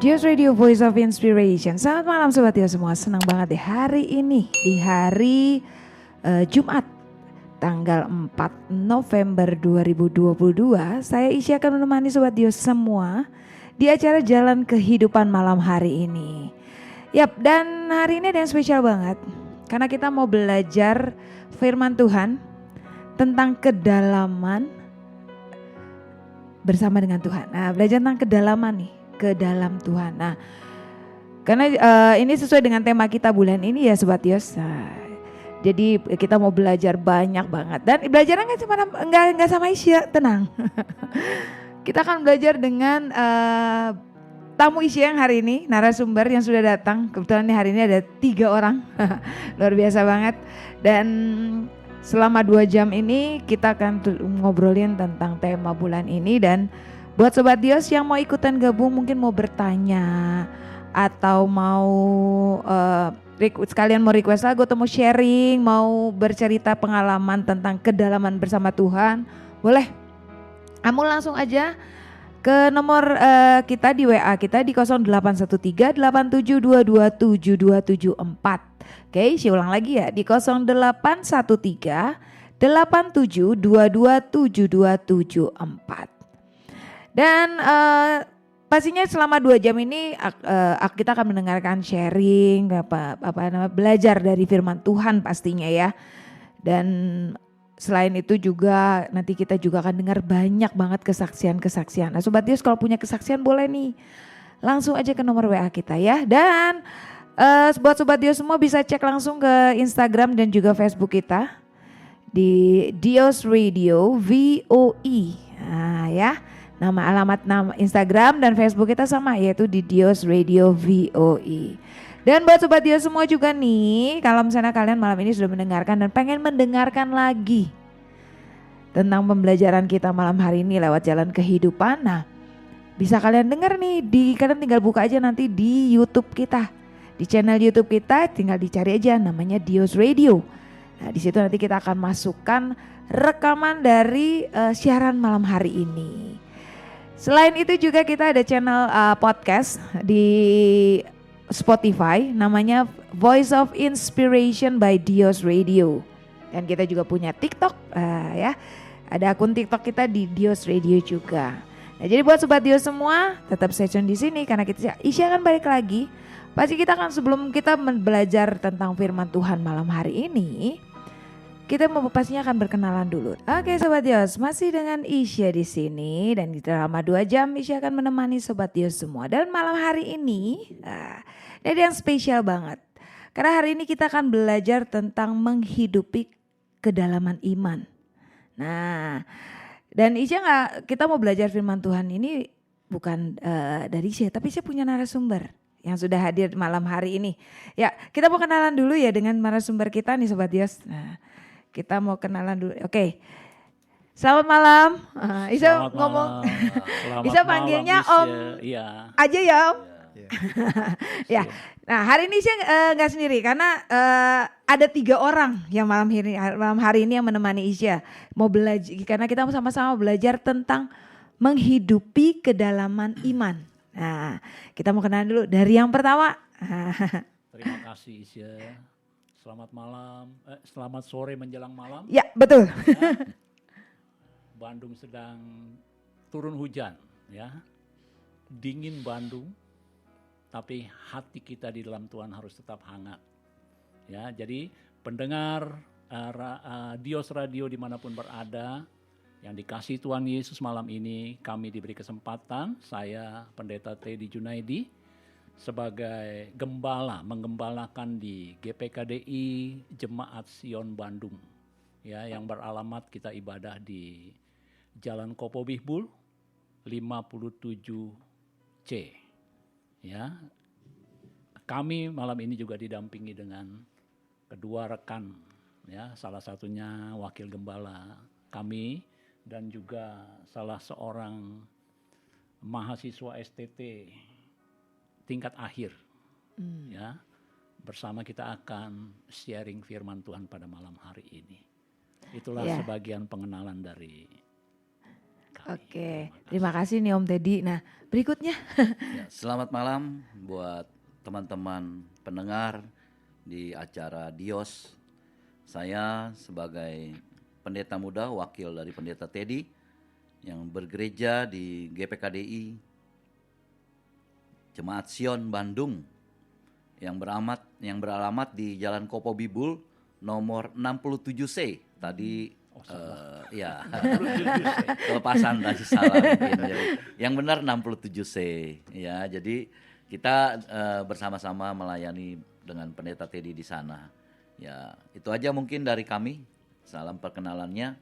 Dios Radio Voice of Inspiration. Selamat malam Sobat Dios semua. Senang banget deh hari ini di hari Jumat tanggal 4 November 2022. Saya Isya akan menemani Sobat Dios semua di acara Jalan Kehidupan malam hari ini. Yap, dan hari ini ada yang spesial banget karena kita mau belajar firman Tuhan tentang kedalaman bersama dengan Tuhan. Nah, belajar tentang kedalaman nih, ke dalam Tuhan. Nah, karena ini sesuai dengan tema kita bulan ini ya Sobat Dios. Nah, jadi kita mau belajar banyak banget dan belajarnya nggak sama Isya, tenang. Kita akan belajar dengan tamu Isya yang hari ini, narasumber yang sudah datang. Kebetulan hari ini ada 3 orang, luar biasa banget. Dan selama 2 jam ini kita akan ngobrolin tentang tema bulan ini. Dan buat Sobat Dios yang mau ikutan gabung, mungkin mau bertanya atau mau sekalian mau request lagu atau mau sharing, mau bercerita pengalaman tentang kedalaman bersama Tuhan, boleh. Kamu langsung aja ke nomor kita di WA kita di 081387227274. Oke, saya ulang lagi ya di 081387227274. Dan pastinya selama 2 jam ini kita akan mendengarkan sharing belajar dari firman Tuhan pastinya ya. Dan selain itu juga nanti kita juga akan dengar banyak banget kesaksian-kesaksian. Nah Sobat Dios kalau punya kesaksian boleh nih langsung aja ke nomor WA kita ya. Dan buat Sobat Dios semua bisa cek langsung ke Instagram dan juga Facebook kita di Dios Radio VOE. Nah ya, alamat Instagram dan Facebook kita sama yaitu di Dios Radio VOE. Dan buat Sobat Dios semua juga nih, kalau misalnya kalian malam ini sudah mendengarkan dan pengen mendengarkan lagi tentang pembelajaran kita malam hari ini lewat jalan kehidupan, nah bisa kalian dengar nih kalian tinggal buka aja nanti di YouTube kita, di channel YouTube kita tinggal dicari aja namanya Dios Radio. Nah di situ nanti kita akan masukkan rekaman dari siaran malam hari ini. Selain itu juga kita ada channel podcast di Spotify namanya Voice of Inspiration by Dios Radio. Dan kita juga punya TikTok ya. Ada akun TikTok kita di Dios Radio juga. Nah, jadi buat Sobat Dios semua tetap stay tune di sini karena Isya akan balik lagi. Pasti kita akan sebelum kita belajar tentang firman Tuhan malam hari ini, kita pastinya akan berkenalan dulu. Oke Sobat Dios, masih dengan Isya di sini dan selama 2 jam Isya akan menemani Sobat Dios semua. Dan malam hari ini ada yang spesial banget. Karena hari ini kita akan belajar tentang menghidupi kedalaman iman. Nah, dan Isya kita mau belajar firman Tuhan ini bukan dari Isya, tapi Isya punya narasumber yang sudah hadir malam hari ini. Ya, kita mau kenalan dulu ya dengan narasumber kita nih Sobat Dios. Nah, kita mau kenalan dulu. Oke. Selamat malam. Isya ngomong. Isya panggilnya Om. Iya. Aja ya Om. Iya. Ya. Nah, hari ini Isya enggak sendiri karena ada 3 orang yang malam hari ini yang menemani Isya. Mau belajar karena kita sama-sama belajar tentang menghidupi kedalaman iman. Nah, kita mau kenalan dulu dari yang pertama. Terima kasih Isya. Selamat malam, selamat sore menjelang malam. Ya, betul. Ya. Bandung sedang turun hujan, ya. Dingin Bandung, tapi hati kita di dalam Tuhan harus tetap hangat. Ya, jadi pendengar Dios Radio dimanapun berada, yang dikasihi Tuhan Yesus malam ini, kami diberi kesempatan, saya Pendeta Teddy Junaidi, sebagai gembala menggembalakan di GPKDI Jemaat Sion Bandung ya, yang beralamat kita ibadah di Jalan Kopo Bihbul 57C ya. Kami malam ini juga didampingi dengan kedua rekan ya, salah satunya wakil gembala kami dan juga salah seorang mahasiswa STT tingkat akhir ya, bersama kita akan sharing firman Tuhan pada malam hari ini. Itulah sebagian pengenalan dari kami. Oke, terima kasih nih Om Teddy. Nah, berikutnya. Ya, selamat malam buat teman-teman pendengar di acara Dios. Saya sebagai pendeta muda, wakil dari pendeta Teddy yang bergereja di GPKDI Jemaat Sion Bandung yang beralamat di Jalan Kopo Bibul nomor 67C. Tadi ya kelepasan tadi salah mungkin. Jadi, yang benar 67C ya. Jadi kita bersama-sama melayani dengan pendeta Teddy di sana. Ya, itu aja mungkin dari kami. Salam perkenalannya.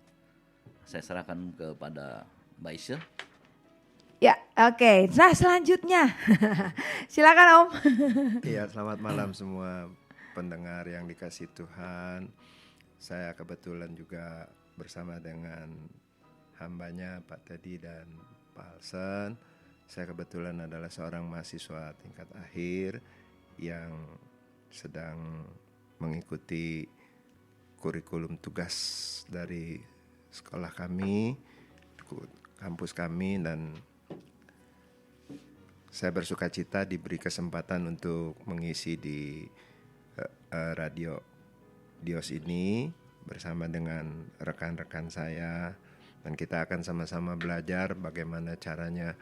Saya serahkan kepada Mbak Isya. Ya, oke. Nah, selanjutnya. Silakan Om. Iya, selamat malam semua pendengar yang dikasih Tuhan. Saya kebetulan juga bersama dengan hambanya Pak Teddy dan Pak Alsen. Saya kebetulan adalah seorang mahasiswa tingkat akhir yang sedang mengikuti kurikulum tugas dari sekolah kami, kampus kami, dan saya bersuka cita diberi kesempatan untuk mengisi di radio Dios ini bersama dengan rekan-rekan saya, dan kita akan sama-sama belajar bagaimana caranya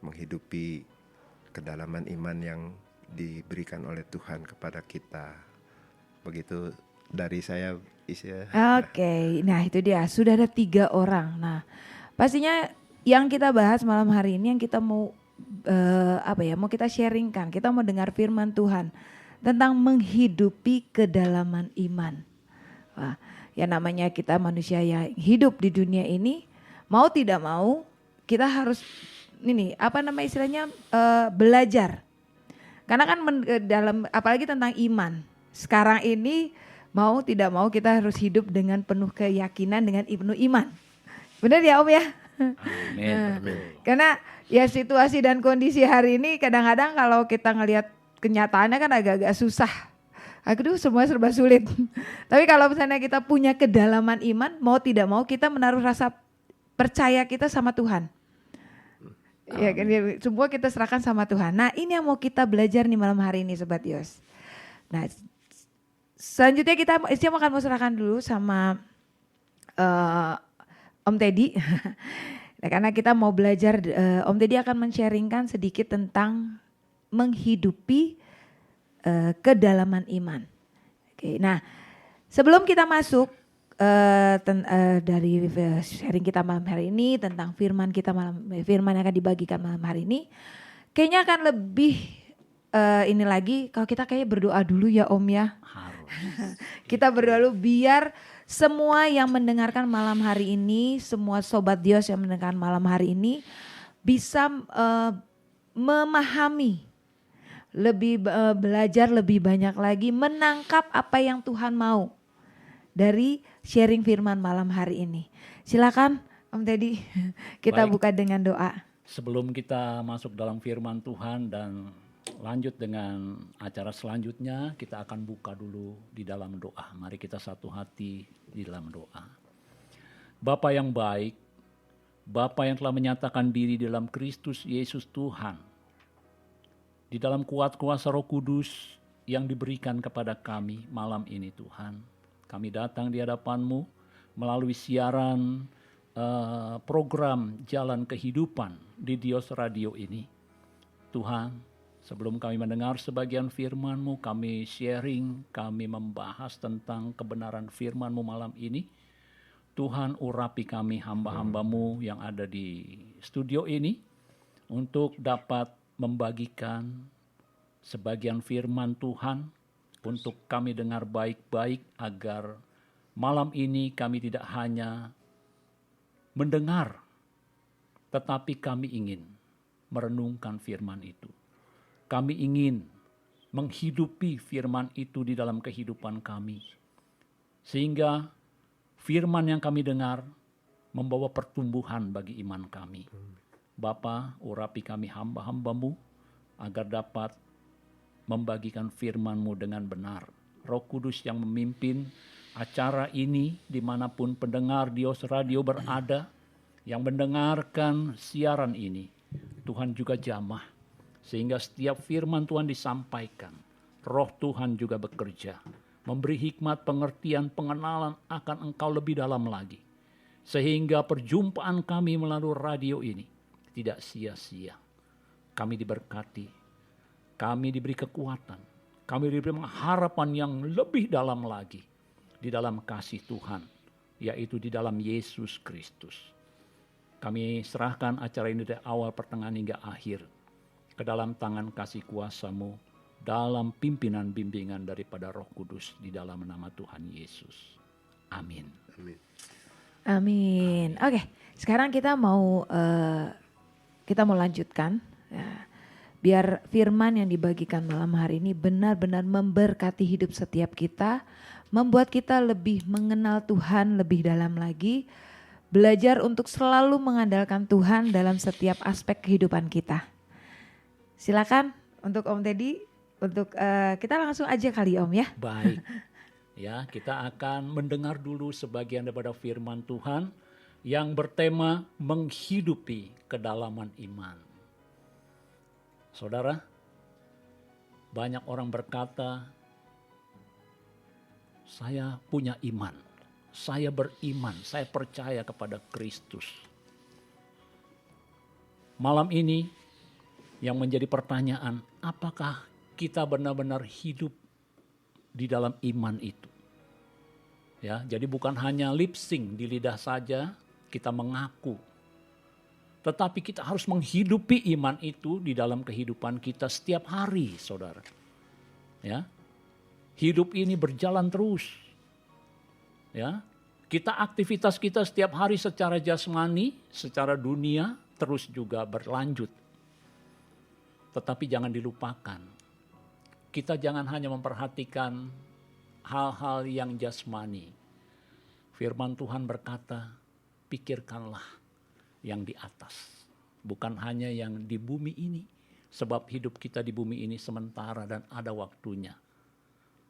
menghidupi kedalaman iman yang diberikan oleh Tuhan kepada kita. Begitu dari saya, Isya. Oke, nah itu dia. Sudah ada 3 orang. Nah, pastinya yang kita bahas malam hari ini, yang kita mau mau kita sharingkan, kita mau dengar firman Tuhan tentang menghidupi kedalaman iman. Wah, ya namanya kita manusia yang hidup di dunia ini, mau tidak mau kita harus istilahnya belajar. Karena kan dalam apalagi tentang iman. Sekarang ini mau tidak mau kita harus hidup dengan penuh keyakinan, dengan penuh iman. Benar ya Om ya? Amin. Karena ya situasi dan kondisi hari ini kadang-kadang kalau kita ngelihat kenyataannya kan agak-agak susah. Aduh, semua serba sulit. Tapi kalau misalnya kita punya kedalaman iman, mau tidak mau kita menaruh rasa percaya kita sama Tuhan. Ya kan, semua kita serahkan sama Tuhan. Nah, ini yang mau kita belajar nih malam hari ini Sobat Yos. Nah, selanjutnya kita mau serahkan dulu sama Om Teddy. Nah, karena kita mau belajar, Om Teddy akan men-sharingkan sedikit tentang menghidupi kedalaman iman. Oke, nah sebelum kita masuk dari sharing kita malam hari ini tentang firman yang akan dibagikan malam hari ini, kayaknya akan lebih ini lagi kalau kita kayak berdoa dulu ya Om ya. Harus. Kita berdoa dulu biar semua yang mendengarkan malam hari ini, semua Sobat Dios yang mendengarkan malam hari ini bisa memahami, lebih belajar lebih banyak lagi, menangkap apa yang Tuhan mau dari sharing firman malam hari ini. Silakan Om Teddy, kita Baik. buka dengan doa. Sebelum kita masuk dalam firman Tuhan dan lanjut dengan acara selanjutnya, kita akan buka dulu di dalam doa. Mari kita satu hati di dalam doa. Bapa yang baik, Bapa yang telah menyatakan diri dalam Kristus Yesus Tuhan, di dalam kuat kuasa Roh Kudus yang diberikan kepada kami malam ini Tuhan. Kami datang di hadapan-Mu melalui siaran program Jalan Kehidupan di Dios Radio ini. Tuhan, sebelum kami mendengar sebagian firman-Mu, kami sharing, kami membahas tentang kebenaran firman-Mu malam ini. Tuhan, urapi kami hamba-hamba-Mu yang ada di studio ini untuk dapat membagikan sebagian firman Tuhan untuk kami dengar baik-baik agar malam ini kami tidak hanya mendengar, tetapi kami ingin merenungkan firman itu. Kami ingin menghidupi firman itu di dalam kehidupan kami. Sehingga firman yang kami dengar membawa pertumbuhan bagi iman kami. Bapa, urapi kami hamba-hamba-Mu agar dapat membagikan firman-Mu dengan benar. Roh Kudus yang memimpin acara ini dimanapun pendengar Dios Radio berada, yang mendengarkan siaran ini, Tuhan juga jamah. Sehingga setiap firman Tuhan disampaikan, Roh Tuhan juga bekerja, memberi hikmat, pengertian, pengenalan akan Engkau lebih dalam lagi. Sehingga perjumpaan kami melalui radio ini tidak sia-sia. Kami diberkati, kami diberi kekuatan, kami diberi harapan yang lebih dalam lagi di dalam kasih Tuhan, yaitu di dalam Yesus Kristus. Kami serahkan acara ini dari awal, pertengahan hingga akhir ke dalam tangan kasih kuasa-Mu, dalam pimpinan bimbingan daripada Roh Kudus di dalam nama Tuhan Yesus. Amin. Amin. Oke, sekarang kita mau lanjutkan. Ya, biar firman yang dibagikan malam hari ini benar-benar memberkati hidup setiap kita, membuat kita lebih mengenal Tuhan lebih dalam lagi, belajar untuk selalu mengandalkan Tuhan dalam setiap aspek kehidupan kita. Silakan untuk Om Teddy, untuk kita langsung aja kali Om ya. Baik, ya kita akan mendengar dulu sebagian daripada firman Tuhan yang bertema menghidupi kedalaman iman. Saudara, banyak orang berkata, saya punya iman, saya beriman, saya percaya kepada Kristus. Malam ini yang menjadi pertanyaan, apakah kita benar-benar hidup di dalam iman itu? Ya, jadi bukan hanya lip sync di lidah saja kita mengaku, tetapi kita harus menghidupi iman itu di dalam kehidupan kita setiap hari, saudara. Ya, hidup ini berjalan terus. Ya, aktivitas kita setiap hari secara jasmani, secara dunia terus juga berlanjut. Tetapi jangan dilupakan, kita jangan hanya memperhatikan hal-hal yang jasmani. Firman Tuhan berkata, pikirkanlah yang di atas, bukan hanya yang di bumi ini. Sebab hidup kita di bumi ini sementara dan ada waktunya.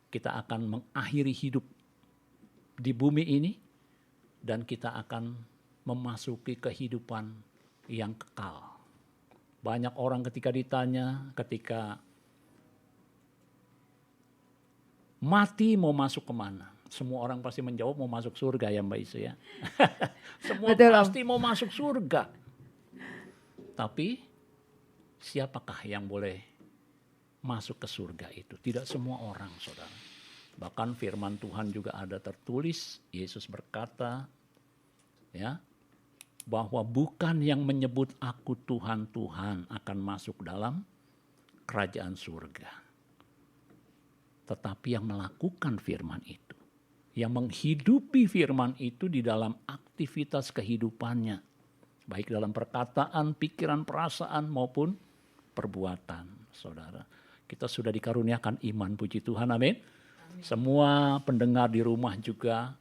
Kita akan mengakhiri hidup di bumi ini dan kita akan memasuki kehidupan yang kekal. Banyak orang ketika ditanya, ketika mati mau masuk kemana? Semua orang pasti menjawab mau masuk surga ya Mbak Isu ya. Semua Betul, pasti mau masuk surga. Tapi siapakah yang boleh masuk ke surga itu? Tidak semua orang, saudara. Bahkan firman Tuhan juga ada tertulis, Yesus berkata, ya, bahwa bukan yang menyebut aku Tuhan, Tuhan akan masuk dalam kerajaan surga. Tetapi yang melakukan firman itu, yang menghidupi firman itu di dalam aktivitas kehidupannya, baik dalam perkataan, pikiran, perasaan maupun perbuatan, saudara. Kita sudah dikaruniakan iman, puji Tuhan, amin. Semua pendengar di rumah juga,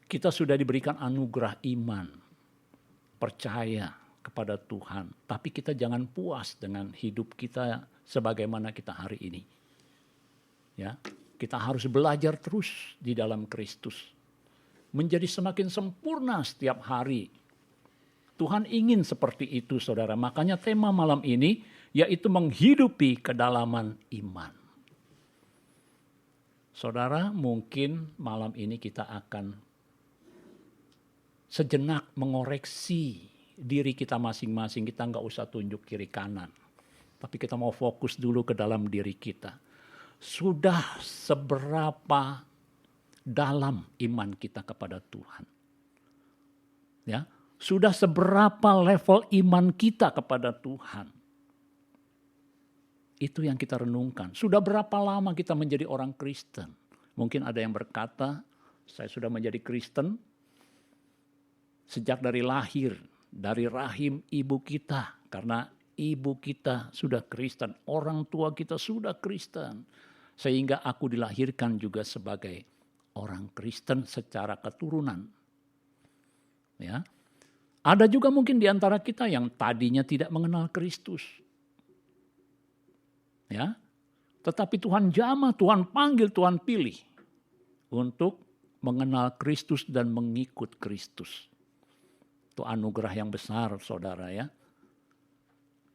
kita sudah diberikan anugerah iman, percaya kepada Tuhan. Tapi kita jangan puas dengan hidup kita sebagaimana kita hari ini. Ya, kita harus belajar terus di dalam Kristus. Menjadi semakin sempurna setiap hari. Tuhan ingin seperti itu, saudara. Makanya tema malam ini yaitu menghidupi kedalaman iman. Saudara, mungkin malam ini kita akan sejenak mengoreksi diri kita masing-masing. Kita nggak usah tunjuk kiri kanan. Tapi kita mau fokus dulu ke dalam diri kita. Sudah seberapa dalam iman kita kepada Tuhan? Ya, sudah seberapa level iman kita kepada Tuhan? Itu yang kita renungkan. Sudah berapa lama kita menjadi orang Kristen? Mungkin ada yang berkata, saya sudah menjadi Kristen sejak dari lahir, dari rahim ibu kita. Karena ibu kita sudah Kristen, orang tua kita sudah Kristen. Sehingga aku dilahirkan juga sebagai orang Kristen secara keturunan. Ya. Ada juga mungkin di antara kita yang tadinya tidak mengenal Kristus. Ya. Tetapi Tuhan jamah, Tuhan panggil, Tuhan pilih untuk mengenal Kristus dan mengikut Kristus. Itu anugerah yang besar, saudara ya.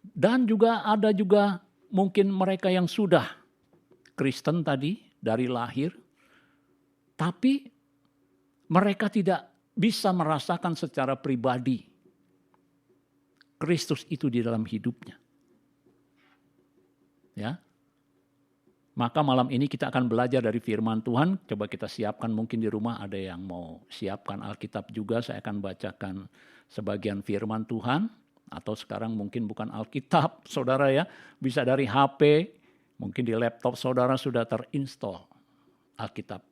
Dan juga ada juga mungkin mereka yang sudah Kristen tadi dari lahir, tapi mereka tidak bisa merasakan secara pribadi Kristus itu di dalam hidupnya. Ya. Maka malam ini kita akan belajar dari firman Tuhan. Coba kita siapkan, mungkin di rumah ada yang mau siapkan Alkitab juga. Saya akan bacakan sebagian firman Tuhan. Atau sekarang mungkin bukan Alkitab, saudara ya. Bisa dari HP, mungkin di laptop saudara sudah terinstall Alkitab.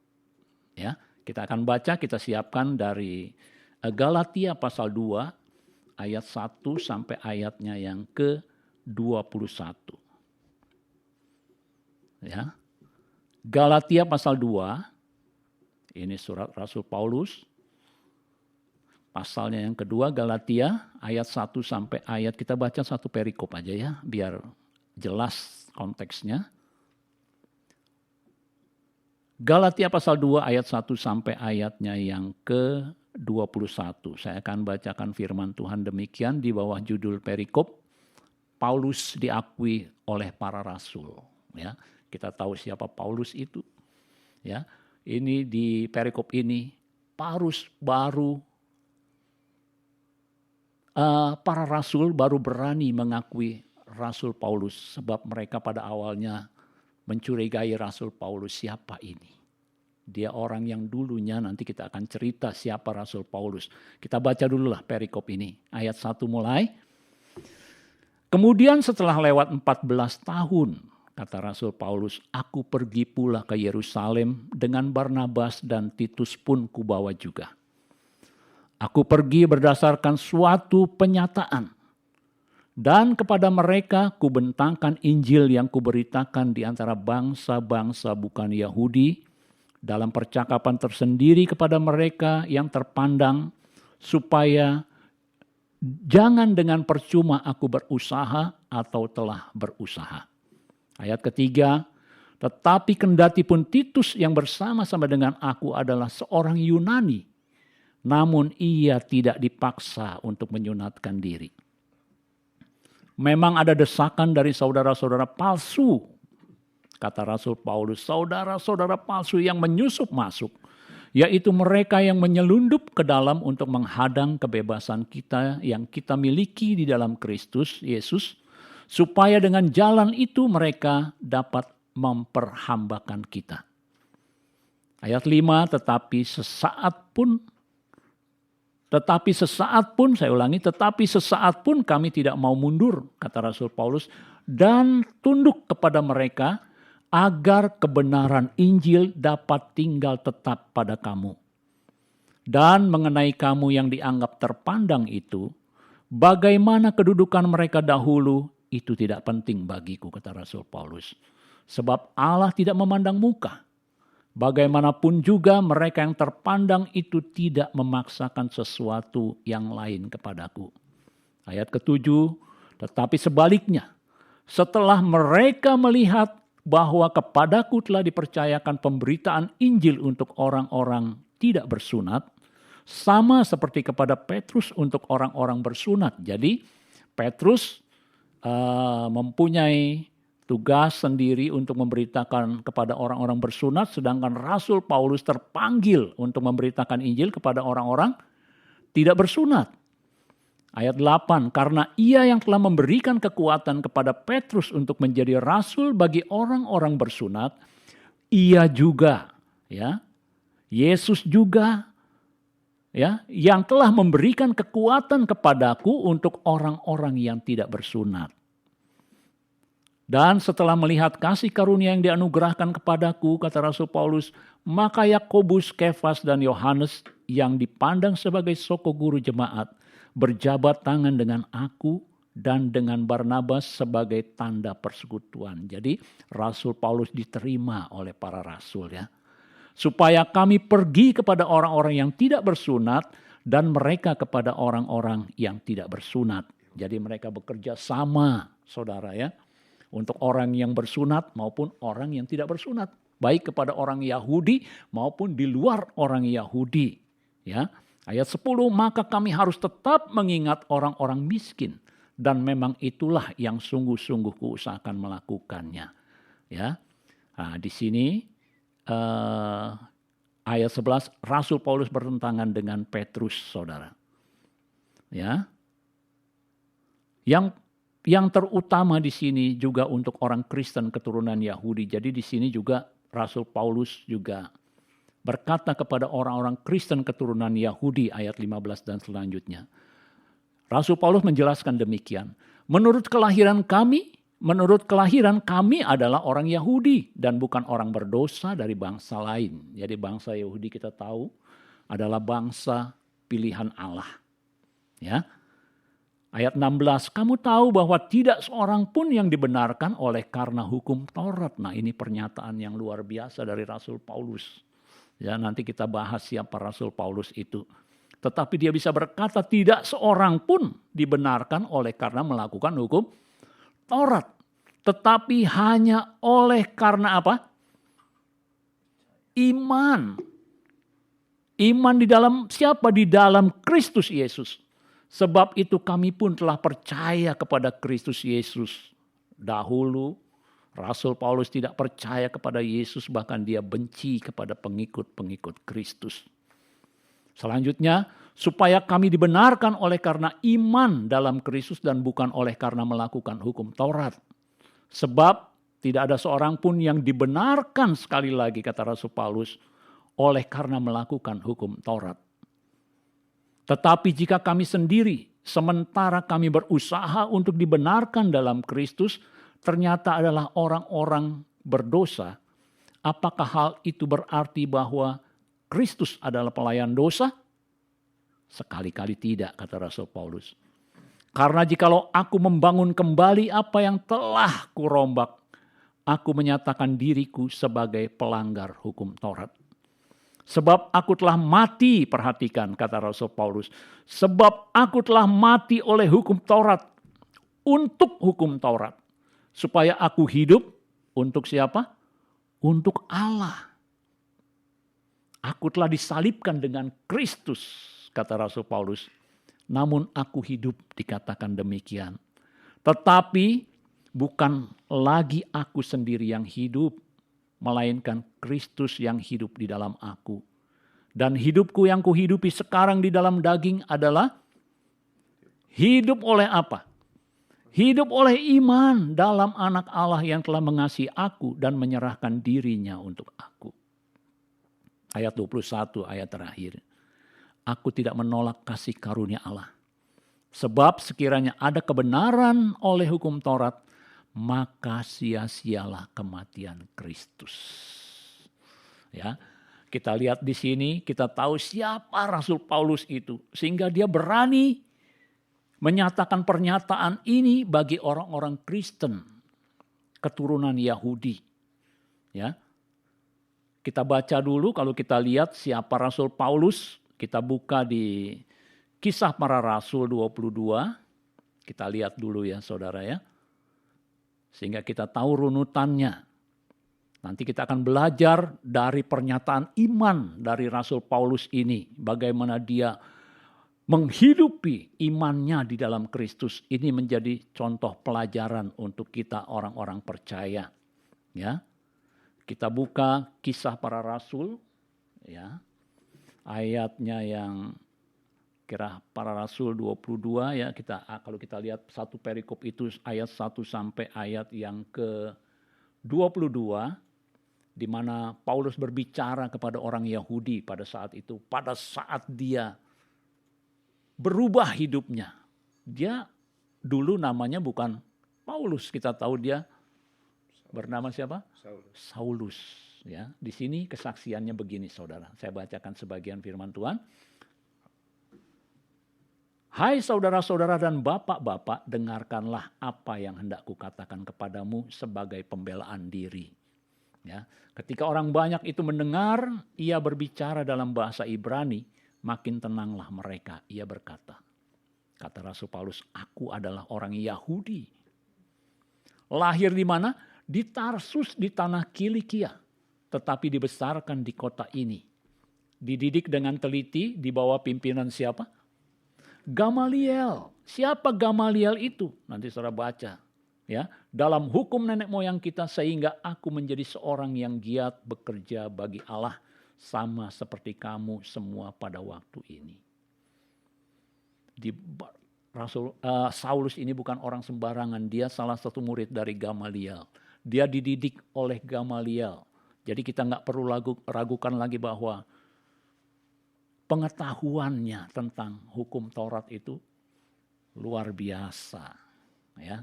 Ya, kita akan baca, kita siapkan dari Galatia pasal 2 ayat 1 sampai ayatnya yang ke-21. Ya. Galatia pasal 2, ini surat Rasul Paulus. Pasalnya yang kedua, Galatia ayat 1 sampai ayat, kita baca satu perikop aja ya, biar jelas konteksnya. Galatia pasal 2 ayat 1 sampai ayatnya yang ke-21. Saya akan bacakan firman Tuhan demikian di bawah judul perikop, Paulus diakui oleh para rasul. Ya, kita tahu siapa Paulus itu. Ya, ini di perikop ini Paulus baru para rasul baru berani mengakui Rasul Paulus, sebab mereka pada awalnya mencurigai Rasul Paulus, siapa ini? Dia orang yang dulunya, nanti kita akan cerita siapa Rasul Paulus. Kita baca dulu lah perikop ini, ayat 1 mulai. Kemudian setelah lewat 14 tahun, kata Rasul Paulus, aku pergi pula ke Yerusalem dengan Barnabas dan Titus pun kubawa juga. Aku pergi berdasarkan suatu penyataan. Dan kepada mereka kubentangkan Injil yang kuberitakan di antara bangsa-bangsa bukan Yahudi, dalam percakapan tersendiri kepada mereka yang terpandang, supaya jangan dengan percuma aku berusaha atau telah berusaha. Ayat ketiga, tetapi kendati pun Titus yang bersama-sama dengan aku adalah seorang Yunani, namun ia tidak dipaksa untuk menyunatkan diri. Memang ada desakan dari saudara-saudara palsu, kata Rasul Paulus, saudara-saudara palsu yang menyusup masuk, yaitu mereka yang menyelundup ke dalam untuk menghadang kebebasan kita yang kita miliki di dalam Kristus Yesus, supaya dengan jalan itu mereka dapat memperhambakan kita. Ayat 5, tetapi sesaat pun kami tidak mau mundur, kata Rasul Paulus, dan tunduk kepada mereka agar kebenaran Injil dapat tinggal tetap pada kamu. Dan mengenai kamu yang dianggap terpandang itu, bagaimana kedudukan mereka dahulu, itu tidak penting bagiku, kata Rasul Paulus. Sebab Allah tidak memandang muka. Bagaimanapun juga mereka yang terpandang itu tidak memaksakan sesuatu yang lain kepadaku. Ayat ke-7, tetapi sebaliknya, setelah mereka melihat bahwa kepadaku telah dipercayakan pemberitaan Injil untuk orang-orang tidak bersunat, sama seperti kepada Petrus untuk orang-orang bersunat. Jadi Petrus mempunyai tugas sendiri untuk memberitakan kepada orang-orang bersunat, sedangkan Rasul Paulus terpanggil untuk memberitakan Injil kepada orang-orang tidak bersunat. Ayat 8, karena ia yang telah memberikan kekuatan kepada Petrus untuk menjadi rasul bagi orang-orang bersunat, ia juga, ya, Yesus juga, ya, yang telah memberikan kekuatan kepadaku untuk orang-orang yang tidak bersunat. Dan setelah melihat kasih karunia yang dianugerahkan kepadaku, kata Rasul Paulus, maka Yakobus, Kefas, dan Yohanes yang dipandang sebagai soko guru jemaat, berjabat tangan dengan aku dan dengan Barnabas sebagai tanda persekutuan. Jadi Rasul Paulus diterima oleh para rasul, ya. Supaya kami pergi kepada orang-orang yang tidak bersunat dan mereka kepada orang-orang yang tidak bersunat. Jadi mereka bekerja sama, saudara, ya. Untuk orang yang bersunat maupun orang yang tidak bersunat. Baik kepada orang Yahudi maupun di luar orang Yahudi. Ya. Ayat 10, maka kami harus tetap mengingat orang-orang miskin. Dan memang itulah yang sungguh-sungguh kuusahakan melakukannya. Ya, nah, di sini ayat 11, Rasul Paulus bertentangan dengan Petrus, saudara. Ya, yang terutama di sini juga untuk orang Kristen keturunan Yahudi. Jadi di sini juga Rasul Paulus juga berkata kepada orang-orang Kristen keturunan Yahudi ayat 15 dan selanjutnya. Rasul Paulus menjelaskan demikian. Menurut kelahiran kami adalah orang Yahudi dan bukan orang berdosa dari bangsa lain. Jadi bangsa Yahudi kita tahu adalah bangsa pilihan Allah. Ya. Ayat 16, kamu tahu bahwa tidak seorang pun yang dibenarkan oleh karena hukum Taurat. Nah, ini pernyataan yang luar biasa dari Rasul Paulus. Ya, nanti kita bahas siapa Rasul Paulus itu. Tetapi dia bisa berkata tidak seorang pun dibenarkan oleh karena melakukan hukum Taurat. Tetapi hanya oleh karena apa? Iman. Iman di dalam siapa? Di dalam Kristus Yesus. Sebab itu kami pun telah percaya kepada Kristus Yesus. Dahulu Rasul Paulus tidak percaya kepada Yesus, bahkan dia benci kepada pengikut-pengikut Kristus. Selanjutnya, supaya kami dibenarkan oleh karena iman dalam Kristus dan bukan oleh karena melakukan hukum Taurat. Sebab tidak ada seorang pun yang dibenarkan, sekali lagi kata Rasul Paulus, oleh karena melakukan hukum Taurat. Tetapi jika kami sendiri, sementara kami berusaha untuk dibenarkan dalam Kristus, ternyata adalah orang-orang berdosa, apakah hal itu berarti bahwa Kristus adalah pelayan dosa? Sekali-kali tidak, kata Rasul Paulus. Karena jikalau aku membangun kembali apa yang telah kurombak, aku menyatakan diriku sebagai pelanggar hukum Taurat. Sebab aku telah mati, perhatikan kata Rasul Paulus. Sebab aku telah mati oleh hukum Taurat, untuk hukum Taurat. Supaya aku hidup untuk siapa? Untuk Allah. Aku telah disalibkan dengan Kristus, kata Rasul Paulus. Namun aku hidup, dikatakan demikian. Tetapi bukan lagi aku sendiri yang hidup, melainkan Kristus yang hidup di dalam aku. Dan hidupku yang kuhidupi sekarang di dalam daging adalah hidup oleh apa? Hidup oleh iman dalam anak Allah yang telah mengasihi aku dan menyerahkan dirinya untuk aku. Ayat 21, ayat terakhir. Aku tidak menolak kasih karunia Allah. Sebab sekiranya ada kebenaran oleh hukum Taurat, maka sia-sialah kematian Kristus. Ya, kita lihat di sini, kita tahu siapa Rasul Paulus itu, sehingga dia berani menyatakan pernyataan ini bagi orang-orang Kristen keturunan Yahudi. Ya, kita baca dulu kalau kita lihat siapa Rasul Paulus, kita buka di Kisah Para Rasul 22. Kita lihat dulu ya saudara ya. Sehingga kita tahu runutannya. Nanti kita akan belajar dari pernyataan iman dari Rasul Paulus ini. Bagaimana dia menghidupi imannya di dalam Kristus. Ini menjadi contoh pelajaran untuk kita orang-orang percaya. Ya, kita buka Kisah Para Rasul. Ya, ayatnya yang Kisah Para Rasul 22 ya, kalau kita lihat satu perikop itu ayat 1 sampai ayat yang ke-22 di mana Paulus berbicara kepada orang Yahudi pada saat itu, pada saat dia berubah hidupnya. Dia dulu namanya bukan Paulus, kita tahu dia bernama siapa? Saulus. Ya, di sini kesaksiannya begini saudara. Saya bacakan sebagian firman Tuhan. Hai saudara-saudara dan bapak-bapak, dengarkanlah apa yang hendak kukatakan kepadamu sebagai pembelaan diri. Ya, ketika orang banyak itu mendengar, ia berbicara dalam bahasa Ibrani, makin tenanglah mereka. Ia berkata, kata Rasul Paulus, aku adalah orang Yahudi. Lahir di mana? Di Tarsus di tanah Kilikia, tetapi dibesarkan di kota ini. Dididik dengan teliti di bawah pimpinan siapa? Gamaliel. Siapa Gamaliel itu? Nanti saudara baca. Ya, dalam hukum nenek moyang kita sehingga aku menjadi seorang yang giat bekerja bagi Allah sama seperti kamu semua pada waktu ini. Saulus ini bukan orang sembarangan, dia salah satu murid dari Gamaliel. Dia dididik oleh Gamaliel. Jadi kita nggak perlu ragukan lagi bahwa pengetahuannya tentang hukum Taurat itu luar biasa. Ya,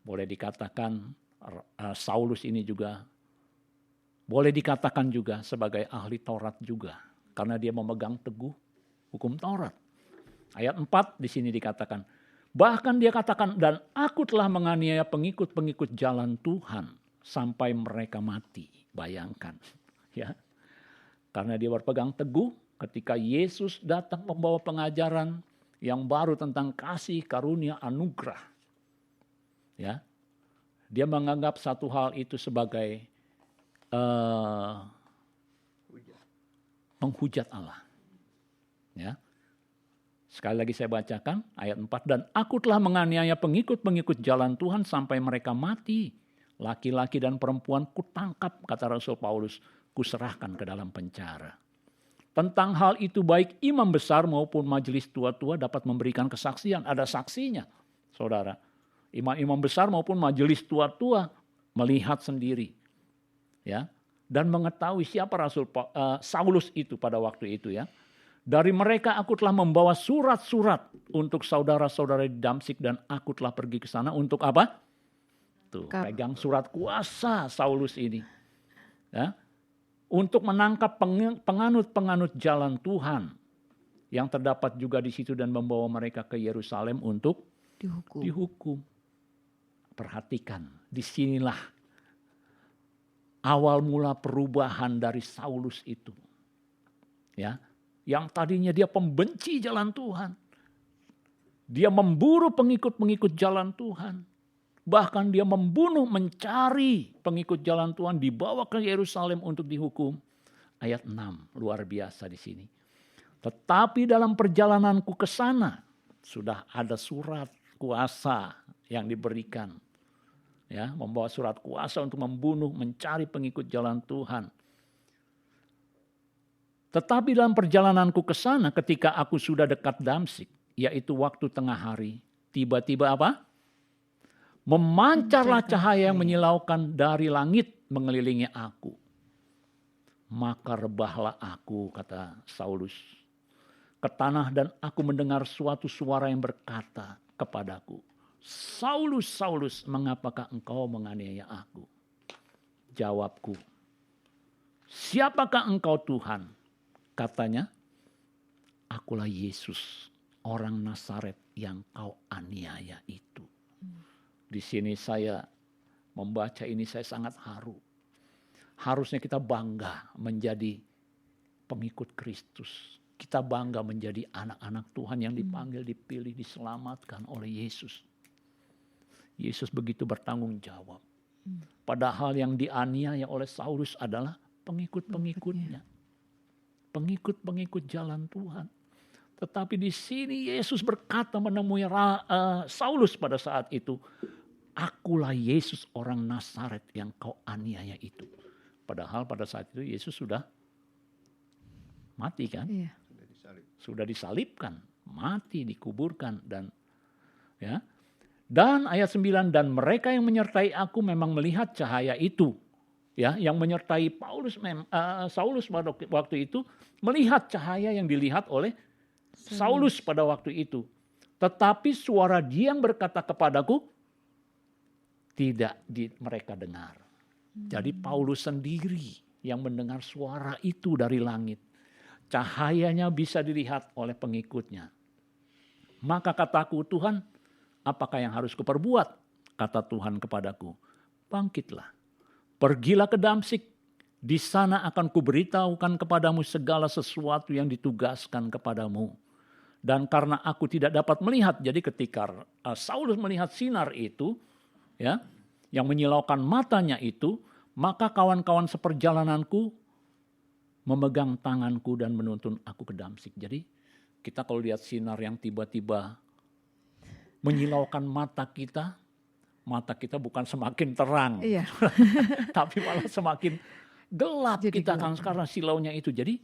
boleh dikatakan Saulus ini juga boleh dikatakan juga sebagai ahli Taurat juga, karena dia memegang teguh hukum Taurat. Ayat 4 di sini dikatakan, bahkan dia katakan, dan aku telah menganiaya pengikut-pengikut jalan Tuhan sampai mereka mati. Bayangkan, ya, karena dia berpegang teguh ketika Yesus datang membawa pengajaran yang baru tentang kasih, karunia, anugerah. Ya, dia menganggap satu hal itu sebagai penghujat Allah. Ya. Sekali lagi saya bacakan ayat 4. Dan aku telah menganiaya pengikut-pengikut jalan Tuhan sampai mereka mati. Laki-laki dan perempuan kutangkap, kata Rasul Paulus, kuserahkan ke dalam penjara. Tentang hal itu baik imam besar maupun majelis tua-tua dapat memberikan kesaksian. Ada saksinya, saudara. Imam-imam besar maupun majelis tua-tua melihat sendiri. Ya, dan mengetahui siapa Rasul Saulus itu pada waktu itu, ya. Dari mereka aku telah membawa surat-surat untuk saudara-saudara di Damsyik dan aku telah pergi ke sana untuk apa? Tuh, pegang surat kuasa Saulus ini. Ya, untuk menangkap penganut-penganut jalan Tuhan yang terdapat juga di situ dan membawa mereka ke Yerusalem untuk dihukum. Perhatikan, disinilah awal mula perubahan dari Saulus itu. Ya, yang tadinya dia pembenci jalan Tuhan. Dia memburu pengikut-pengikut jalan Tuhan. Bahkan dia membunuh, mencari pengikut jalan Tuhan, dibawa ke Yerusalem untuk dihukum. Ayat 6, luar biasa di sini. Tetapi dalam perjalananku ke sana, sudah ada surat kuasa yang diberikan. Ya, membawa surat kuasa untuk membunuh, mencari pengikut jalan Tuhan. Tetapi dalam perjalananku ke sana ketika aku sudah dekat Damsyik, yaitu waktu tengah hari, tiba-tiba apa? Memancarlah cahaya yang menyilaukan dari langit mengelilingi aku. Maka rebahlah aku, kata Saulus, ke tanah dan aku mendengar suatu suara yang berkata kepadaku, Saulus, Saulus, mengapakah engkau menganiaya aku? Jawabku, siapakah engkau Tuhan? Katanya, akulah Yesus, orang Nazaret yang kau aniaya itu. Di sini saya membaca ini saya sangat haru. Harusnya kita bangga menjadi pengikut Kristus. Kita bangga menjadi anak-anak Tuhan yang dipanggil, dipilih, diselamatkan oleh Yesus. Yesus begitu bertanggung jawab. Padahal yang dianiaya oleh Saulus adalah pengikut-pengikutnya. Pengikut-pengikut jalan Tuhan. Tetapi di sini Yesus berkata menemui Saulus pada saat itu. Akulah Yesus orang Nazaret yang kau aniaya itu. Padahal pada saat itu Yesus sudah mati kan? Iya. Sudah disalibkan, mati, dikuburkan dan ya. Dan ayat 9, dan mereka yang menyertai aku memang melihat cahaya itu. Ya, yang menyertai Saulus pada waktu itu melihat cahaya yang dilihat oleh Saulus pada waktu itu. Tetapi suara dia yang berkata kepadaku tidak mereka dengar. Jadi Paulus sendiri yang mendengar suara itu dari langit. Cahayanya bisa dilihat oleh pengikutnya. Maka kataku, Tuhan, apakah yang harus kuperbuat? Kata Tuhan kepadaku, bangkitlah, pergilah ke Damsyik. Di sana akan kuberitahukan kepadamu segala sesuatu yang ditugaskan kepadamu. Dan karena aku tidak dapat melihat, jadi ketika Saulus melihat sinar itu, ya, yang menyilaukan matanya itu, maka kawan-kawan seperjalananku memegang tanganku dan menuntun aku ke Damsyik. Jadi kita kalau lihat sinar yang tiba-tiba menyilaukan mata kita bukan semakin terang, Iya. tapi malah semakin gelap Jadi kita gelap. kan karena silaunya itu. Jadi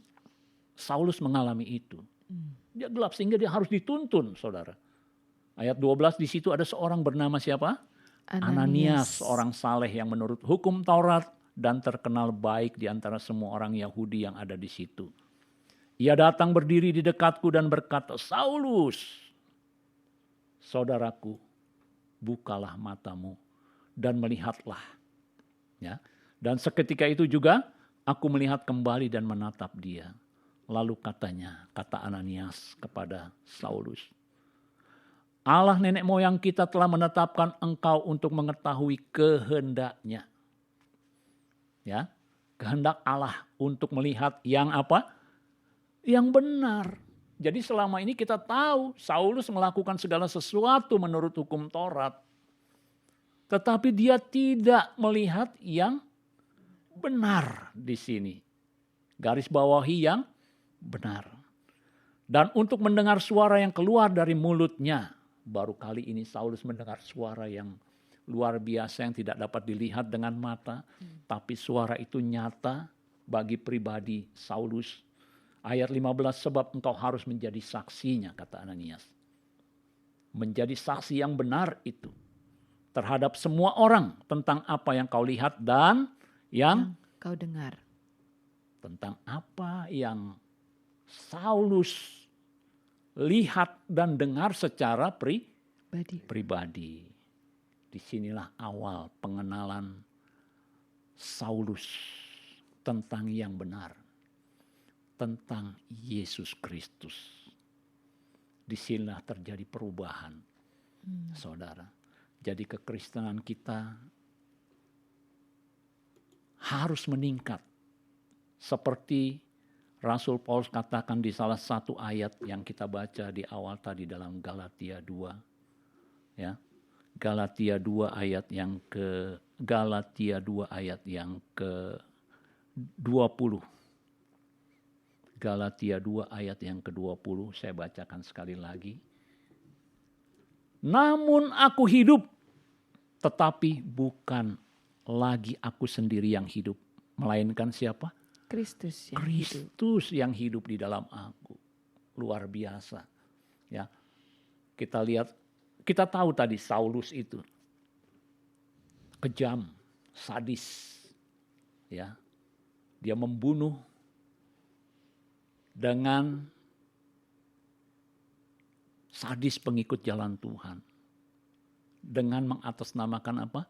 Saulus mengalami itu. Dia gelap sehingga dia harus dituntun, saudara. Ayat 12 di situ ada seorang bernama siapa? Ananias, seorang saleh yang menurut hukum Taurat dan terkenal baik di antara semua orang Yahudi yang ada di situ. Ia datang berdiri di dekatku dan berkata, Saulus, saudaraku, bukalah matamu dan melihatlah. Ya. Dan seketika itu juga aku melihat kembali dan menatap dia. Lalu kata Ananias kepada Saulus, Allah nenek moyang kita telah menetapkan engkau untuk mengetahui kehendaknya. Ya, kehendak Allah untuk melihat yang apa? Yang benar. Jadi selama ini kita tahu Saulus melakukan segala sesuatu menurut hukum Taurat. Tetapi dia tidak melihat yang benar di sini. Garis bawahi yang benar. Dan untuk mendengar suara yang keluar dari mulutnya. Baru kali ini Saulus mendengar suara yang luar biasa yang tidak dapat dilihat dengan mata. Tapi suara itu nyata bagi pribadi Saulus. Ayat 15, sebab engkau harus menjadi saksinya, kata Ananias. Menjadi saksi yang benar itu. Terhadap semua orang tentang apa yang kau lihat dan yang kau dengar. Tentang apa yang Saulus lihat dan dengar secara pribadi. Disinilah awal pengenalan Saulus tentang yang benar. Tentang Yesus Kristus. Disinilah terjadi perubahan. Saudara. Jadi kekristenan kita harus meningkat. Seperti Rasul Paulus katakan di salah satu ayat yang kita baca di awal tadi dalam Galatia 2. Ya. Galatia 2 ayat yang ke-20. Galatia 2 ayat yang ke-20, saya bacakan sekali lagi. Namun aku hidup, tetapi bukan lagi aku sendiri yang hidup. Melainkan siapa? Kristus yang hidup. Kristus yang hidup di dalam aku. Luar biasa. Ya. Kita lihat, kita tahu tadi Saulus itu kejam, sadis. Ya. Dia membunuh dengan sadis pengikut jalan Tuhan. Dengan mengatasnamakan apa?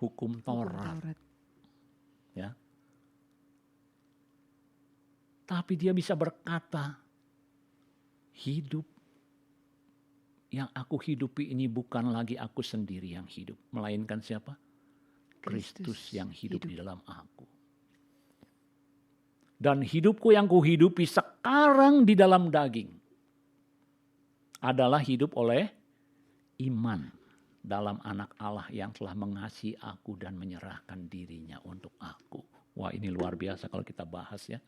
Hukum Taurat. Ya. Tapi dia bisa berkata, hidup yang aku hidupi ini bukan lagi aku sendiri yang hidup. Melainkan siapa? Kristus yang hidup di dalam aku. Dan hidupku yang kuhidupi sekarang di dalam daging adalah hidup oleh iman dalam anak Allah yang telah mengasihi aku dan menyerahkan dirinya untuk aku. Wah, ini luar biasa kalau kita bahas ya.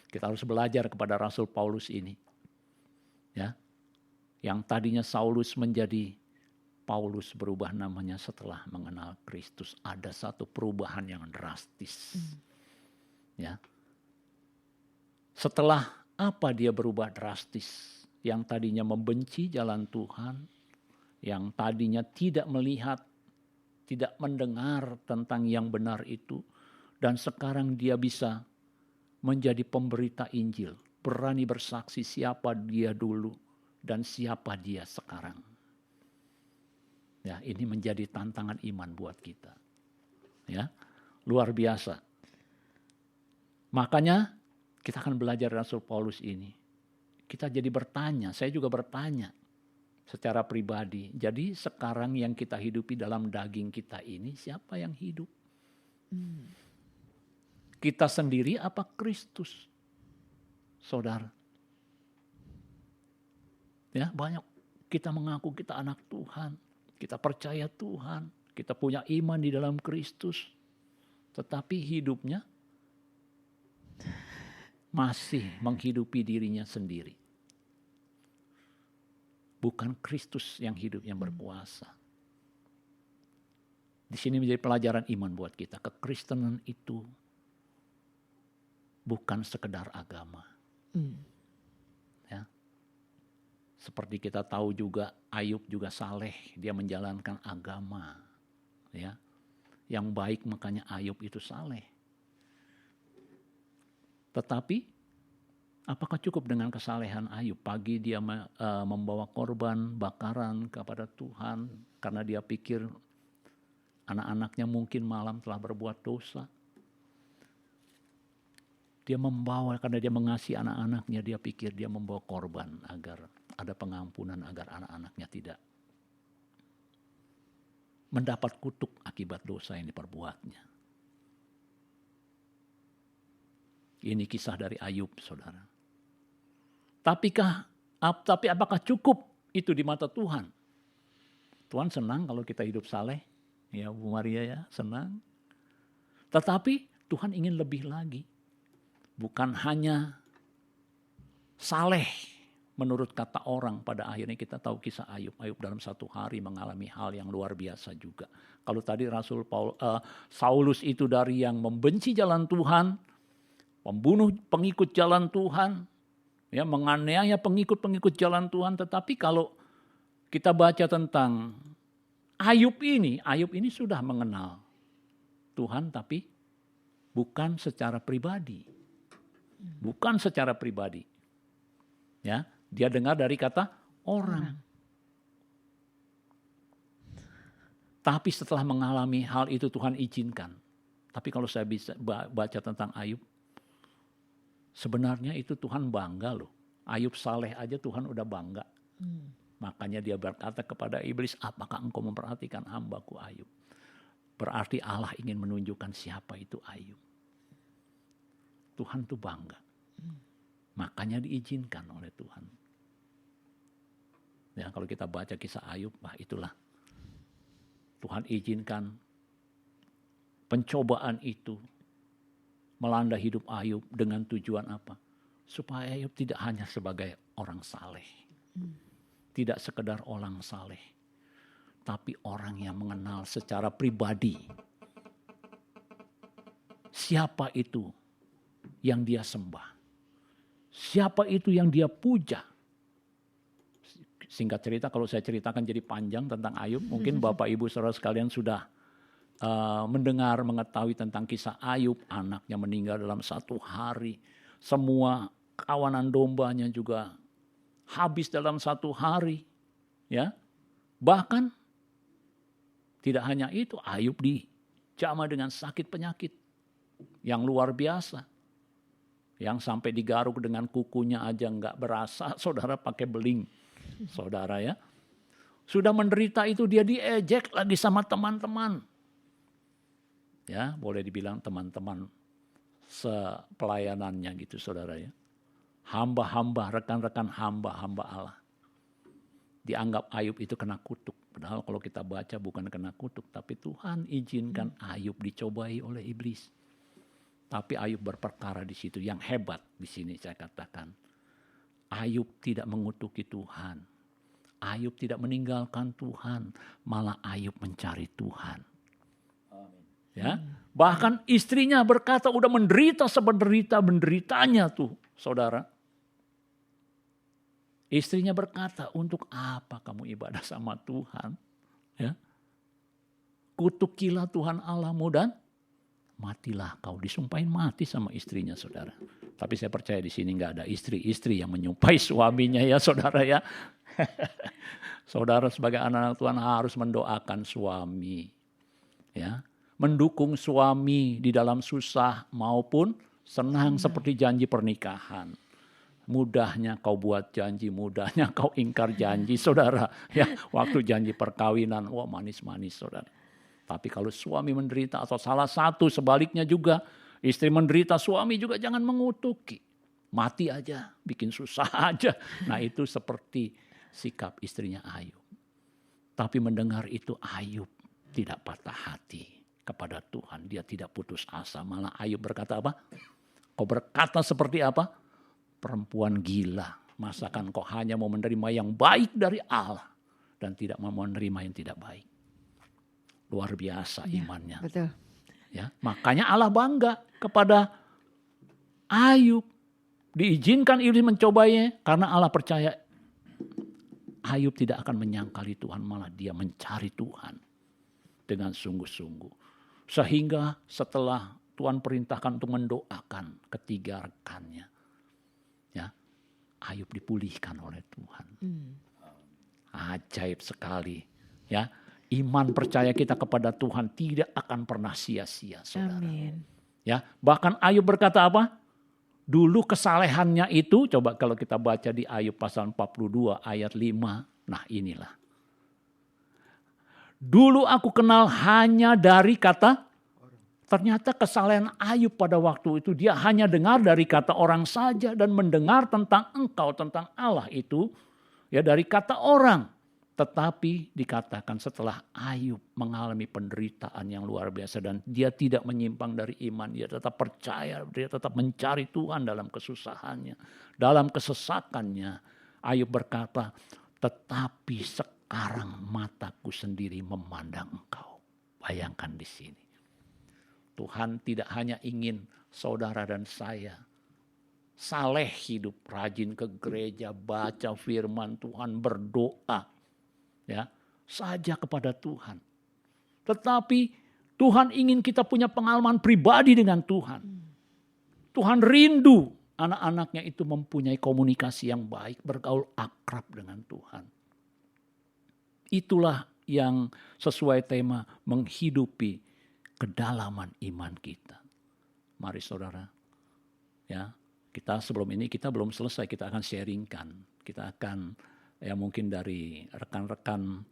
Kita harus belajar kepada Rasul Paulus ini. Ya. Yang tadinya Saulus menjadi Paulus berubah namanya setelah mengenal Kristus. Ada satu perubahan yang drastis. Ya. Setelah apa dia berubah drastis? Yang tadinya membenci jalan Tuhan, yang tadinya tidak melihat, tidak mendengar tentang yang benar itu, dan sekarang dia bisa menjadi pemberita Injil, berani bersaksi siapa dia dulu dan siapa dia sekarang. Ya, ini menjadi tantangan iman buat kita. Ya, luar biasa. Makanya kita akan belajar Rasul Paulus ini. Kita jadi bertanya, saya juga bertanya secara pribadi. Jadi sekarang yang kita hidupi dalam daging kita ini, siapa yang hidup? Kita sendiri apa Kristus? Saudara. Ya, banyak kita mengaku kita anak Tuhan. Kita percaya Tuhan. Kita punya iman di dalam Kristus. Tetapi hidupnya masih menghidupi dirinya sendiri. Bukan Kristus yang hidup, yang berkuasa. Di sini menjadi pelajaran iman buat kita. Kekristenan itu bukan sekedar agama. Ya. Seperti kita tahu juga Ayub juga saleh, dia menjalankan agama. Ya. Yang baik, makanya Ayub itu saleh. Tetapi apakah cukup dengan kesalehan Ayub? Pagi dia membawa korban bakaran kepada Tuhan karena dia pikir anak-anaknya mungkin malam telah berbuat dosa. Dia membawa karena dia mengasihi anak-anaknya, dia pikir dia membawa korban agar ada pengampunan, agar anak-anaknya tidak mendapat kutuk akibat dosa yang diperbuatnya. Ini kisah dari Ayub, saudara. Tapi apakah cukup itu di mata Tuhan? Tuhan senang kalau kita hidup saleh. Ya Bu Maria ya, senang. Tetapi Tuhan ingin lebih lagi. Bukan hanya saleh menurut kata orang, pada akhirnya kita tahu kisah Ayub. Ayub dalam satu hari mengalami hal yang luar biasa juga. Kalau tadi Saulus itu dari yang membenci jalan Tuhan, membunuh pengikut jalan Tuhan, ya, menganiaya pengikut-pengikut jalan Tuhan. Tetapi kalau kita baca tentang Ayub ini sudah mengenal Tuhan, tapi bukan secara pribadi. Bukan secara pribadi. Ya, dia dengar dari kata orang. Tapi setelah mengalami hal itu Tuhan izinkan. Tapi kalau saya bisa baca tentang Ayub, sebenarnya itu Tuhan bangga loh. Ayub saleh aja Tuhan udah bangga. Makanya dia berkata kepada iblis, apakah engkau memperhatikan hambaku Ayub? Berarti Allah ingin menunjukkan siapa itu Ayub. Tuhan tuh bangga. Makanya diizinkan oleh Tuhan. Ya, kalau kita baca kisah Ayub, itulah. Tuhan izinkan pencobaan itu melanda hidup Ayub dengan tujuan apa? Supaya Ayub tidak hanya sebagai orang saleh. Tidak sekedar orang saleh. Tapi orang yang mengenal secara pribadi. Siapa itu yang dia sembah? Siapa itu yang dia puja? Singkat cerita, kalau saya ceritakan jadi panjang tentang Ayub, mungkin Bapak Ibu saudara sekalian sudah mendengar, mengetahui tentang kisah Ayub. Anaknya meninggal dalam satu hari. Semua kawanan dombanya juga habis dalam satu hari. Ya, bahkan tidak hanya itu, Ayub dijamah dengan sakit penyakit yang luar biasa. Yang sampai digaruk dengan kukunya aja nggak berasa, saudara, pakai beling. Saudara ya. Sudah menderita itu dia diejek lagi sama teman-teman. Ya, boleh dibilang teman-teman sepelayanannya gitu, saudara ya. Hamba-hamba, rekan-rekan hamba-hamba Allah. Dianggap Ayub itu kena kutuk. Padahal kalau kita baca bukan kena kutuk, tapi Tuhan izinkan Ayub dicobai oleh iblis. Tapi Ayub berperkara di situ. Yang hebat di sini saya katakan, Ayub tidak mengutuki Tuhan. Ayub tidak meninggalkan Tuhan, malah Ayub mencari Tuhan. Amin. Ya, bahkan istrinya berkata udah menderita sebenderita-benderitanya tuh, saudara. Istrinya berkata, untuk apa kamu ibadah sama Tuhan? Ya. Kutukilah Tuhan Allahmu dan matilah kau. Disumpahin mati sama istrinya, saudara. Tapi saya percaya di sini nggak ada istri-istri yang menyumpahi suaminya ya, saudara ya. Saudara sebagai anak Tuhan harus mendoakan suami, ya, mendukung suami di dalam susah maupun senang seperti janji pernikahan. Mudahnya kau buat janji, mudahnya kau ingkar janji, saudara. Ya, waktu janji perkawinan, wah manis-manis, saudara. Tapi kalau suami menderita atau salah satu sebaliknya juga, istri menderita, suami juga jangan mengutuki. Mati aja, bikin susah aja. Nah itu seperti sikap istrinya Ayub. Tapi mendengar itu Ayub tidak patah hati kepada Tuhan. Dia tidak putus asa. Malah Ayub berkata apa? Kau berkata seperti apa? Perempuan gila. Masakan kau hanya mau menerima yang baik dari Allah dan tidak mau menerima yang tidak baik. Luar biasa imannya. Betul. Ya, makanya Allah bangga kepada Ayub. Diizinkan iblis mencobanya karena Allah percaya Ayub tidak akan menyangkali Tuhan, malah dia mencari Tuhan dengan sungguh-sungguh. Sehingga setelah Tuhan perintahkan untuk mendoakan ketiga rekannya, ya, Ayub dipulihkan oleh Tuhan. Ajaib sekali, ya. Iman percaya kita kepada Tuhan tidak akan pernah sia-sia, saudara. Amin. Ya, bahkan Ayub berkata apa? Dulu kesalehannya itu, coba kalau kita baca di Ayub pasal 42 ayat 5. Nah inilah. Dulu aku kenal hanya dari kata, ternyata kesalehan Ayub pada waktu itu dia hanya dengar dari kata orang saja dan mendengar tentang engkau, tentang Allah itu ya dari kata orang. Tetapi dikatakan setelah Ayub mengalami penderitaan yang luar biasa dan dia tidak menyimpang dari iman, dia tetap percaya, dia tetap mencari Tuhan dalam kesusahannya, dalam kesesakannya. Ayub berkata, tetapi sekarang mataku sendiri memandang engkau. Bayangkan di sini. Tuhan tidak hanya ingin saudara dan saya saleh hidup, rajin ke gereja, baca firman Tuhan, berdoa. Ya, saja kepada Tuhan. Tetapi Tuhan ingin kita punya pengalaman pribadi dengan Tuhan. Tuhan rindu anak-anaknya itu mempunyai komunikasi yang baik, bergaul akrab dengan Tuhan. Itulah yang sesuai tema menghidupi kedalaman iman kita. Mari saudara, ya, kita sebelum ini kita belum selesai, kita akan sharingkan. Kita akan ya mungkin dari rekan-rekan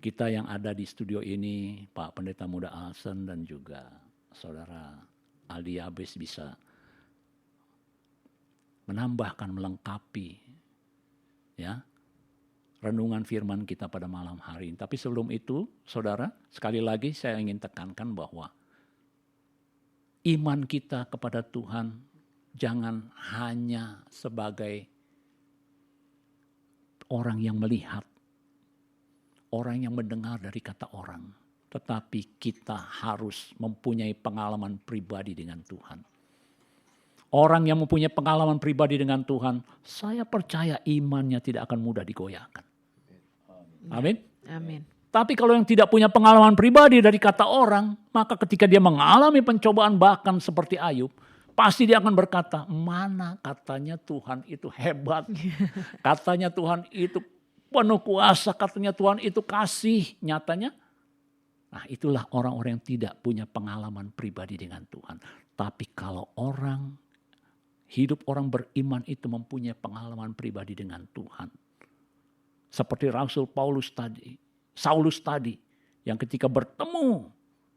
kita yang ada di studio ini, Pak Pendeta Muda Alsen dan juga Saudara Aldi Yabes bisa menambahkan, melengkapi ya renungan firman kita pada malam hari ini. Tapi sebelum itu, saudara, sekali lagi saya ingin tekankan bahwa iman kita kepada Tuhan jangan hanya sebagai orang yang melihat, orang yang mendengar dari kata orang. Tetapi kita harus mempunyai pengalaman pribadi dengan Tuhan. Orang yang mempunyai pengalaman pribadi dengan Tuhan, saya percaya imannya tidak akan mudah digoyahkan. Amin. Amin. Tapi kalau yang tidak punya pengalaman pribadi dari kata orang, maka ketika dia mengalami pencobaan bahkan seperti Ayub, pasti dia akan berkata, mana katanya Tuhan itu hebat. Katanya Tuhan itu penuh kuasa. Katanya Tuhan itu kasih. Nyatanya, nah itulah orang-orang yang tidak punya pengalaman pribadi dengan Tuhan. Tapi kalau hidup orang beriman itu mempunyai pengalaman pribadi dengan Tuhan. Seperti Rasul Saulus tadi. Yang ketika bertemu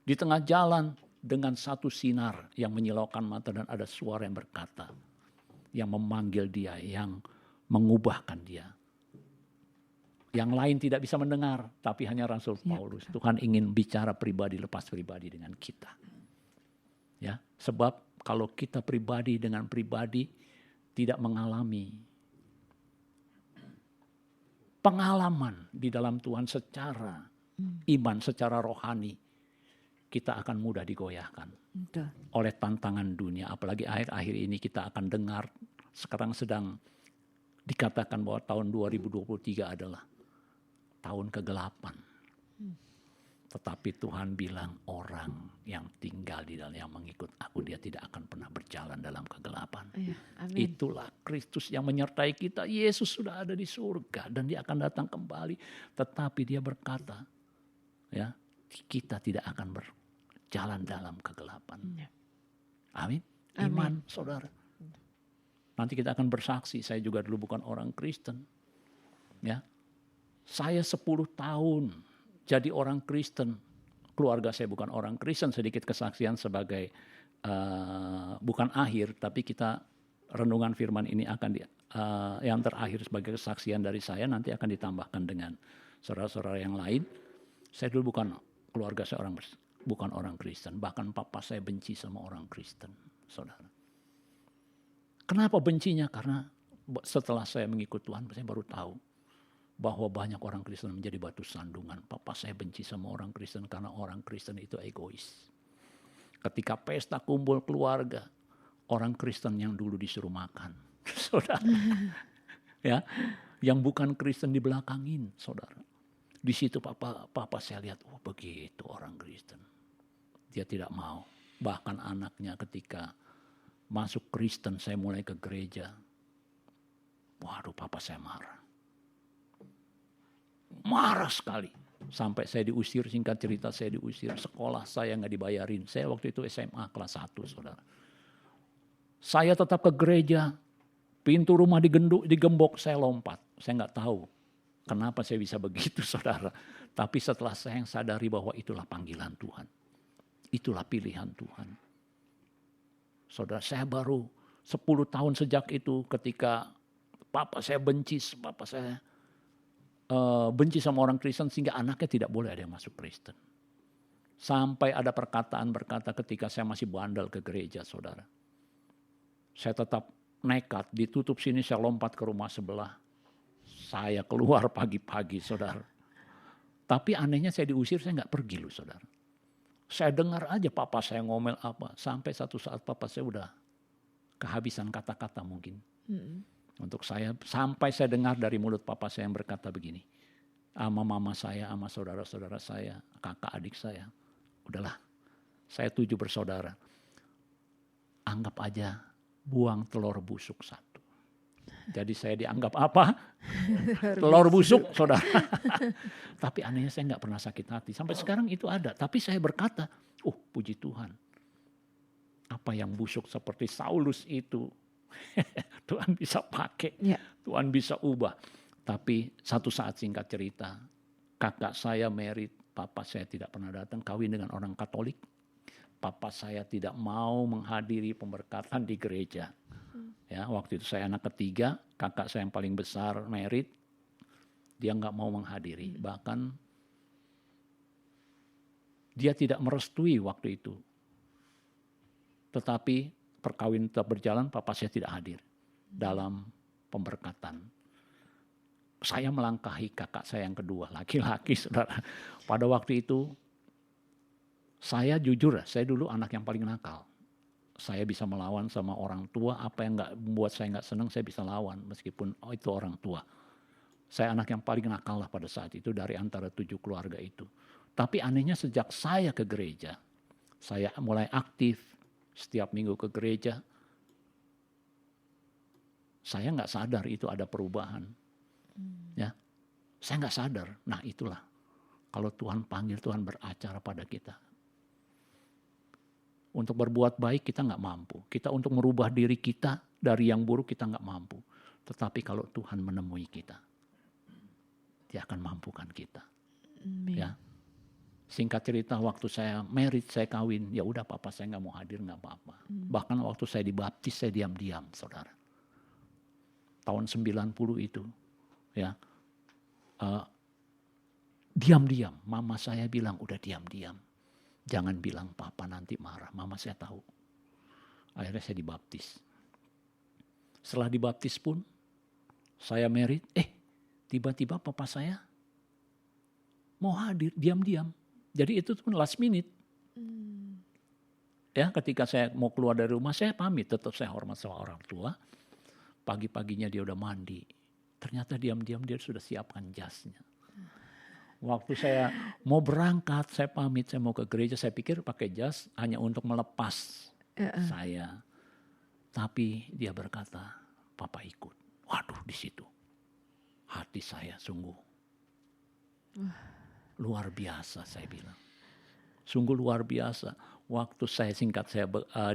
di tengah jalan, dengan satu sinar yang menyilaukan mata dan ada suara yang berkata, yang memanggil dia, yang mengubahkan dia. Yang lain tidak bisa mendengar, tapi hanya Rasul Paulus. Tuhan ingin bicara pribadi, lepas pribadi dengan kita. Ya, sebab kalau kita pribadi dengan pribadi tidak mengalami pengalaman di dalam Tuhan secara iman, secara rohani, kita akan mudah digoyahkan oleh tantangan dunia. Apalagi akhir-akhir ini kita akan dengar sekarang sedang dikatakan bahwa tahun 2023 adalah tahun kegelapan. Tetapi Tuhan bilang orang yang tinggal di dalam, yang mengikut aku, dia tidak akan pernah berjalan dalam kegelapan. Amin. Itulah Kristus yang menyertai kita. Yesus sudah ada di surga dan dia akan datang kembali. Tetapi dia berkata, ya, kita tidak akan berjalan dalam kegelapan. Amin. Iman, saudara. Nanti kita akan bersaksi. Saya juga dulu bukan orang Kristen. Ya, saya 10 tahun jadi orang Kristen. Keluarga saya bukan orang Kristen. Sedikit kesaksian sebagai bukan akhir, tapi kita renungan firman ini akan yang terakhir sebagai kesaksian dari saya, nanti akan ditambahkan dengan saudara-saudara yang lain. Saya dulu keluarga saya bukan orang Kristen. Bahkan papa saya benci sama orang Kristen, saudara. Kenapa bencinya? Karena setelah saya mengikut Tuhan, saya baru tahu bahwa banyak orang Kristen menjadi batu sandungan. Papa saya benci sama orang Kristen karena orang Kristen itu egois. Ketika pesta kumpul keluarga, orang Kristen yang dulu disuruh makan, saudara. Ya, yang bukan Kristen dibelakangin, saudara. Di situ papa saya lihat, oh begitu orang Kristen. Dia tidak mau. Bahkan anaknya ketika masuk Kristen, saya mulai ke gereja. Waduh, papa saya marah. Marah sekali. Sampai saya diusir, singkat cerita saya diusir. Sekolah saya nggak dibayarin. Saya waktu itu SMA kelas 1, saudara. Saya tetap ke gereja. Pintu rumah digembok, saya lompat. Saya nggak tahu kenapa saya bisa begitu, saudara. Tapi setelah saya yang sadari bahwa itulah panggilan Tuhan. Itulah pilihan Tuhan. Saudara, saya baru 10 tahun sejak itu ketika papa saya benci sama orang Kristen sehingga anaknya tidak boleh ada yang masuk Kristen. Sampai ada perkataan berkata ketika saya masih bandel ke gereja, saudara. Saya tetap nekat, ditutup sini saya lompat ke rumah sebelah. Saya keluar pagi-pagi, saudara. Tapi anehnya saya diusir, saya nggak pergi loh, saudara. Saya dengar aja papa saya ngomel apa. Sampai satu saat papa saya udah kehabisan kata-kata mungkin. Untuk saya, sampai saya dengar dari mulut papa saya yang berkata begini. Sama mama saya, sama saudara-saudara saya, kakak adik saya. Udahlah, saya 7 bersaudara. Anggap aja buang telur busuk 1. Jadi saya dianggap apa? Telur busuk, saudara. Tapi anehnya saya nggak pernah sakit hati. Sampai sekarang itu ada. Tapi saya berkata, oh puji Tuhan. Apa yang busuk seperti Saulus itu, Tuhan bisa pakai. Ya. Tuhan bisa ubah. Tapi satu saat singkat cerita, kakak saya married, papa saya tidak pernah datang, kawin dengan orang Katolik. Papa saya tidak mau menghadiri pemberkatan di gereja. Ya, waktu itu saya anak ketiga, kakak saya yang paling besar married, dia nggak mau menghadiri. Bahkan dia tidak merestui waktu itu. Tetapi perkawinan tetap berjalan, papa saya tidak hadir dalam pemberkatan. Saya melangkahi kakak saya yang kedua, laki-laki, saudara. Pada waktu itu, saya jujur, saya dulu anak yang paling nakal. Saya bisa melawan sama orang tua, apa yang nggak membuat saya nggak senang, saya bisa lawan meskipun itu orang tua. Saya anak yang paling nakal lah pada saat itu dari antara 7 keluarga itu. Tapi anehnya sejak saya ke gereja, saya mulai aktif setiap minggu ke gereja. Saya nggak sadar itu ada perubahan. Ya, saya nggak sadar. Nah itulah, kalau Tuhan panggil, Tuhan beracara pada kita. Untuk berbuat baik kita nggak mampu. Kita untuk merubah diri kita dari yang buruk kita nggak mampu. Tetapi kalau Tuhan menemui kita, Dia akan mampukan kita. Ya. Singkat cerita, waktu saya married, saya kawin, ya udah papa saya nggak mau hadir, nggak apa-apa. Bahkan waktu saya dibaptis, saya diam-diam, saudara. Tahun 90 itu, ya, diam-diam. Mama saya bilang udah diam-diam. Jangan bilang papa nanti marah. Mama saya tahu. Akhirnya saya dibaptis. Setelah dibaptis pun saya married. Tiba-tiba papa saya mau hadir diam-diam. Jadi itu pun last minute. Ya, ketika saya mau keluar dari rumah saya pamit. Tetap saya hormat sama orang tua. Pagi-paginya dia udah mandi. Ternyata diam-diam dia sudah siapkan jasnya. Waktu saya mau berangkat, saya pamit, saya mau ke gereja, saya pikir pakai jas hanya untuk melepas saya. Tapi dia berkata, papa ikut. Waduh, di situ hati saya sungguh luar biasa, saya bilang. Sungguh luar biasa. Waktu saya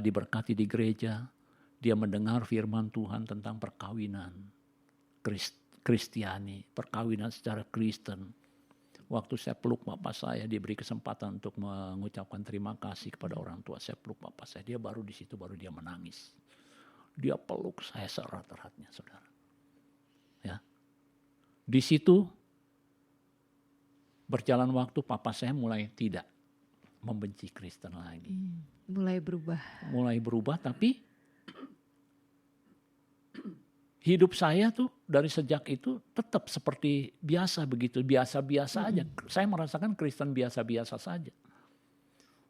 diberkati di gereja, dia mendengar firman Tuhan tentang perkawinan Kristiani, perkawinan secara Kristen. Waktu saya peluk papa saya, dia beri kesempatan untuk mengucapkan terima kasih kepada orang tua. Saya peluk papa saya, dia baru di situ baru dia menangis. Dia peluk saya seerat-eratnya, saudara. Ya, di situ berjalan waktu, papa saya mulai tidak membenci Kristen lagi. Mulai berubah. Mulai berubah, tapi hidup saya tuh dari sejak itu tetap seperti biasa begitu, biasa-biasa aja. Saya merasakan Kristen biasa-biasa saja.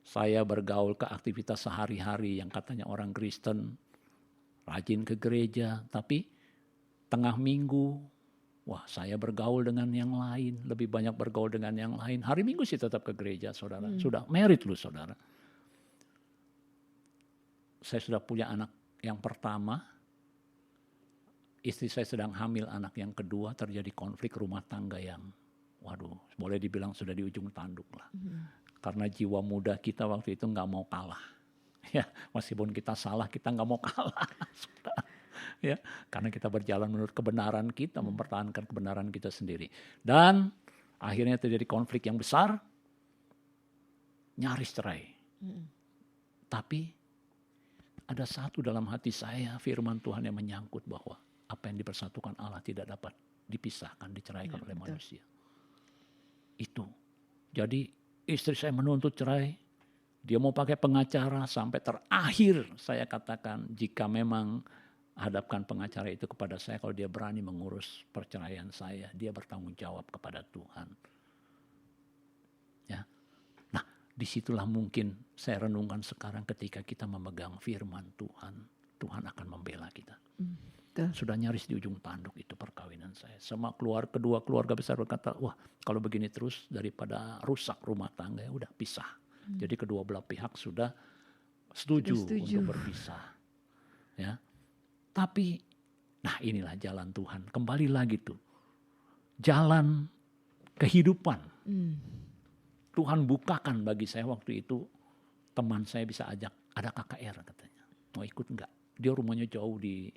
Saya bergaul ke aktivitas sehari-hari yang katanya orang Kristen, rajin ke gereja, tapi tengah minggu, wah saya bergaul dengan yang lain, lebih banyak bergaul dengan yang lain. Hari Minggu sih tetap ke gereja, saudara. Sudah married loh, saudara. Saya sudah punya anak yang pertama, istri saya sedang hamil anak yang kedua, terjadi konflik rumah tangga yang, waduh, boleh dibilang sudah di ujung tanduk lah. Karena jiwa muda kita waktu itu nggak mau kalah. Ya, meskipun kita salah, kita nggak mau kalah. Ya, karena kita berjalan menurut kebenaran kita, mempertahankan kebenaran kita sendiri. Dan akhirnya terjadi konflik yang besar, nyaris cerai. Tapi ada satu dalam hati saya, firman Tuhan yang menyangkut bahwa apa yang dipersatukan Allah tidak dapat dipisahkan, diceraikan oleh manusia. Itu. Jadi istri saya menuntut cerai, dia mau pakai pengacara sampai terakhir saya katakan jika memang hadapkan pengacara itu kepada saya, kalau dia berani mengurus perceraian saya, dia bertanggung jawab kepada Tuhan. Ya. Nah, disitulah mungkin saya renungkan sekarang ketika kita memegang firman Tuhan, Tuhan akan membela kita. Sudah nyaris di ujung tanduk itu perkawinan saya. Sama kedua keluarga besar berkata, wah kalau begini terus daripada rusak rumah tangga ya udah pisah. Jadi kedua belah pihak sudah setuju untuk berpisah. Ya. Tapi, nah inilah jalan Tuhan. Kembali lagi tuh, jalan kehidupan. Tuhan bukakan bagi saya waktu itu, teman saya bisa ajak, ada KKR katanya. Mau ikut enggak? Dia rumahnya jauh di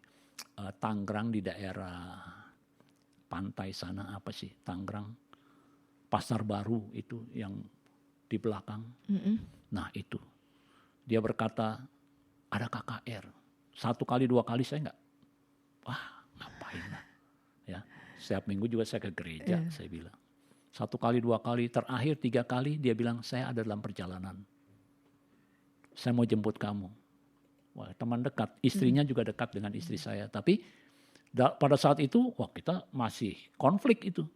Tangerang, di daerah pantai sana, apa sih Tangerang, Pasar Baru itu yang di belakang. Nah itu, dia berkata ada KKR. 1 kali 2 kali saya enggak, wah ngapain lah. Ya, setiap minggu juga saya ke gereja, saya bilang. 1 kali 2 kali, terakhir 3 kali dia bilang saya ada dalam perjalanan. Saya mau jemput kamu. Wah, teman dekat, istrinya juga dekat dengan istri saya. Tapi pada saat itu, wah kita masih konflik itu.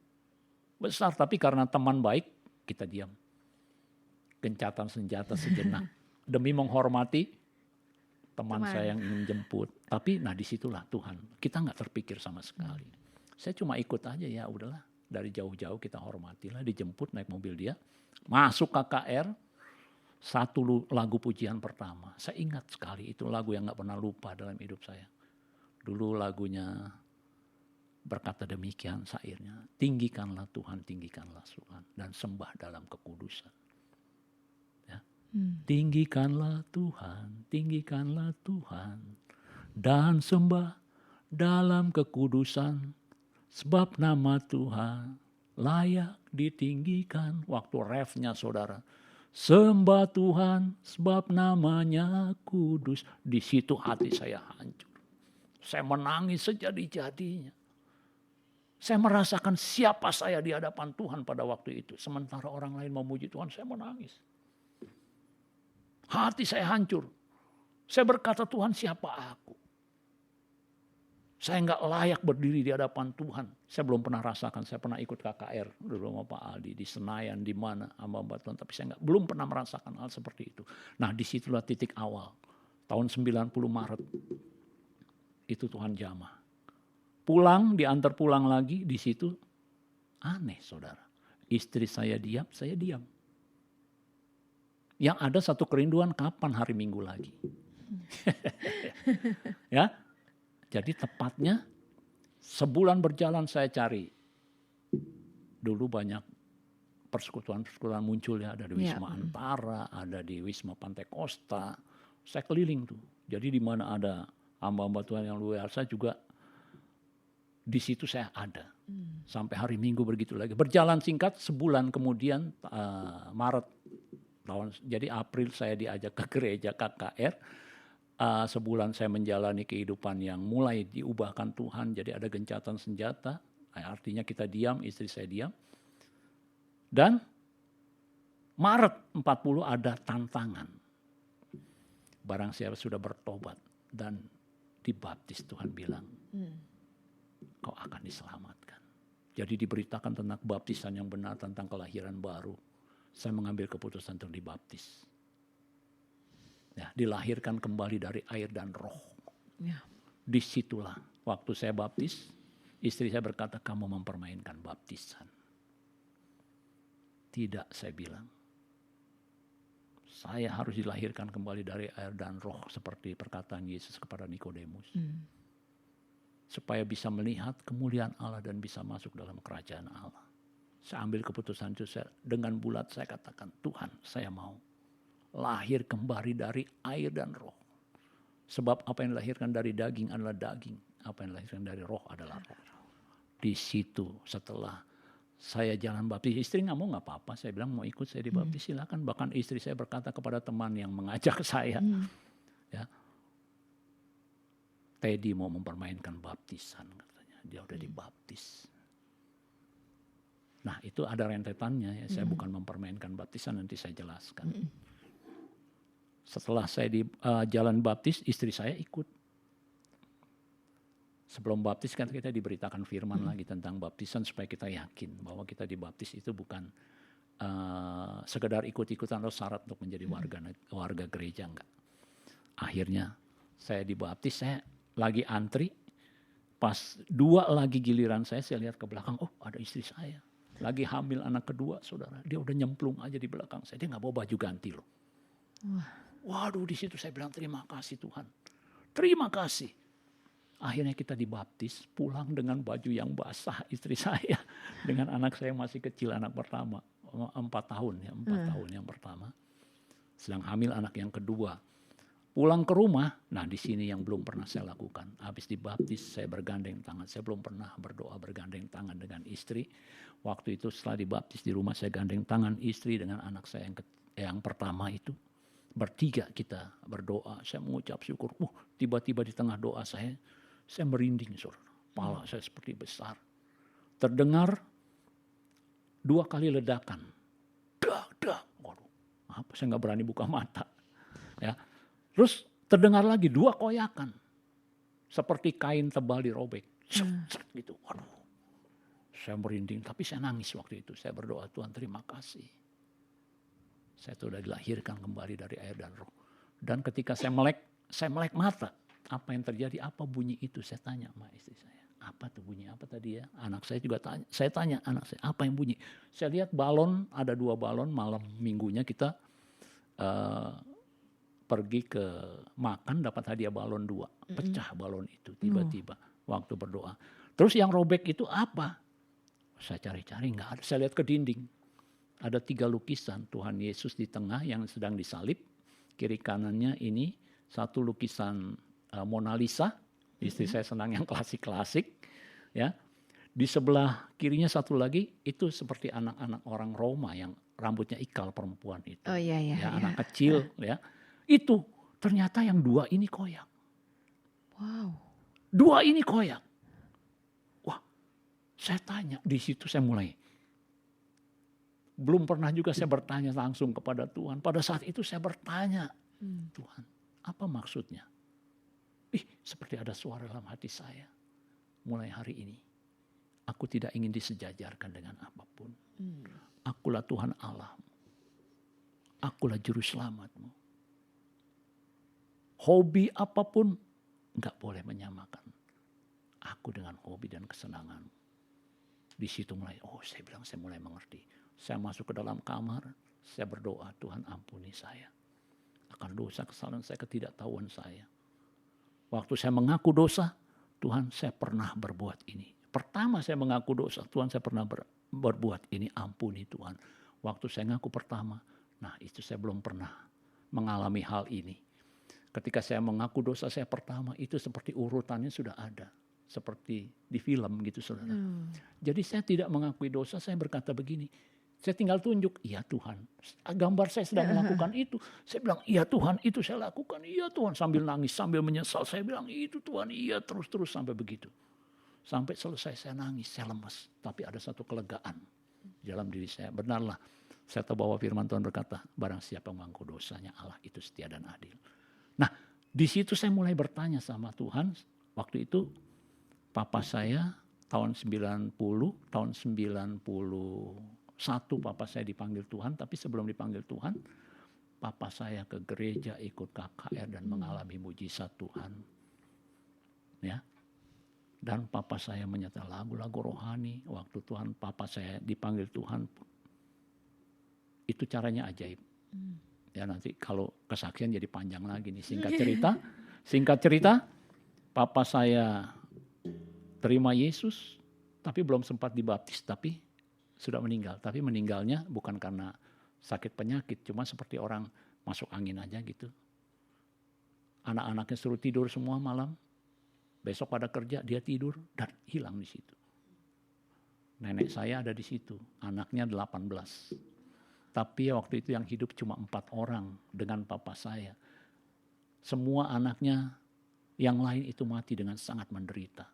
Besar, tapi karena teman baik, kita diam. Gencatan senjata sejenak. Demi menghormati teman saya yang ingin jemput. Tapi nah disitulah Tuhan, kita gak terpikir sama sekali. Saya cuma ikut aja, ya udahlah. Dari jauh-jauh kita hormatilah, dijemput naik mobil dia. Masuk KKR. 1 lagu pujian pertama, saya ingat sekali itu lagu yang gak pernah lupa dalam hidup saya. Dulu lagunya berkata demikian syairnya, tinggikanlah Tuhan, tinggikanlah Tuhan, dan sembah dalam kekudusan. Ya. Tinggikanlah Tuhan, dan sembah dalam kekudusan, sebab nama Tuhan layak ditinggikan. Waktu refnya saudara, sembah Tuhan sebab namanya kudus. Di situ hati saya hancur. Saya menangis sejadi-jadinya. Saya merasakan siapa saya di hadapan Tuhan pada waktu itu. Sementara orang lain memuji Tuhan, saya menangis. Hati saya hancur. Saya berkata, Tuhan siapa aku? Saya nggak layak berdiri di hadapan Tuhan. Saya belum pernah rasakan. Saya pernah ikut KKR dulu sama Pak Aldi di Senayan, di mana sama Mbak Tuhan. Tapi saya belum pernah merasakan hal seperti itu. Nah disitulah titik awal. Tahun 90 Maret. Itu Tuhan jamah. Pulang, diantar pulang lagi. Di situ aneh saudara. Istri saya diam, saya diam. Yang ada satu kerinduan, kapan hari Minggu lagi. Ya. Jadi tepatnya sebulan berjalan saya cari. Dulu banyak persekutuan-persekutuan muncul ya. Ada di Wisma Antara, ada di Wisma Pantai Kosta. Saya keliling tuh. Jadi di mana ada hamba-hamba Tuhan yang luar biasa juga. Di situ saya ada. Sampai hari Minggu begitu lagi. Berjalan singkat sebulan kemudian Maret. Jadi April saya diajak ke gereja KKR. Sebulan saya menjalani kehidupan yang mulai diubahkan Tuhan. Jadi ada gencatan senjata. Artinya kita diam, istri saya diam. Dan Maret 40 ada tantangan. Barang siapa sudah bertobat dan dibaptis, Tuhan bilang, kau akan diselamatkan. Jadi diberitakan tentang baptisan yang benar, tentang kelahiran baru. Saya mengambil keputusan untuk dibaptis. Ya, dilahirkan kembali dari air dan roh. Ya. Disitulah waktu saya baptis, istri saya berkata, kamu mempermainkan baptisan. Tidak, saya bilang. Saya harus dilahirkan kembali dari air dan roh seperti perkataan Yesus kepada Nikodemus. Supaya bisa melihat kemuliaan Allah dan bisa masuk dalam kerajaan Allah. Saya ambil keputusan itu, dengan bulat saya katakan, Tuhan, saya mau lahir kembali dari air dan roh. Sebab apa yang dilahirkan dari daging adalah daging. Apa yang dilahirkan dari roh adalah roh. Di situ setelah saya jalan baptis, istri nggak mau, nggak apa-apa. Saya bilang mau ikut saya dibaptis, silakan. Bahkan istri saya berkata kepada teman yang mengajak saya, ya, Teddy mau mempermainkan baptisan katanya. Dia udah dibaptis. Nah itu ada rentetannya ya. Saya bukan mempermainkan baptisan, nanti saya jelaskan. Setelah saya di jalan baptis, istri saya ikut. Sebelum baptis kan kita diberitakan firman lagi tentang baptisan supaya kita yakin bahwa kita dibaptis itu bukan sekedar ikut-ikutan atau syarat untuk menjadi warga gereja, enggak. Akhirnya saya dibaptis, saya lagi antri, pas 2 lagi giliran saya lihat ke belakang, oh ada istri saya. Lagi hamil anak kedua, saudara. Dia udah nyemplung aja di belakang saya, dia gak bawa baju ganti loh. Waduh, di situ saya bilang terima kasih Tuhan. Terima kasih. Akhirnya kita dibaptis, pulang dengan baju yang basah istri saya. Dengan anak saya masih kecil, anak pertama. 4 tahun ya, 4 tahun yang pertama. Sedang hamil anak yang kedua. Pulang ke rumah, nah di sini yang belum pernah saya lakukan. Habis dibaptis saya bergandeng tangan. Saya belum pernah berdoa bergandeng tangan dengan istri. Waktu itu setelah dibaptis di rumah saya gandeng tangan istri dengan anak saya yang pertama itu. Bertiga kita berdoa, saya mengucap syukur. Tiba-tiba di tengah doa saya merinding, saudara. Kepala saya seperti besar. Terdengar 2 kali ledakan. Dak. Waduh, apa saya nggak berani buka mata. Ya. Terus terdengar lagi 2 koyakan. Seperti kain tebal dirobek. Gitu. Waduh. Saya merinding, tapi saya nangis waktu itu. Saya berdoa, Tuhan terima kasih. Saya sudah dilahirkan kembali dari air dan roh. Dan ketika saya melek mata. Apa yang terjadi, apa bunyi itu? Saya tanya sama istri saya. Apa tuh bunyi, apa tadi ya? Anak saya juga tanya. Saya tanya anak saya, apa yang bunyi? Saya lihat balon, ada 2 balon. Malam minggunya kita pergi ke makan, dapat hadiah balon 2. Pecah balon itu tiba-tiba waktu berdoa. Terus yang robek itu apa? Saya cari-cari, nggak ada. Saya lihat ke dinding. Ada 3 lukisan Tuhan Yesus di tengah yang sedang disalib. Kiri kanannya ini 1 lukisan Mona Lisa. Istri saya senang yang klasik-klasik. Ya. Di sebelah kirinya 1 lagi itu seperti anak-anak orang Roma yang rambutnya ikal perempuan itu. Oh iya. Anak kecil. Ya. Itu ternyata yang 2 ini koyak. Wow. 2 ini koyak. Wah, saya tanya, di situ saya mulai. Belum pernah juga saya bertanya langsung kepada Tuhan. Pada saat itu saya bertanya, Tuhan, apa maksudnya? Seperti ada suara dalam hati saya. Mulai hari ini, aku tidak ingin disejajarkan dengan apapun. Akulah Tuhan Allahmu. Akulah juru selamatmu. Hobi apapun enggak boleh menyamakan aku dengan hobi dan kesenanganmu. Di situ mulai, saya mulai mengerti. Saya masuk ke dalam kamar, saya berdoa, Tuhan ampuni saya. Akan dosa kesalahan saya, ketidaktahuan saya. Waktu saya mengaku dosa, Tuhan saya pernah berbuat ini. Pertama saya mengaku dosa, Tuhan saya pernah berbuat ini, ampuni Tuhan. Waktu saya ngaku pertama, nah itu saya belum pernah mengalami hal ini. Ketika saya mengaku dosa saya pertama, itu seperti urutannya sudah ada. Seperti di film gitu saudara. Jadi saya tidak mengakui dosa, saya berkata begini. Saya tinggal tunjuk, iya Tuhan. Gambar saya sedang melakukan itu. Saya bilang, iya Tuhan itu saya lakukan. Iya Tuhan, sambil nangis, sambil menyesal. Saya bilang, itu Tuhan, iya terus-terus sampai begitu. Sampai selesai saya nangis, saya lemas. Tapi ada satu kelegaan dalam diri saya. Benarlah, saya tahu bahwa firman Tuhan berkata, barang siapa mengaku dosanya, Allah itu setia dan adil. Nah, di situ saya mulai bertanya sama Tuhan. Waktu itu, papa saya tahun 91 papa saya dipanggil Tuhan, tapi sebelum dipanggil Tuhan, papa saya ke gereja ikut KKR dan mengalami mujizat Tuhan. Ya. Dan papa saya menyetel lagu-lagu rohani waktu Tuhan, papa saya dipanggil Tuhan. Itu caranya ajaib. Ya, nanti kalau kesaksian jadi panjang lagi nih. Singkat cerita, papa saya terima Yesus, tapi belum sempat dibaptis, tapi sudah meninggal. Tapi meninggalnya bukan karena sakit penyakit, cuma seperti orang masuk angin aja gitu. Anak-anaknya suruh tidur semua malam, besok pada kerja, dia tidur dan hilang di situ. Nenek saya ada di situ, anaknya 18. Tapi waktu itu yang hidup cuma 4 orang dengan papa saya. Semua anaknya yang lain itu mati dengan sangat menderita.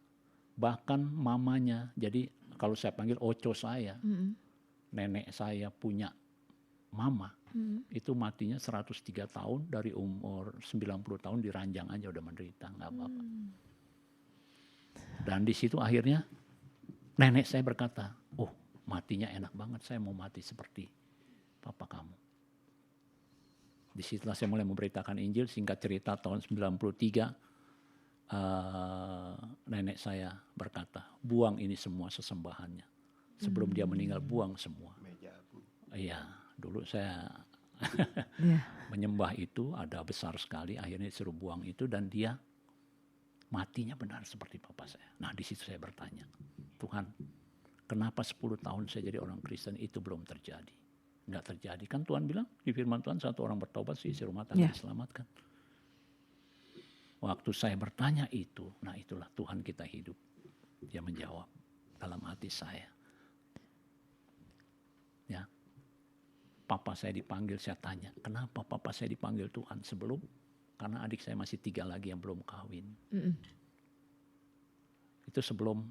Bahkan mamanya, jadi kalau saya panggil oco saya, nenek saya punya mama, itu matinya 103 tahun, dari umur 90 tahun diranjang aja udah menderita, nggak apa-apa. Dan di situ akhirnya nenek saya berkata, oh matinya enak banget, saya mau mati seperti papa kamu. Disitulah saya mulai memberitakan Injil. Singkat cerita tahun 93 nenek saya berkata, buang ini semua sesembahannya. Sebelum dia meninggal, buang semua. Iya, dulu saya menyembah itu, ada besar sekali. Akhirnya disuruh buang itu dan dia matinya benar seperti papa saya. Nah di situ saya bertanya, Tuhan, kenapa 10 tahun saya jadi orang Kristen itu belum terjadi? Enggak terjadi. Kan Tuhan bilang di firman Tuhan, satu orang bertobat seisi rumah tangga diselamatkan. Waktu saya bertanya itu, nah itulah Tuhan kita hidup. Dia menjawab dalam hati saya. Ya, papa saya dipanggil, saya tanya, kenapa papa saya dipanggil Tuhan sebelum? Karena adik saya masih 3 lagi yang belum kawin. Itu sebelum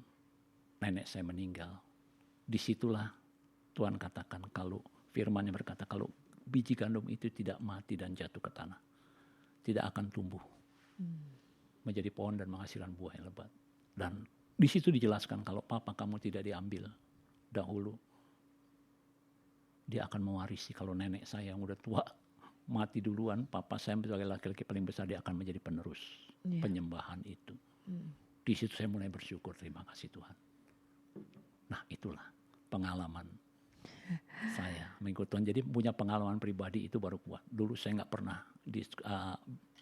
nenek saya meninggal. Disitulah Tuhan katakan, kalau firman-Nya berkata, kalau biji gandum itu tidak mati dan jatuh ke tanah, tidak akan tumbuh menjadi pohon dan menghasilkan buah yang lebat. Dan di situ dijelaskan kalau papa kamu tidak diambil dahulu, dia akan mewarisi. Kalau nenek saya yang udah tua mati duluan, papa saya sebagai laki-laki paling besar, dia akan menjadi penerus penyembahan itu. Di situ saya mulai bersyukur, terima kasih Tuhan. Nah itulah pengalaman saya mengikut Tuhan. Jadi punya pengalaman pribadi itu baru kuat. Dulu saya nggak pernah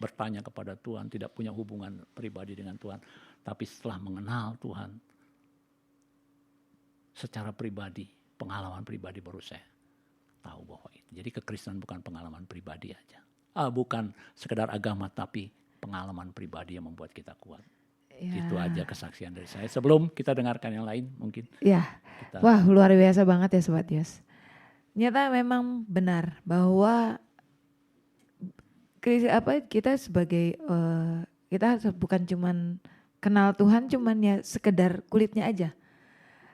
bertanya kepada Tuhan, tidak punya hubungan pribadi dengan Tuhan. Tapi setelah mengenal Tuhan secara pribadi, pengalaman pribadi baru saya tahu bahwa itu. Jadi kekristenan bukan pengalaman pribadi aja. Bukan sekedar agama, tapi pengalaman pribadi yang membuat kita kuat. Itu aja kesaksian dari saya. Sebelum kita dengarkan yang lain mungkin. Wah luar biasa banget ya Sobat Yos. Nyata memang benar bahwa kita sebagai kita bukan cuman kenal Tuhan cuman ya sekedar kulitnya aja.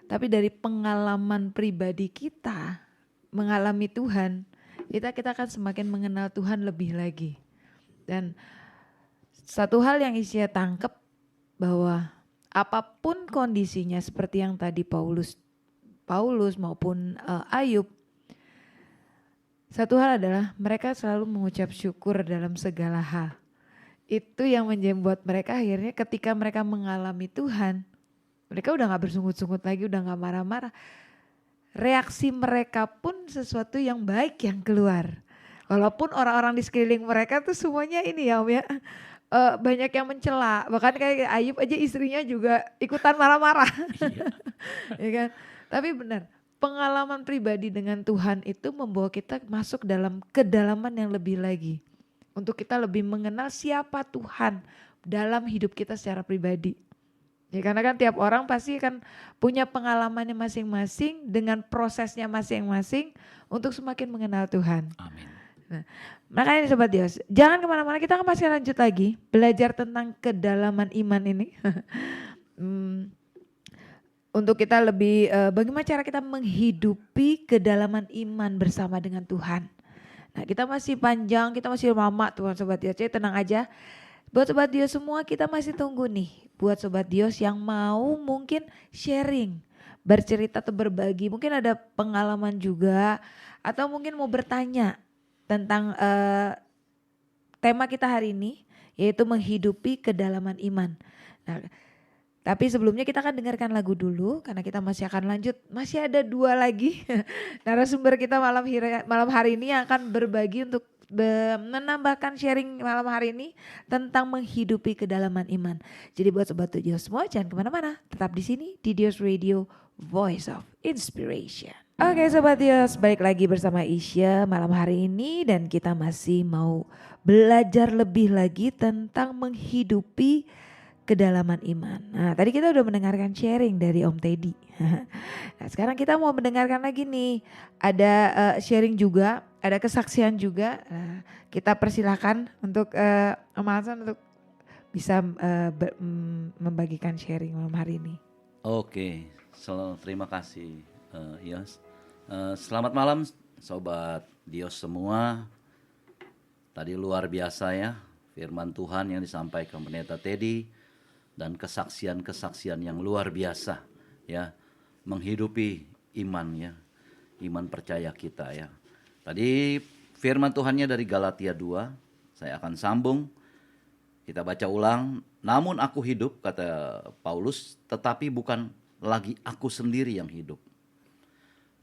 Tapi dari pengalaman pribadi kita mengalami Tuhan, kita akan semakin mengenal Tuhan lebih lagi. Dan satu hal yang saya tangkap bahwa apapun kondisinya seperti yang tadi Paulus maupun Ayub, satu hal adalah mereka selalu mengucap syukur dalam segala hal. Itu yang membuat mereka akhirnya ketika mereka mengalami Tuhan, mereka udah gak bersungut-sungut lagi, udah gak marah-marah. Reaksi mereka pun sesuatu yang baik yang keluar. Walaupun orang-orang di sekeliling mereka tuh semuanya ini ya Om ya, banyak yang mencela. Bahkan kayak Ayub aja istrinya juga ikutan marah-marah. Ya kan? Tapi benar, pengalaman pribadi dengan Tuhan itu membawa kita masuk dalam kedalaman yang lebih lagi. Untuk kita lebih mengenal siapa Tuhan dalam hidup kita secara pribadi. Ya karena kan tiap orang pasti kan punya pengalamannya masing-masing dengan prosesnya masing-masing untuk semakin mengenal Tuhan. Amin. Nah, makanya Sobat Yos, jangan kemana-mana, kita akan masih lanjut lagi belajar tentang kedalaman iman ini. Untuk kita lebih bagaimana cara kita menghidupi kedalaman iman bersama dengan Tuhan. Nah kita masih panjang, kita masih lama Tuhan Sobat Yos, jadi tenang aja. Buat Sobat Dios semua, kita masih tunggu nih. Buat Sobat Dios yang mau mungkin sharing, bercerita atau berbagi. Mungkin ada pengalaman juga. Atau mungkin mau bertanya tentang tema kita hari ini. Yaitu menghidupi kedalaman iman. Nah, tapi sebelumnya kita akan dengarkan lagu dulu. Karena kita masih akan lanjut. Masih ada 2 lagi narasumber kita malam hari ini yang akan berbagi untuk menambahkan sharing malam hari ini tentang menghidupi kedalaman iman. Jadi buat Sobat Dios semua jangan kemana-mana, tetap di sini di Dios Radio, Voice of Inspiration. Oke Sobat Dios, balik lagi bersama Isya malam hari ini dan kita masih mau belajar lebih lagi tentang menghidupi kedalaman iman. Nah tadi kita udah mendengarkan sharing dari Om Teddy. Nah sekarang kita mau mendengarkan lagi nih, ada sharing juga, ada kesaksian juga. Kita persilahkan untuk Om Hasan untuk bisa membagikan sharing malam hari ini. Oke, terima kasih Yos. Selamat malam Sobat Dios semua. Tadi luar biasa ya firman Tuhan yang disampaikan Pendeta Teddy dan kesaksian-kesaksian yang luar biasa ya, menghidupi iman ya, iman percaya kita ya. Tadi firman Tuhannya dari Galatia 2, saya akan sambung. Kita baca ulang, namun aku hidup, kata Paulus, tetapi bukan lagi aku sendiri yang hidup,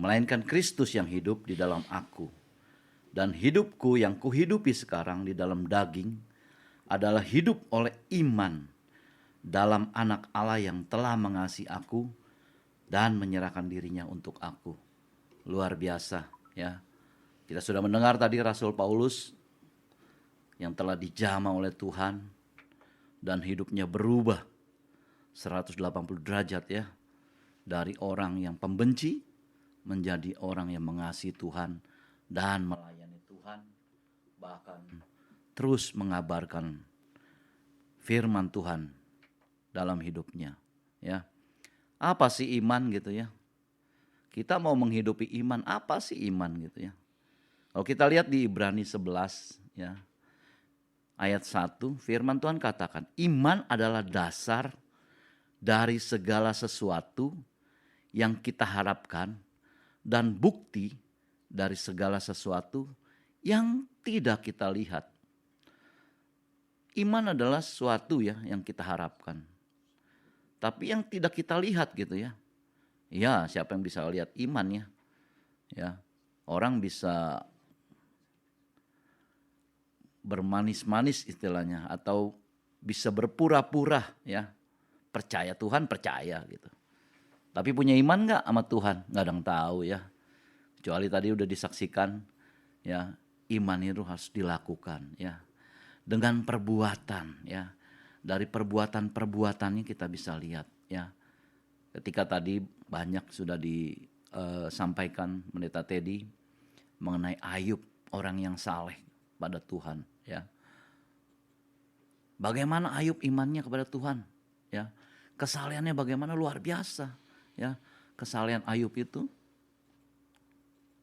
melainkan Kristus yang hidup di dalam aku. Dan hidupku yang kuhidupi sekarang di dalam daging adalah hidup oleh iman dalam anak Allah yang telah mengasihi aku dan menyerahkan dirinya untuk aku. Luar biasa ya. Kita sudah mendengar tadi Rasul Paulus yang telah dijamah oleh Tuhan dan hidupnya berubah 180 derajat ya. Dari orang yang pembenci menjadi orang yang mengasihi Tuhan dan melayani Tuhan, bahkan terus mengabarkan firman Tuhan dalam hidupnya ya. Apa sih iman gitu ya? Kita mau menghidupi iman, apa sih iman gitu ya? Kalau kita lihat di Ibrani 11 ya, ayat 1, firman Tuhan katakan, iman adalah dasar dari segala sesuatu yang kita harapkan dan bukti dari segala sesuatu yang tidak kita lihat. Iman adalah sesuatu ya yang kita harapkan, tapi yang tidak kita lihat gitu ya. Ya, siapa yang bisa lihat iman ya? Ya, orang bisa bermanis-manis istilahnya, atau bisa berpura-pura ya, percaya Tuhan, percaya gitu. Tapi punya iman nggak sama Tuhan? Nggak ada yang tahu ya. Kecuali tadi udah disaksikan ya, iman itu harus dilakukan ya, dengan perbuatan ya. Dari perbuatan-perbuatannya kita bisa lihat ya. Ketika tadi banyak sudah disampaikan Pendeta Teddy mengenai Ayub, orang yang saleh pada Tuhan ya. Bagaimana Ayub imannya kepada Tuhan ya. Kesalehannya bagaimana luar biasa ya. Kesalehan Ayub itu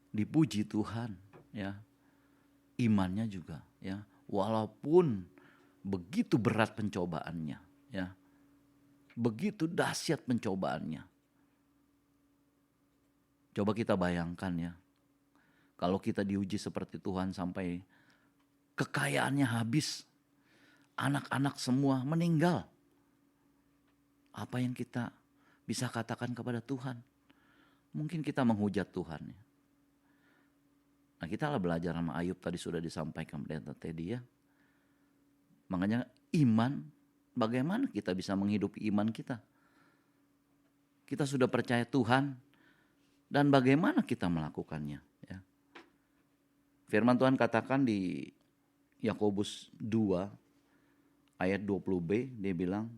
dipuji Tuhan ya. Imannya juga ya. Walaupun begitu berat pencobaannya ya. Begitu dahsyat pencobaannya. Coba kita bayangkan ya. Kalau kita diuji seperti Tuhan sampai kekayaannya habis, anak-anak semua meninggal, apa yang kita bisa katakan kepada Tuhan? Mungkin kita menghujat Tuhan ya. Nah, kita lah belajar sama Ayub, tadi sudah disampaikan Pendeta Teddy ya. Makanya iman, bagaimana kita bisa menghidupi iman kita? Kita sudah percaya Tuhan, dan bagaimana kita melakukannya ya. Firman Tuhan katakan di Yakobus 2 ayat 20b, dia bilang,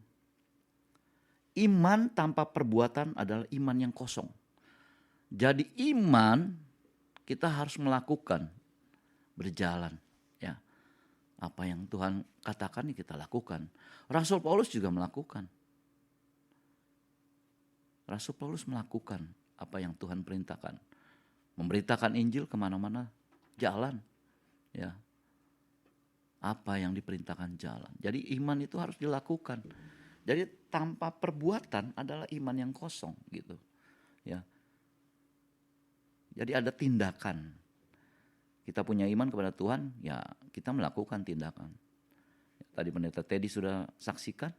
iman tanpa perbuatan adalah iman yang kosong. Jadi iman kita harus melakukan, berjalan ya. Apa yang Tuhan katakan kita lakukan. Rasul Paulus juga melakukan. Rasul Paulus melakukan apa yang Tuhan perintahkan. Memberitakan Injil kemana-mana, jalan ya. apa yang diperintahkan jalan. Jadi iman itu harus dilakukan. Jadi tanpa perbuatan adalah iman yang kosong gitu. Ya. Jadi ada tindakan. Kita punya iman kepada Tuhan, ya kita melakukan tindakan. Tadi Pendeta Teddy sudah saksikan,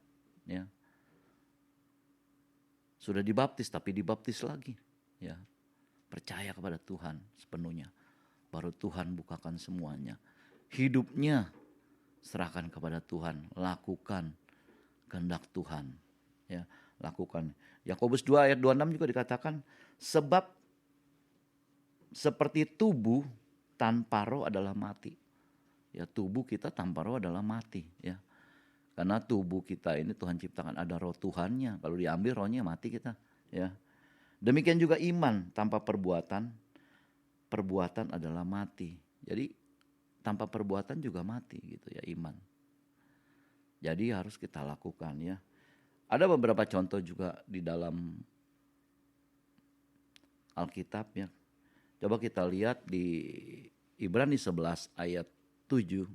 ya. Sudah dibaptis tapi dibaptis lagi, ya. Percaya kepada Tuhan sepenuhnya. Baru Tuhan bukakan semuanya. Hidupnya serahkan kepada Tuhan, lakukan kehendak Tuhan, ya, lakukan. Yakobus 2 ayat 26 juga dikatakan, sebab seperti tubuh tanpa roh adalah mati. Ya, tubuh kita tanpa roh adalah mati, ya. Karena tubuh kita ini Tuhan ciptakan ada roh Tuhannya. Kalau diambil rohnya mati kita, ya. Demikian juga iman tanpa perbuatan, perbuatan adalah mati. Jadi tanpa perbuatan juga mati gitu ya iman. Jadi harus kita lakukan ya. Ada beberapa contoh juga di dalam Alkitab ya. Coba kita lihat di Ibrani 11 ayat 7.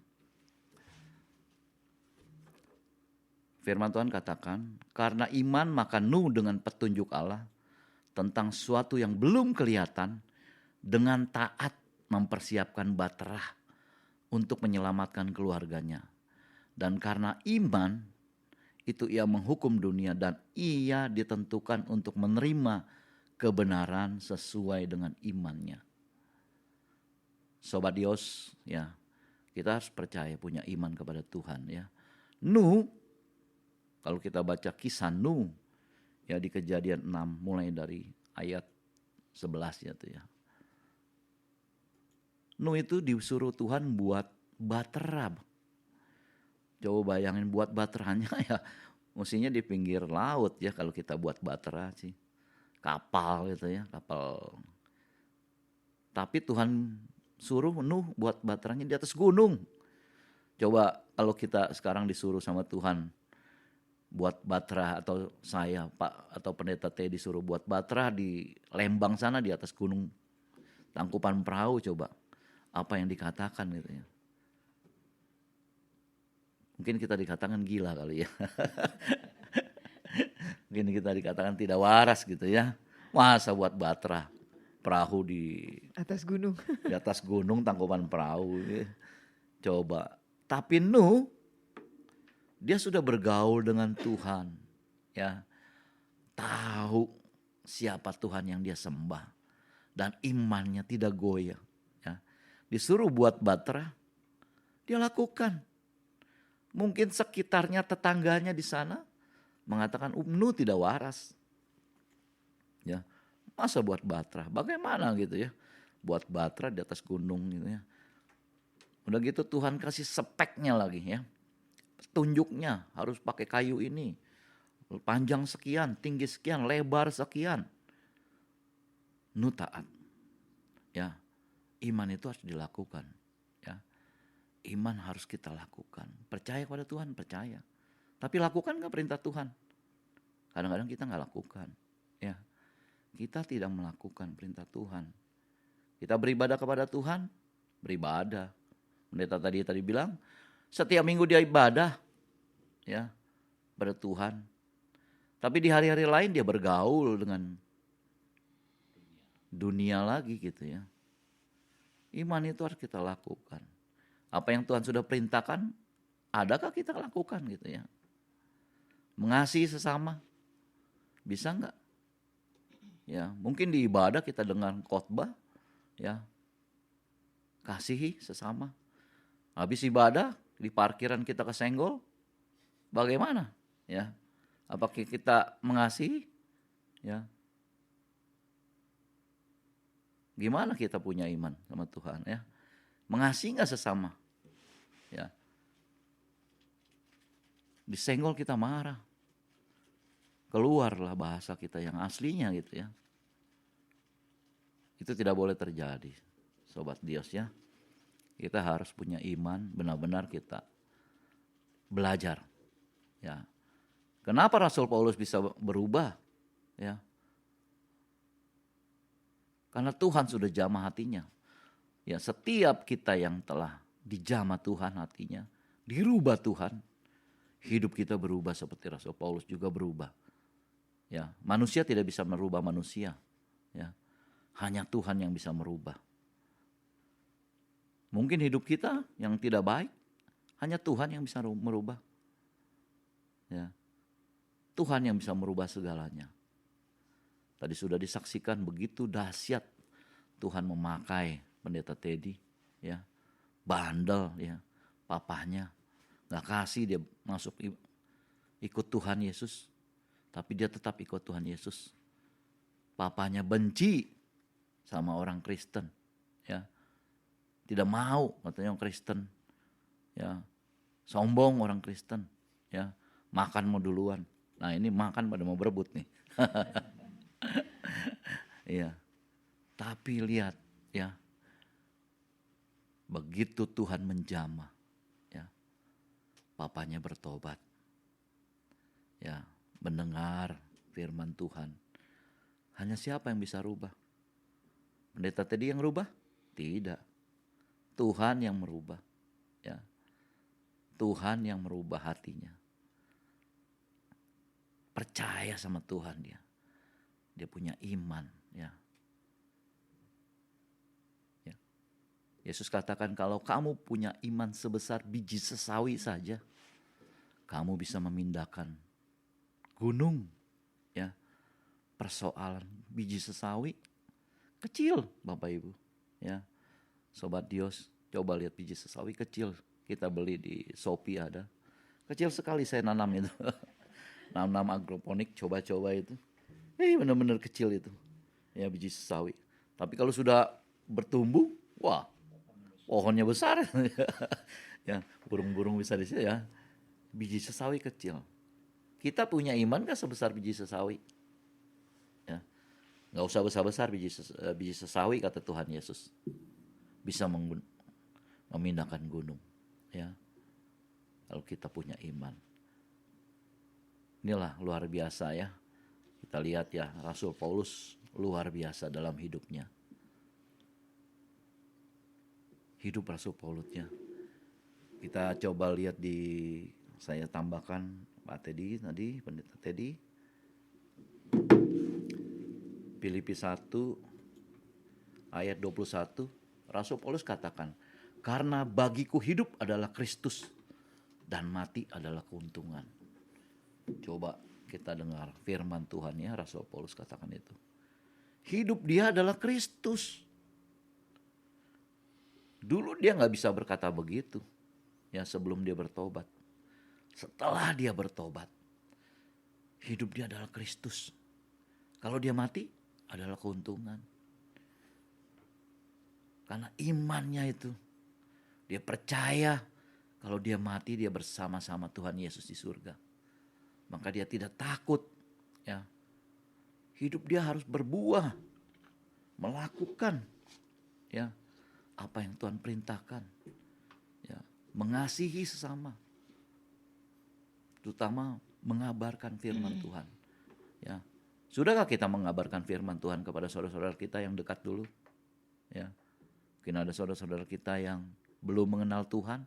Firman Tuhan katakan, karena iman maka Nuh dengan petunjuk Allah tentang suatu yang belum kelihatan dengan taat mempersiapkan bahtera untuk menyelamatkan keluarganya. Dan karena iman itu ia menghukum dunia dan ia ditentukan untuk menerima kebenaran sesuai dengan imannya. Sobat Dios ya, kita harus percaya punya iman kepada Tuhan ya. Nuh, kalau kita baca kisah Nuh ya di Kejadian 6 mulai dari ayat 11 ya tuh ya. Nuh itu disuruh Tuhan buat bahtera. Coba bayangin buat bahteranya ya. Mestinya di pinggir laut ya kalau kita buat bahtera sih. Kapal gitu ya, kapal. Tapi Tuhan suruh Nuh buat bahteranya di atas gunung. Coba kalau kita sekarang disuruh sama Tuhan buat bahtera atau saya Pak atau Pendeta T disuruh buat bahtera di Lembang sana di atas gunung Tangkupan Perahu coba. Apa yang dikatakan gitu ya. Mungkin kita dikatakan gila kali ya. Mungkin kita dikatakan tidak waras gitu ya. Masa buat bahtera perahu di Atas gunung. di atas gunung Tangkupan Perahu ya. Coba. Tapi Nuh dia sudah bergaul dengan Tuhan ya. Tahu siapa Tuhan yang dia sembah dan imannya tidak goyah. Disuruh buat bahtera, dia lakukan. Mungkin sekitarnya tetangganya di sana mengatakan Nuh tidak waras. Ya, masa buat bahtera? Bagaimana gitu ya? Buat bahtera di atas gunung gitu ya. Udah gitu Tuhan kasih speknya lagi ya. Tunjuknya harus pakai kayu ini. Panjang sekian, tinggi sekian, lebar sekian. Nuh taat. Ya. Iman itu harus dilakukan, ya. Iman harus kita lakukan. Percaya kepada Tuhan, percaya. Tapi lakukan nggak perintah Tuhan? Kadang-kadang kita nggak lakukan, ya. Kita tidak melakukan perintah Tuhan. Kita beribadah kepada Tuhan, beribadah. Pendeta tadi bilang, setiap minggu dia ibadah, ya, pada Tuhan. Tapi di hari-hari lain dia bergaul dengan dunia lagi gitu ya. Iman itu harus kita lakukan. Apa yang Tuhan sudah perintahkan, adakah kita lakukan gitu ya. Mengasihi sesama, bisa enggak? Ya, mungkin di ibadah kita dengar khotbah, ya, kasihi sesama. Habis ibadah, di parkiran kita kesenggol, bagaimana? Ya, apakah kita mengasihi? Ya, gimana kita punya iman sama Tuhan ya? Mengasihi nggak sesama? Ya. Disenggol kita marah. Keluarlah bahasa kita yang aslinya gitu ya. Itu tidak boleh terjadi, Sobat Dios ya. Kita harus punya iman, benar-benar kita belajar. Ya. Kenapa Rasul Paulus bisa berubah? Ya. Karena Tuhan sudah jamah hatinya. Ya, setiap kita yang telah dijamah Tuhan hatinya, dirubah Tuhan, hidup kita berubah seperti Rasul Paulus juga berubah. Ya, manusia tidak bisa merubah manusia. Ya, hanya Tuhan yang bisa merubah. Mungkin hidup kita yang tidak baik, hanya Tuhan yang bisa merubah. Ya, Tuhan yang bisa merubah segalanya. Tadi sudah disaksikan begitu dahsyat Tuhan memakai Pendeta Teddy, ya, bandel, ya, papahnya nggak kasih dia masuk ikut Tuhan Yesus, tapi dia tetap ikut Tuhan Yesus. Papanya benci sama orang Kristen, ya, tidak mau katanya orang Kristen, ya, sombong orang Kristen, ya, makan mau duluan. Nah ini makan pada mau berebut nih. Iya. Tapi lihat, ya, begitu Tuhan menjamah, ya, papanya bertobat, ya, mendengar firman Tuhan. Hanya siapa yang bisa rubah? Pendeta tadi yang rubah? Tidak. Tuhan yang merubah, ya. Tuhan yang merubah hatinya. Percaya sama Tuhan dia. Dia punya iman, ya. Yesus katakan kalau kamu punya iman sebesar biji sesawi saja, kamu bisa memindahkan gunung, ya. Persoalan biji sesawi kecil, Bapak Ibu, ya. Sobat Dios, coba lihat biji sesawi kecil. Kita beli di Shopee ada. Kecil sekali saya nanam itu. Nanam agroponik, coba-coba itu. Benar-benar kecil itu. Ya, biji sesawi. Tapi kalau sudah bertumbuh, wah, pohonnya besar. Ya, burung-burung bisa di situ, ya. Biji sesawi kecil. Kita punya iman kan sebesar biji sesawi? Ya. Nggak usah besar-besar biji sesawi kata Tuhan Yesus. Bisa memindahkan gunung, ya. Kalau kita punya iman. Inilah luar biasa, ya. Kita lihat, ya, Rasul Paulus luar biasa dalam hidupnya. Hidup Rasul Paulusnya. Kita coba lihat saya tambahkan Pak Teddy tadi, Pendeta Teddy. Filipi 1 ayat 21. Rasul Paulus katakan, karena bagiku hidup adalah Kristus dan mati adalah keuntungan. Coba kita dengar firman Tuhan, ya, Rasul Paulus katakan itu. Hidup dia adalah Kristus. Dulu dia gak bisa berkata begitu, ya, sebelum dia bertobat. Setelah dia bertobat, hidup dia adalah Kristus. Kalau dia mati adalah keuntungan. Karena imannya itu, dia percaya kalau dia mati dia bersama-sama Tuhan Yesus di surga. Maka dia tidak takut, ya. Hidup dia harus berbuah, melakukan, ya, apa yang Tuhan perintahkan, ya, mengasihi sesama, terutama mengabarkan firman Tuhan, ya. Sudahkah kita mengabarkan firman Tuhan kepada saudara-saudara kita yang dekat dulu, ya? Mungkin ada saudara-saudara kita yang belum mengenal Tuhan.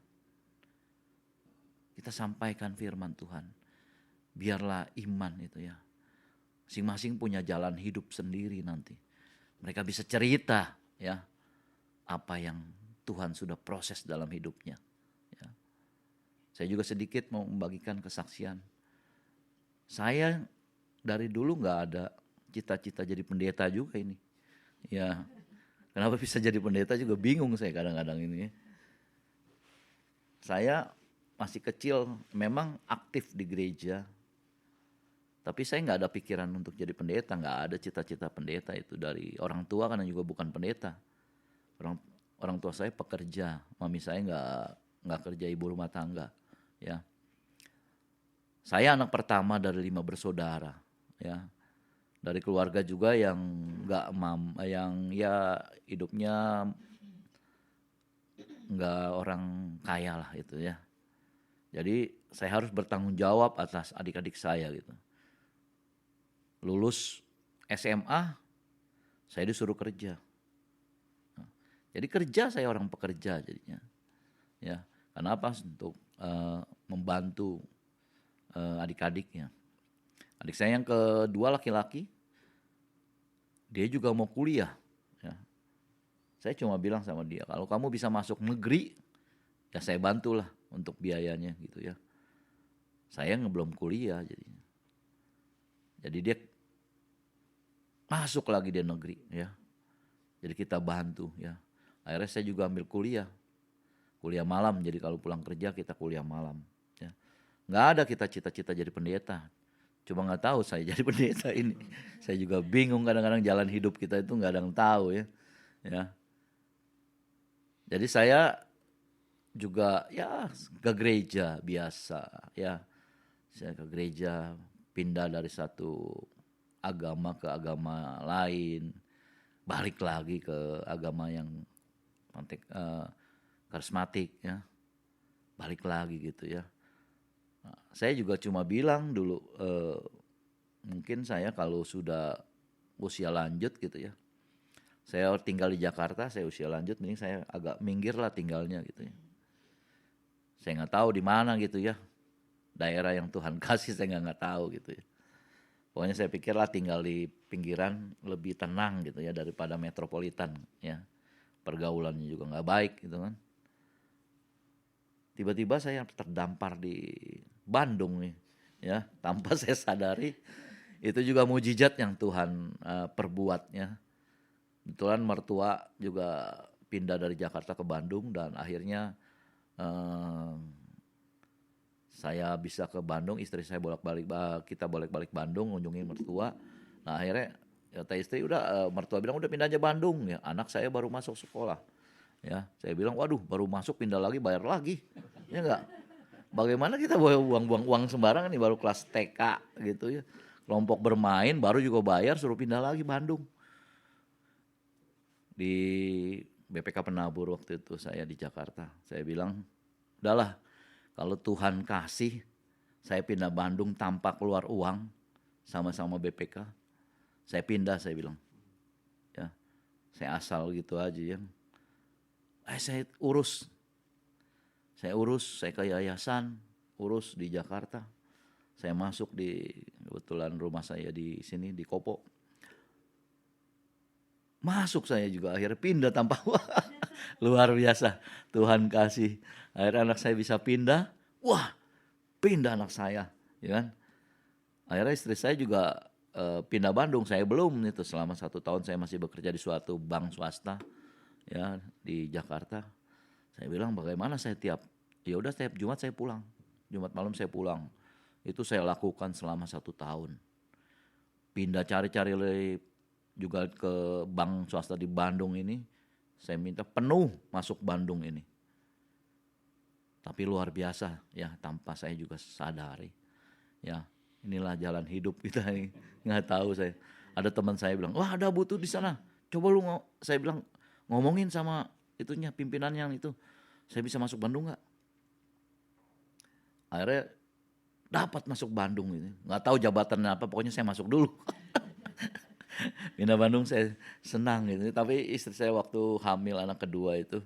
Kita sampaikan firman Tuhan. Biarlah iman itu, ya. Masing-masing punya jalan hidup sendiri nanti. Mereka bisa cerita, ya, apa yang Tuhan sudah proses dalam hidupnya, ya. Saya juga sedikit mau membagikan kesaksian. Saya dari dulu gak ada cita-cita jadi pendeta juga ini, ya. Kenapa bisa jadi pendeta juga bingung saya kadang-kadang ini. Saya masih kecil memang aktif di gereja. Tapi saya gak ada pikiran untuk jadi pendeta. Gak ada cita-cita pendeta itu dari orang tua karena juga bukan pendeta. Orang tua saya pekerja. Mami saya gak kerja, ibu rumah tangga. Ya. Saya anak pertama dari 5 bersaudara. Ya. Dari keluarga juga yang yang ya hidupnya nggak orang kaya lah itu, ya. Jadi saya harus bertanggung jawab atas adik-adik saya gitu. Lulus SMA, saya disuruh kerja. Jadi kerja, saya orang pekerja jadinya. Ya, Kenapa? Untuk membantu adik-adiknya. Adik saya yang kedua laki-laki, dia juga mau kuliah. Ya. Saya cuma bilang sama dia, kalau kamu bisa masuk negeri, ya saya bantulah untuk biayanya gitu ya. Saya belum kuliah jadinya. Jadi dia masuk lagi di negeri ya. Jadi kita bantu ya. Akhirnya saya juga ambil kuliah malam. Jadi kalau pulang kerja kita kuliah malam. Ya. Nggak ada kita cita-cita jadi pendeta. Cuma nggak tahu saya jadi pendeta ini. Saya juga bingung kadang-kadang jalan hidup kita itu nggak ada yang tahu ya. Ya. Jadi saya juga ya ke gereja biasa ya. Saya ke gereja, pindah dari satu agama ke agama lain, balik lagi ke agama yang karismatik ya, balik lagi gitu ya. Nah, saya juga cuma bilang dulu, mungkin saya kalau sudah usia lanjut gitu ya, saya tinggal di Jakarta, saya usia lanjut, mending saya agak minggir lah tinggalnya gitu ya. Saya nggak tahu di mana gitu ya, daerah yang Tuhan kasih saya nggak tahu gitu ya. Pokoknya saya pikirlah tinggal di pinggiran lebih tenang gitu ya daripada metropolitan ya. Pergaulannya juga nggak baik gitu kan. Tiba-tiba saya terdampar di Bandung nih ya, tanpa saya sadari itu juga mujizat yang Tuhan perbuat ya. Kebetulan mertua juga pindah dari Jakarta ke Bandung dan akhirnya saya bisa ke Bandung, istri saya kita bolak-balik Bandung ngunjungin mertua. Nah akhirnya kata istri mertua bilang udah pindah aja Bandung ya. Anak saya baru masuk sekolah. Ya, saya bilang waduh baru masuk pindah lagi bayar lagi. Ya enggak? Bagaimana kita boleh buang-buang uang sembarangan nih baru kelas TK gitu ya. Kelompok bermain baru juga bayar suruh pindah lagi Bandung. Di BPK Penabur waktu itu saya di Jakarta. Saya bilang udahlah kalau Tuhan kasih, saya pindah Bandung tanpa keluar uang, sama-sama BPK. Saya pindah, saya bilang. Ya, saya asal gitu aja ya. Saya urus. Saya ke yayasan, urus di Jakarta. Saya masuk kebetulan rumah saya di sini, di Kopo. Masuk saya juga akhirnya pindah tanpa luar biasa Tuhan kasih. Akhirnya anak saya bisa pindah. Wah, pindah anak saya, ya kan? Akhirnya istri saya juga pindah Bandung. Saya belum itu selama 1 tahun saya masih bekerja di suatu bank swasta, ya di Jakarta. Saya bilang bagaimana saya ya udah setiap Jumat saya pulang, Jumat malam saya pulang. Itu saya lakukan selama 1 tahun. Pindah cari-cari juga ke bank swasta di Bandung ini, saya minta penuh masuk Bandung ini. Tapi luar biasa ya, tanpa saya juga sadari. Ya, inilah jalan hidup kita ini. Nggak tahu saya. Ada teman saya bilang, wah ada butuh di sana. Coba lu saya bilang ngomongin sama itunya pimpinan yang itu. Saya bisa masuk Bandung nggak? Akhirnya dapat masuk Bandung ini. Nggak tahu jabatannya apa, pokoknya saya masuk dulu. Pindah Bandung saya senang gitu. Tapi istri saya waktu hamil anak kedua itu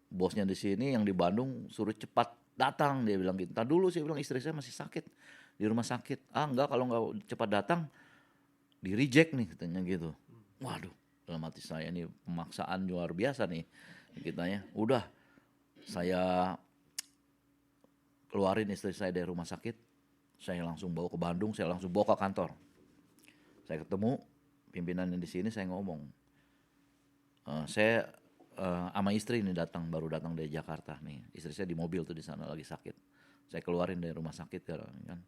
bosnya di sini yang di Bandung suruh cepat datang, dia bilang gitu. Dulu saya bilang istri saya masih sakit di rumah sakit. Enggak, kalau enggak cepat datang di reject nih katanya gitu. Waduh, dalam hati saya ini pemaksaan luar biasa nih kitanya. Udah saya keluarin istri saya dari rumah sakit. Saya langsung bawa ke Bandung, saya langsung bawa ke kantor. Saya ketemu pimpinan yang di sini, saya ngomong, saya sama istri ini baru datang dari Jakarta nih. Istri saya di mobil tuh di sana lagi sakit. Saya keluarin dari rumah sakit kan.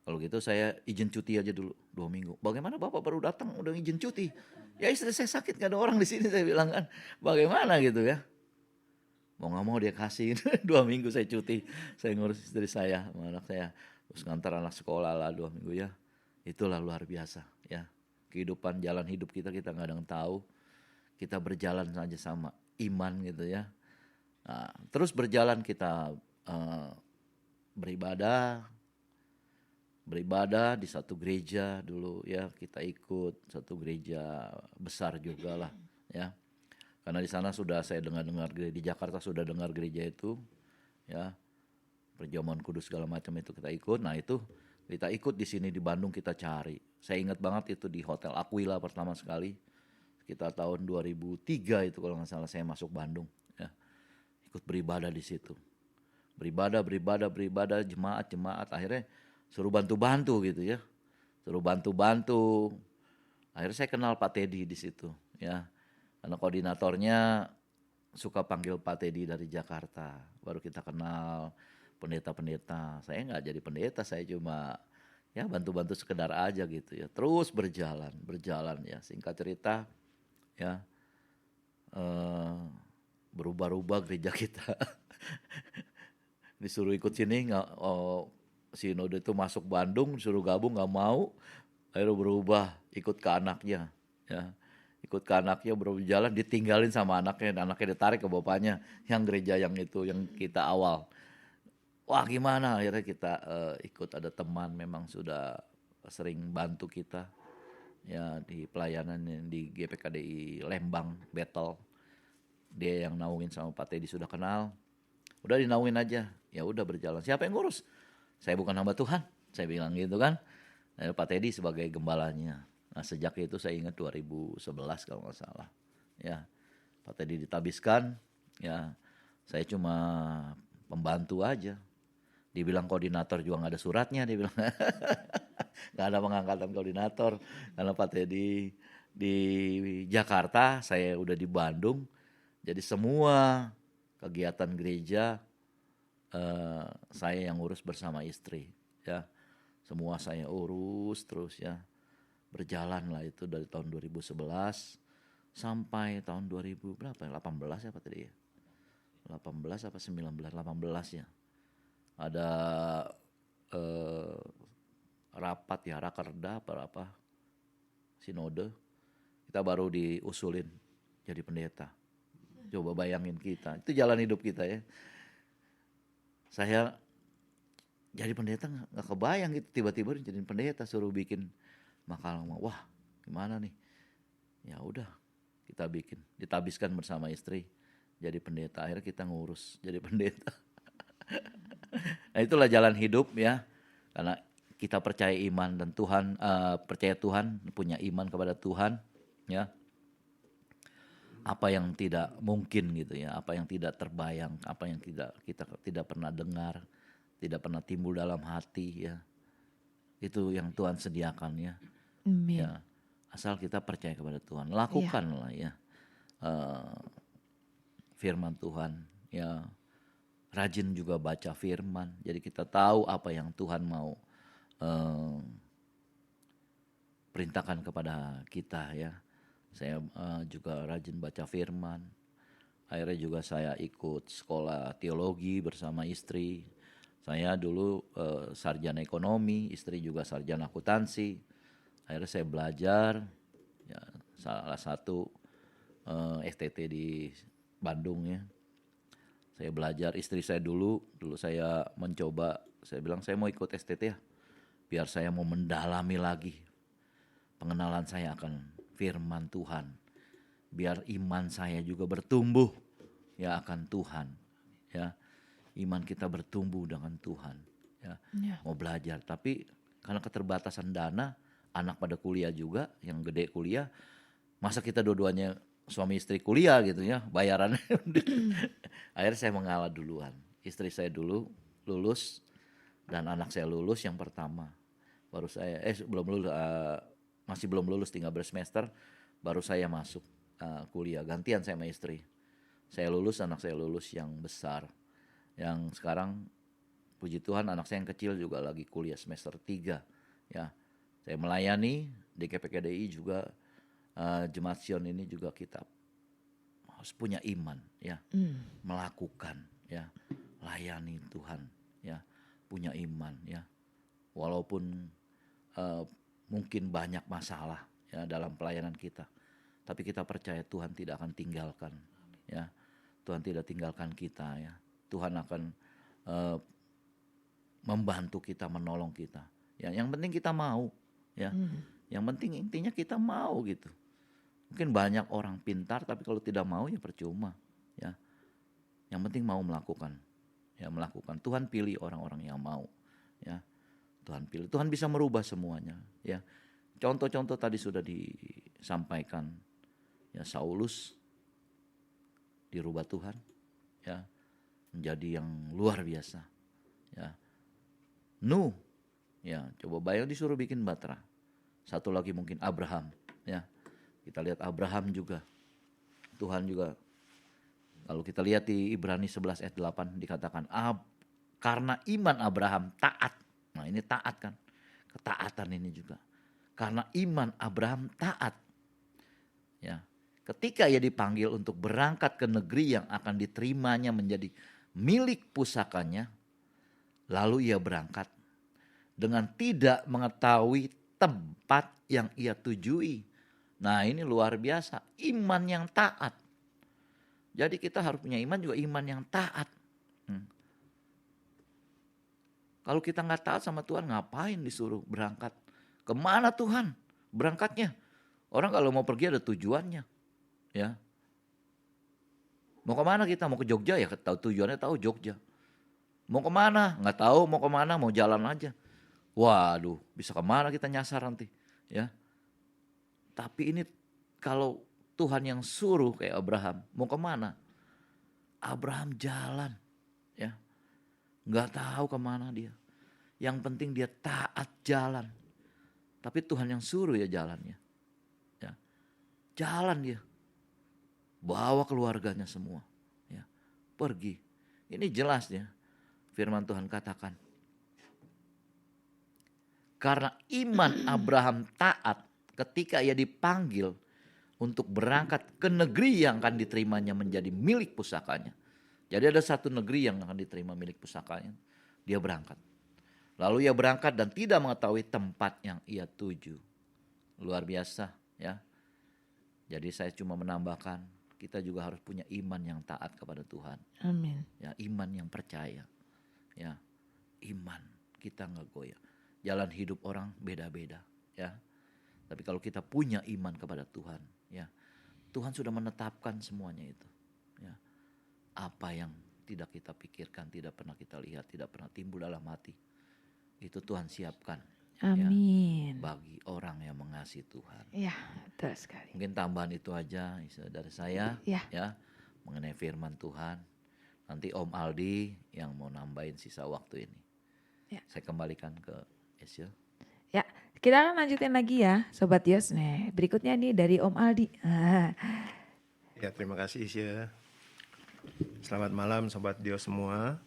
Kalau gitu saya izin cuti aja dulu 2 minggu. Bagaimana Bapak baru datang udah izin cuti? Ya istri saya sakit, gak ada orang di sini, saya bilang kan. Bagaimana gitu ya? Mau nggak mau dia kasih 2 minggu saya cuti. Saya ngurus istri saya, sama anak saya. Terus ngantar anak sekolah lah 2 minggu ya. Itulah luar biasa ya. Kehidupan jalan hidup kita nggak ada yang tahu. Kita berjalan saja sama iman gitu ya. Nah, terus berjalan kita beribadah di satu gereja dulu ya. Kita ikut satu gereja besar juga lah ya. Karena di sana sudah saya dengar di Jakarta sudah dengar gereja itu, ya, Perjamuan Kudus segala macam itu kita ikut. Nah itu kita ikut di sini di Bandung kita cari. Saya ingat banget itu di Hotel Aquila pertama sekali. Sekitar tahun 2003 itu kalau nggak salah saya masuk Bandung. Ya. Ikut beribadah di situ. Beribadah, jemaat. Akhirnya suruh bantu-bantu gitu ya. Suruh bantu-bantu. Akhirnya saya kenal Pak Teddy di situ. Ya. Karena koordinatornya suka panggil Pak Teddy dari Jakarta. Baru kita kenal pendeta-pendeta. Saya nggak jadi pendeta, saya cuma ya bantu-bantu sekedar aja gitu ya. Terus berjalan ya. Singkat cerita ya berubah-ubah gereja kita. Disuruh ikut sini nggak, sinode itu masuk Bandung, disuruh gabung nggak mau. Akhirnya berubah ikut ke anaknya ya. Ikut ke anaknya berjalan ditinggalin sama anaknya ditarik ke bapaknya yang gereja yang itu yang kita awal. Wah gimana, akhirnya kita ikut, ada teman memang sudah sering bantu kita ya di pelayanan di GPKDI Lembang Battle. Dia yang naungin sama Pak Teddy, sudah kenal, udah dinaungin aja, ya udah berjalan. Siapa yang ngurus? Saya bukan hamba Tuhan, saya bilang gitu kan. Nah, Pak Teddy sebagai gembalanya. Nah sejak itu saya ingat 2011 kalau nggak salah, ya Pak Teddy ditabiskan, ya saya cuma pembantu aja. Dibilang koordinator juga nggak ada suratnya, dia bilang nggak ada pengangkatan koordinator karena Pak Teddy di Jakarta, saya udah di Bandung, jadi semua kegiatan gereja saya yang urus bersama istri, ya semua saya urus terus ya, berjalan lah itu dari tahun 2011 sampai tahun 2000 berapa ya, 18 ya Pak Teddy ya, 18 apa 19, 18 ya. Ada rapat ya, rakerda apa sinode, kita baru diusulin jadi pendeta. Coba bayangin kita, itu jalan hidup kita ya. Saya jadi pendeta nggak kebayang gitu, tiba-tiba jadi pendeta, suruh bikin makalah, wah gimana nih, ya udah kita bikin, ditabiskan bersama istri jadi pendeta. Akhirnya kita ngurus jadi pendeta. Nah itulah jalan hidup ya, karena kita percaya iman dan Tuhan, percaya Tuhan, punya iman kepada Tuhan ya. Apa yang tidak mungkin gitu ya, apa yang tidak terbayang, apa yang kita tidak pernah dengar, tidak pernah timbul dalam hati ya, itu yang Tuhan sediakan ya. Ya asal kita percaya kepada Tuhan, lakukanlah ya firman Tuhan ya. Rajin juga baca firman, jadi kita tahu apa yang Tuhan mau perintahkan kepada kita ya. Saya juga rajin baca firman. Akhirnya juga saya ikut sekolah teologi bersama istri. Saya dulu sarjana ekonomi, istri juga sarjana akuntansi. Akhirnya saya belajar ya, salah satu STT di Bandung ya. Saya belajar, istri saya dulu saya mencoba, saya bilang saya mau ikut STT ya, biar saya mau mendalami lagi pengenalan saya akan firman Tuhan, biar iman saya juga bertumbuh ya akan Tuhan ya, iman kita bertumbuh dengan Tuhan ya. Mau belajar, tapi karena keterbatasan dana, anak pada kuliah juga, yang gede kuliah, masa kita dua-duanya suami istri kuliah gitu ya, bayarannya. Akhirnya saya mengalah duluan. Istri saya dulu lulus dan anak saya lulus yang pertama. Baru saya belum lulus, masih belum lulus, tinggal bersemester, baru saya masuk kuliah. Gantian saya sama istri. Saya lulus, anak saya lulus yang besar. Yang sekarang puji Tuhan anak saya yang kecil juga lagi kuliah semester 3 ya. Saya melayani di GPKDI juga. Jemaat Sion ini juga kita harus punya iman ya, melakukan ya, layani Tuhan ya, punya iman ya, walaupun mungkin banyak masalah ya dalam pelayanan kita, tapi kita percaya Tuhan tidak akan tinggalkan ya, Tuhan tidak tinggalkan kita ya, Tuhan akan membantu kita, menolong kita ya, yang penting kita mau ya, yang penting intinya kita mau gitu. Mungkin banyak orang pintar tapi kalau tidak mau ya percuma, ya. Yang penting mau melakukan. Ya, melakukan. Tuhan pilih orang-orang yang mau, ya. Tuhan pilih. Tuhan bisa merubah semuanya, ya. Contoh-contoh tadi sudah disampaikan. Ya, Saulus dirubah Tuhan, ya, menjadi yang luar biasa, ya. Nuh, ya, coba bayang disuruh bikin batra. Satu lagi mungkin Abraham, ya. Kita lihat Abraham juga. Tuhan juga, kalau kita lihat di Ibrani 11 ayat 8 dikatakan karena iman Abraham taat. Nah, ini taat kan. Ketaatan ini juga. Karena iman Abraham taat. Ya. Ketika ia dipanggil untuk berangkat ke negeri yang akan diterimanya menjadi milik pusakanya, lalu ia berangkat dengan tidak mengetahui tempat yang ia tujui. Nah, ini luar biasa, iman yang taat. Jadi kita harus punya iman juga iman yang taat. Kalau kita nggak taat sama Tuhan, ngapain disuruh berangkat? Kemana Tuhan berangkatnya? Orang kalau mau pergi ada tujuannya, ya. Mau kemana kita? Mau ke Jogja ya, tahu tujuannya, tahu Jogja. Mau kemana? Nggak tahu mau kemana, mau jalan aja. Waduh, bisa kemana kita nyasar nanti, ya. Tapi ini kalau Tuhan yang suruh kayak Abraham, mau kemana? Abraham jalan, ya. Nggak tahu kemana dia. Yang penting dia taat jalan. Tapi Tuhan yang suruh ya jalannya. Ya. Jalan dia. Bawa keluarganya semua. Ya. Pergi. Ini jelas ya. Firman Tuhan katakan. Karena iman Abraham taat ketika ia dipanggil untuk berangkat ke negeri yang akan diterimanya menjadi milik pusakanya. Jadi ada satu negeri yang akan diterima milik pusakanya. Dia berangkat. Lalu ia berangkat dan tidak mengetahui tempat yang ia tuju. Luar biasa ya. Jadi saya cuma menambahkan, kita juga harus punya iman yang taat kepada Tuhan. Amin. Ya, iman yang percaya. Ya, iman kita nggak goyah. Jalan hidup orang beda-beda ya. Tapi kalau kita punya iman kepada Tuhan, ya, Tuhan sudah menetapkan semuanya itu. Ya. Apa yang tidak kita pikirkan, tidak pernah kita lihat, tidak pernah timbul dalam hati, itu Tuhan siapkan. Amin. Ya, bagi orang yang mengasihi Tuhan. Ya, betul sekali. Mungkin tambahan itu aja dari saya, ya, mengenai firman Tuhan. Nanti Om Aldi yang mau nambahin sisa waktu ini. Ya. Saya kembalikan ke Esya. Ya, kita akan lanjutin lagi ya, Sobat Yos. Nih, berikutnya nih dari Om Aldi. Ya, terima kasih Isya. Selamat malam Sobat Dios semua.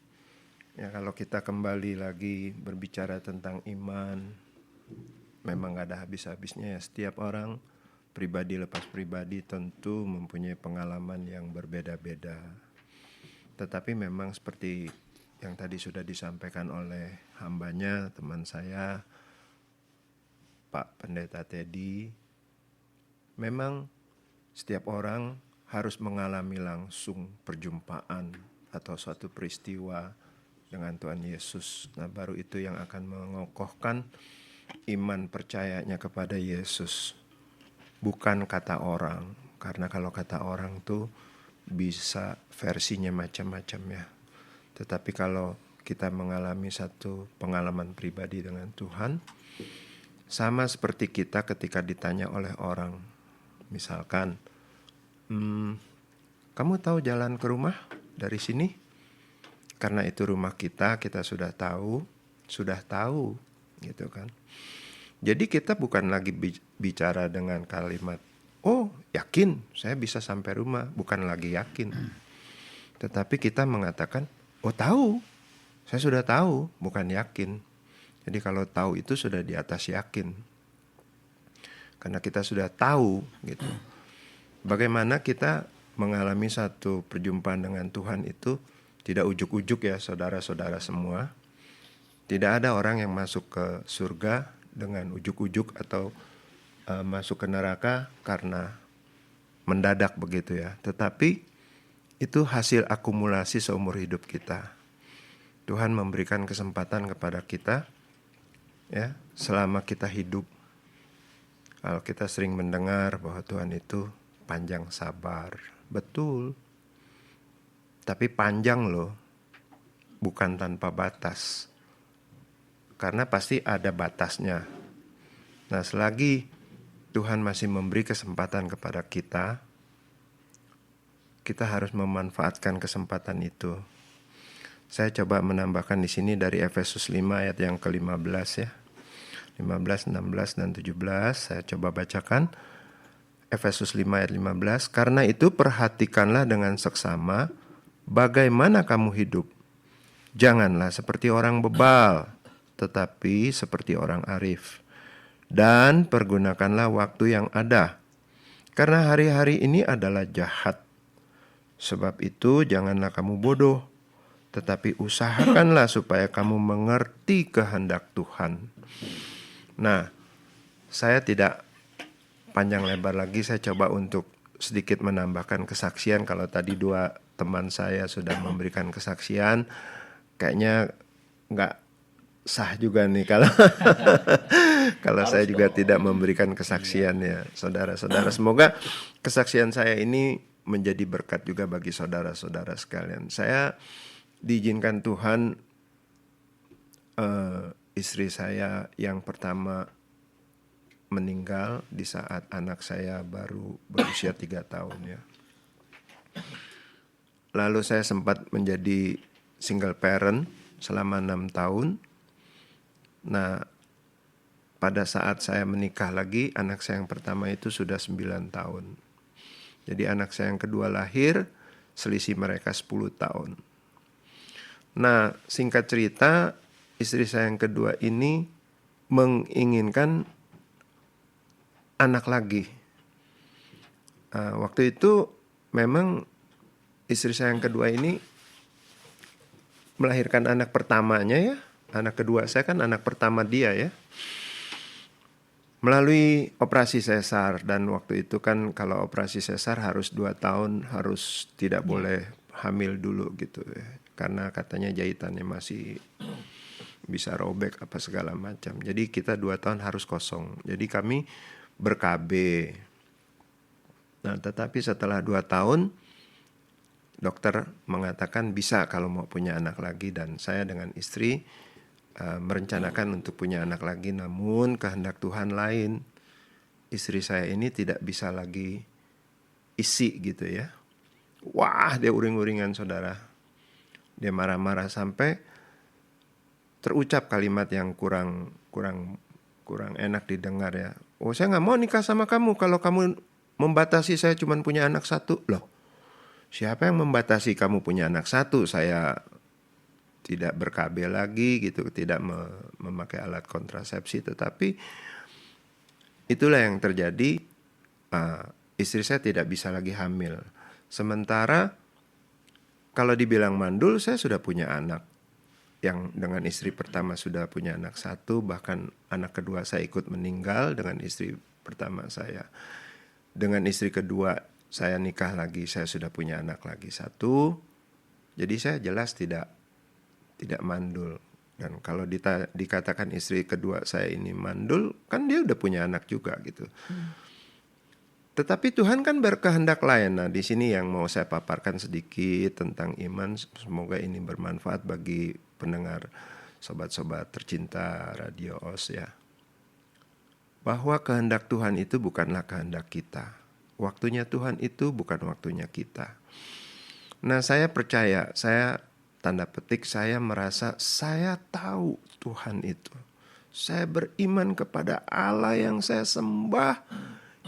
Ya, kalau kita kembali lagi berbicara tentang iman, memang gak ada habis-habisnya ya. Setiap orang, pribadi lepas pribadi tentu mempunyai pengalaman yang berbeda-beda. Tetapi memang seperti yang tadi sudah disampaikan oleh hambanya, teman saya, Pak Pendeta Teddy, memang setiap orang harus mengalami langsung perjumpaan atau suatu peristiwa dengan Tuhan Yesus. Nah, baru itu yang akan mengokohkan iman percayanya kepada Yesus. Bukan kata orang, karena kalau kata orang tuh bisa versinya macam-macam ya. Tetapi kalau kita mengalami satu pengalaman pribadi dengan Tuhan, sama seperti kita ketika ditanya oleh orang, misalkan, kamu tahu jalan ke rumah dari sini? Karena itu rumah kita sudah tahu gitu kan. Jadi kita bukan lagi bicara dengan kalimat, oh yakin saya bisa sampai rumah, bukan lagi yakin. Tetapi kita mengatakan, oh tahu, saya sudah tahu, bukan yakin. Jadi kalau tahu itu sudah di atas yakin. Karena kita sudah tahu gitu. Bagaimana kita mengalami satu perjumpaan dengan Tuhan itu tidak ujuk-ujuk ya saudara-saudara semua. Tidak ada orang yang masuk ke surga dengan ujuk-ujuk atau masuk ke neraka karena mendadak begitu ya. Tetapi itu hasil akumulasi seumur hidup kita. Tuhan memberikan kesempatan kepada kita ya selama kita hidup. Kalau kita sering mendengar bahwa Tuhan itu panjang sabar, betul. Tapi panjang loh, bukan tanpa batas. Karena pasti ada batasnya. Nah, selagi Tuhan masih memberi kesempatan kepada kita, kita harus memanfaatkan kesempatan itu. Saya coba menambahkan di sini dari Efesus 5 ayat yang ke-15 ya. 15, 16, dan 17 saya coba bacakan. Efesus 5 ayat 15. Karena itu perhatikanlah dengan seksama bagaimana kamu hidup. Janganlah seperti orang bebal, tetapi seperti orang arif. Dan pergunakanlah waktu yang ada. Karena hari-hari ini adalah jahat. Sebab itu janganlah kamu bodoh, tetapi usahakanlah supaya kamu mengerti kehendak Tuhan. Nah, saya tidak panjang lebar lagi, saya coba untuk sedikit menambahkan kesaksian. Kalau tadi dua teman saya sudah memberikan kesaksian, kayaknya nggak sah juga nih kalau kalau saya juga tidak memberikan kesaksian ya, saudara-saudara. Semoga kesaksian saya ini menjadi berkat juga bagi saudara-saudara sekalian. Saya diizinkan Tuhan, istri saya yang pertama meninggal di saat anak saya baru berusia 3 tahun ya. Lalu saya sempat menjadi single parent selama 6 tahun. Nah, pada saat saya menikah lagi, anak saya yang pertama itu sudah 9 tahun. Jadi anak saya yang kedua lahir, selisih mereka 10 tahun. Nah, singkat cerita, istri saya yang kedua ini menginginkan anak lagi. Waktu itu memang istri saya yang kedua ini melahirkan anak pertamanya ya. Anak kedua saya kan anak pertama dia ya. Melalui operasi sesar, dan waktu itu kan kalau operasi sesar harus 2 tahun, harus tidak boleh hamil dulu gitu ya. Karena katanya jahitannya masih bisa robek apa segala macam. Jadi kita 2 tahun harus kosong. Jadi kami ber-KB. Nah, tetapi setelah 2 tahun dokter mengatakan bisa kalau mau punya anak lagi, dan saya dengan istri merencanakan untuk punya anak lagi, namun kehendak Tuhan lain. Istri saya ini tidak bisa lagi isi gitu ya. Wah, dia uring-uringan saudara. Dia marah-marah sampai terucap kalimat yang kurang enak didengar ya. Oh, saya nggak mau nikah sama kamu kalau kamu membatasi saya cuma punya anak 1. Loh, siapa yang membatasi kamu punya anak 1? Saya tidak ber-KB lagi gitu, tidak memakai alat kontrasepsi, tetapi itulah yang terjadi. Istri saya tidak bisa lagi hamil. Sementara kalau dibilang mandul, saya sudah punya anak. Yang dengan istri pertama sudah punya anak 1, bahkan anak kedua saya ikut meninggal dengan istri pertama saya. Dengan istri kedua saya nikah lagi, saya sudah punya anak lagi 1. Jadi saya jelas tidak mandul. Dan kalau dikatakan istri kedua saya ini mandul, kan dia udah punya anak juga gitu. Tetapi Tuhan kan berkehendak lain. Nah, di sini yang mau saya paparkan sedikit tentang iman. Semoga ini bermanfaat bagi pendengar, sobat-sobat tercinta Radio OS ya. Bahwa kehendak Tuhan itu bukanlah kehendak kita. Waktunya Tuhan itu bukan waktunya kita. Nah, saya percaya, tanda petik, saya merasa saya tahu Tuhan itu. Saya beriman kepada Allah yang saya sembah,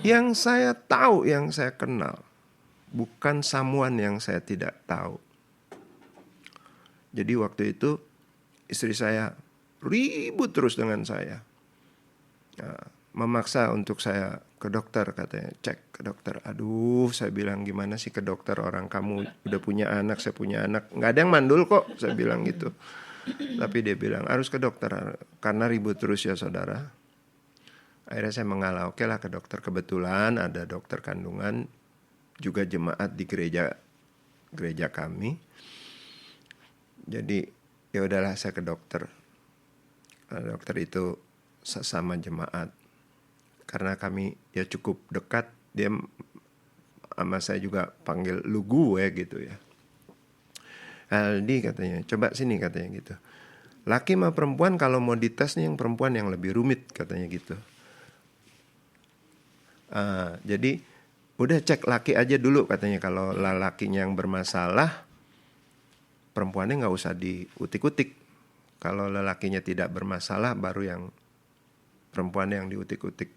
yang saya tahu, yang saya kenal. Bukan someone yang saya tidak tahu. Jadi waktu itu istri saya ribut terus dengan saya. Memaksa untuk saya ke dokter, katanya cek ke dokter. Aduh, saya bilang gimana sih ke dokter, orang kamu udah punya anak, saya punya anak, nggak ada yang mandul kok, saya bilang gitu. Tapi dia bilang harus ke dokter karena ribut terus ya saudara. Akhirnya saya mengalah, oke lah ke dokter. Kebetulan ada dokter kandungan juga jemaat di gereja kami. Jadi ya udahlah saya ke dokter. Dokter itu sesama jemaat. karena kami ya cukup dekat, dia sama saya juga panggil lu gue gitu ya. Aldi katanya, coba sini katanya gitu. Laki sama perempuan kalau mau dites nih yang perempuan yang lebih rumit katanya gitu. Jadi udah cek laki aja dulu katanya, kalau lakinya yang bermasalah perempuannya nggak usah diutik-utik. Kalau lelakinya tidak bermasalah baru yang perempuan yang diutik-utik.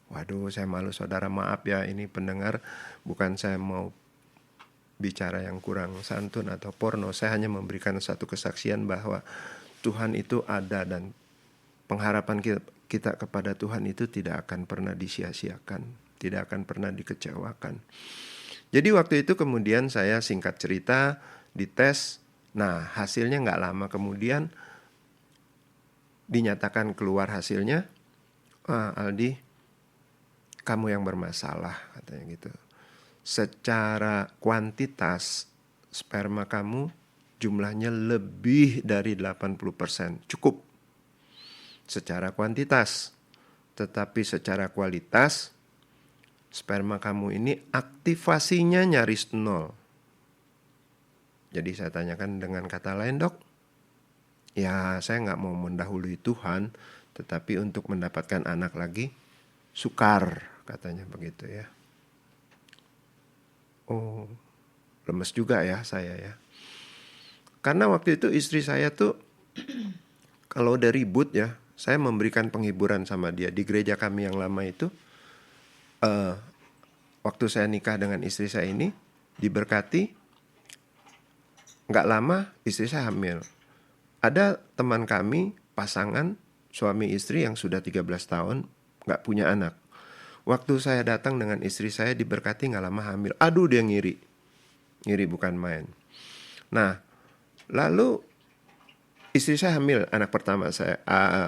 Waduh, saya malu saudara, maaf ya, ini pendengar, bukan saya mau bicara yang kurang santun atau porno. Saya hanya memberikan satu kesaksian bahwa Tuhan itu ada dan pengharapan kita kepada Tuhan itu tidak akan pernah disia-siakan, tidak akan pernah dikecewakan. Jadi waktu itu kemudian saya singkat cerita dites. Nah, hasilnya nggak lama kemudian dinyatakan keluar hasilnya, Aldi, kamu yang bermasalah katanya gitu. Secara kuantitas sperma kamu jumlahnya lebih dari 80%, cukup secara kuantitas. Tetapi secara kualitas sperma kamu ini aktivasinya nyaris 0. Jadi saya tanyakan dengan kata lain, dok, ya saya nggak mau mendahului Tuhan, tetapi untuk mendapatkan anak lagi sukar, katanya begitu ya. Oh, lemes juga ya saya ya. Karena waktu itu istri saya tuh kalau udah ribut ya, saya memberikan penghiburan sama dia. Di gereja kami yang lama itu, waktu saya nikah dengan istri saya ini, diberkati, nggak lama istri saya hamil. Ada teman kami, pasangan, suami istri yang sudah 13 tahun, nggak punya anak. Waktu saya datang dengan istri saya diberkati nggak lama hamil. Aduh, dia ngiri. Ngiri bukan main. Nah, lalu istri saya hamil, anak pertama saya,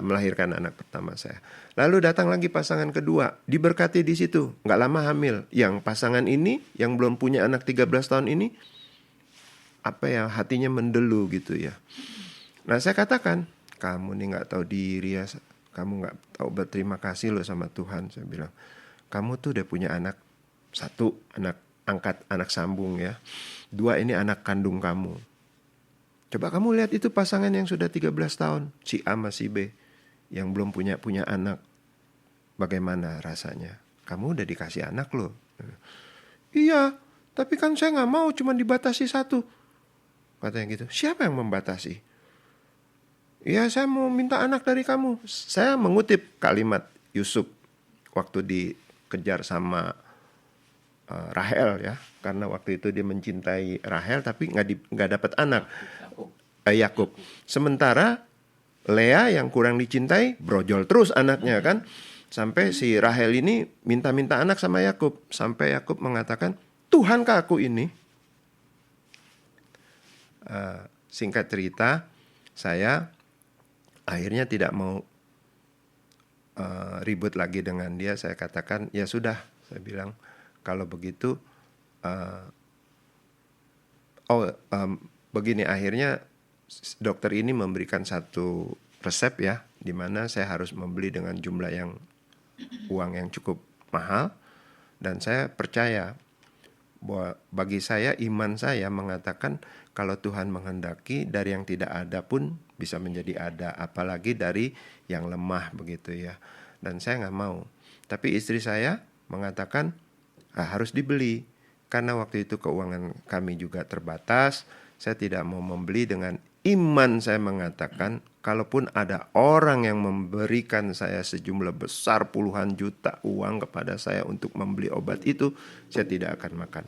melahirkan anak pertama saya. Lalu datang lagi pasangan kedua, diberkati di situ, nggak lama hamil. Yang pasangan ini, yang belum punya anak 13 tahun ini, hatinya mendelu gitu ya. Nah, saya katakan, kamu nih nggak tahu diri ya, kamu nggak tahu berterima kasih loh sama Tuhan. Saya bilang, kamu tuh udah punya anak, 1 anak angkat, anak sambung ya, 2 ini anak kandung kamu. Coba kamu lihat itu pasangan yang sudah 13 tahun, si A sama si B, yang belum punya anak, bagaimana rasanya? Kamu udah dikasih anak loh. Iya, tapi kan saya nggak mau, cuma dibatasi 1. Katanya gitu. Siapa yang membatasi? Ya, saya mau minta anak dari kamu. Saya mengutip kalimat Yusuf waktu dikejar sama Rahel ya, karena waktu itu dia mencintai Rahel tapi nggak dapat anak, Yakub. Sementara Lea yang kurang dicintai brojol terus anaknya kan, sampai si Rahel ini minta anak sama Yakub, sampai Yakub mengatakan, Tuhankah aku ini? Singkat cerita, saya akhirnya tidak mau ribut lagi dengan dia. Saya katakan, ya sudah, saya bilang, kalau begitu, begini, akhirnya dokter ini memberikan satu resep ya, di mana saya harus membeli dengan jumlah uang yang cukup mahal, dan saya percaya bahwa bagi saya, iman saya mengatakan kalau Tuhan menghendaki, dari yang tidak ada pun bisa menjadi ada, apalagi dari yang lemah begitu ya. Dan saya nggak mau. Tapi istri saya mengatakan harus dibeli, karena waktu itu keuangan kami juga terbatas. Saya tidak mau membeli. Dengan iman saya mengatakan, kalaupun ada orang yang memberikan saya sejumlah besar puluhan juta uang kepada saya untuk membeli obat itu, saya tidak akan makan.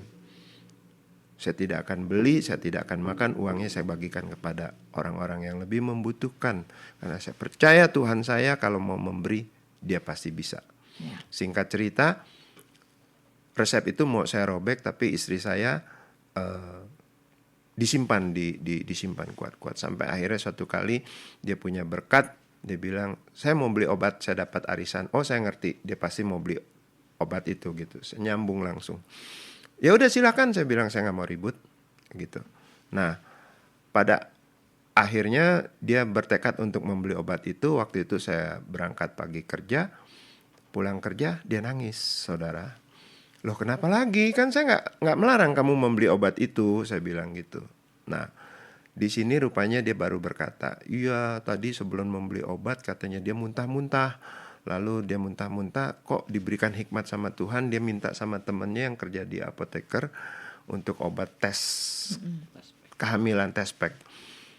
Saya tidak akan beli, saya tidak akan makan. Uangnya saya bagikan kepada orang-orang yang lebih membutuhkan. Karena saya percaya Tuhan saya kalau mau memberi, dia pasti bisa. Singkat cerita, resep itu mau saya robek, tapi istri saya disimpan disimpan kuat-kuat. Sampai akhirnya suatu kali dia punya berkat, dia bilang, saya mau beli obat, saya dapat arisan. Oh, saya ngerti, dia pasti mau beli obat itu gitu. Saya nyambung langsung. Ya udah silakan, saya bilang, saya nggak mau ribut gitu. Nah, pada akhirnya dia bertekad untuk membeli obat itu. Waktu itu saya berangkat pagi kerja. Pulang kerja dia nangis, saudara. Loh kenapa lagi? Kan saya nggak melarang kamu membeli obat itu, saya bilang gitu. Nah, di sini rupanya dia baru berkata, iya tadi sebelum membeli obat katanya dia muntah-muntah. Lalu dia muntah-muntah, kok diberikan hikmat sama Tuhan, dia minta sama temannya yang kerja di apoteker untuk obat tes kehamilan, tes pack.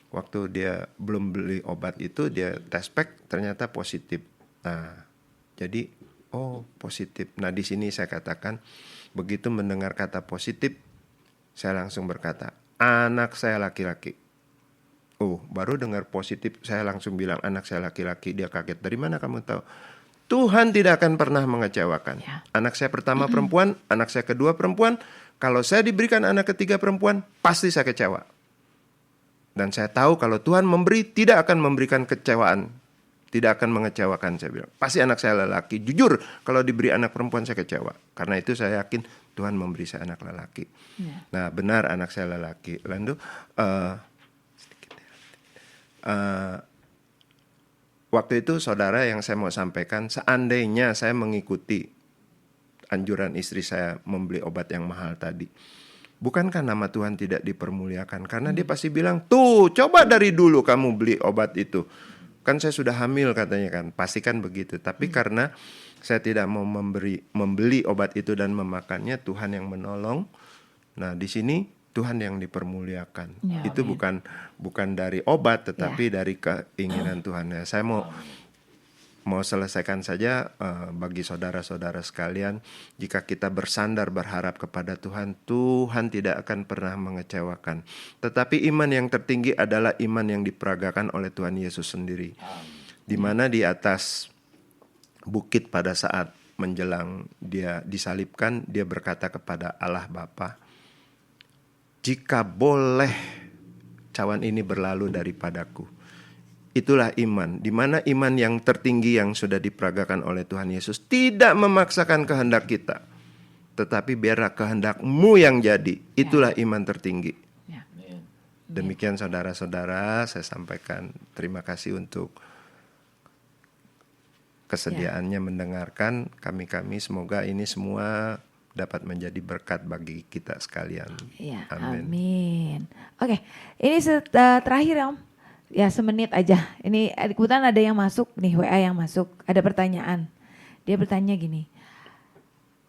Waktu dia belum beli obat itu, dia tes pack ternyata positif. Nah, jadi oh positif. Nah di sini saya katakan, begitu mendengar kata positif, saya langsung berkata, anak saya laki-laki. Oh, baru dengar positif, saya langsung bilang anak saya laki-laki. Dia kaget, dari mana kamu tahu? Tuhan tidak akan pernah mengecewakan. Ya. Anak saya pertama perempuan, anak saya kedua perempuan. Kalau saya diberikan anak ketiga perempuan, pasti saya kecewa. Dan saya tahu kalau Tuhan memberi, tidak akan memberikan kecewaan. Tidak akan mengecewakan, saya bilang. Pasti anak saya lelaki. Jujur, kalau diberi anak perempuan saya kecewa. Karena itu saya yakin Tuhan memberi saya anak lelaki. Ya. Nah benar anak saya lelaki. Lalu waktu itu saudara yang saya mau sampaikan, seandainya saya mengikuti anjuran istri saya membeli obat yang mahal tadi, bukankah nama Tuhan tidak dipermuliakan? Karena dia pasti bilang, tuh coba dari dulu kamu beli obat itu. Kan saya sudah hamil katanya kan, pastikan begitu. Tapi karena saya tidak mau membeli obat itu dan memakannya, Tuhan yang menolong. Nah di sini Tuhan yang dipermuliakan. Ya, Itu amin. bukan dari obat, tetapi dari keinginan Tuhan. Ya, saya mau selesaikan saja bagi saudara-saudara sekalian, jika kita bersandar berharap kepada Tuhan, Tuhan tidak akan pernah mengecewakan. Tetapi iman yang tertinggi adalah iman yang diperagakan oleh Tuhan Yesus sendiri. Di mana di atas bukit pada saat menjelang dia disalibkan, dia berkata kepada Allah Bapa, jika boleh cawan ini berlalu daripadaku. Itulah iman, di mana iman yang tertinggi yang sudah diperagakan oleh Tuhan Yesus tidak memaksakan kehendak kita, tetapi biarlah kehendak-Mu yang jadi. Itulah iman tertinggi. Ya. Demikian saudara-saudara, saya sampaikan terima kasih untuk kesediaannya mendengarkan kami-kami. Semoga ini semua dapat menjadi berkat bagi kita sekalian. Ya, Amin. amin. Oke, ini terakhir ya Om. Ya semenit aja. Ini kebetulan ada yang masuk nih, WA yang masuk. Ada pertanyaan. Dia bertanya gini,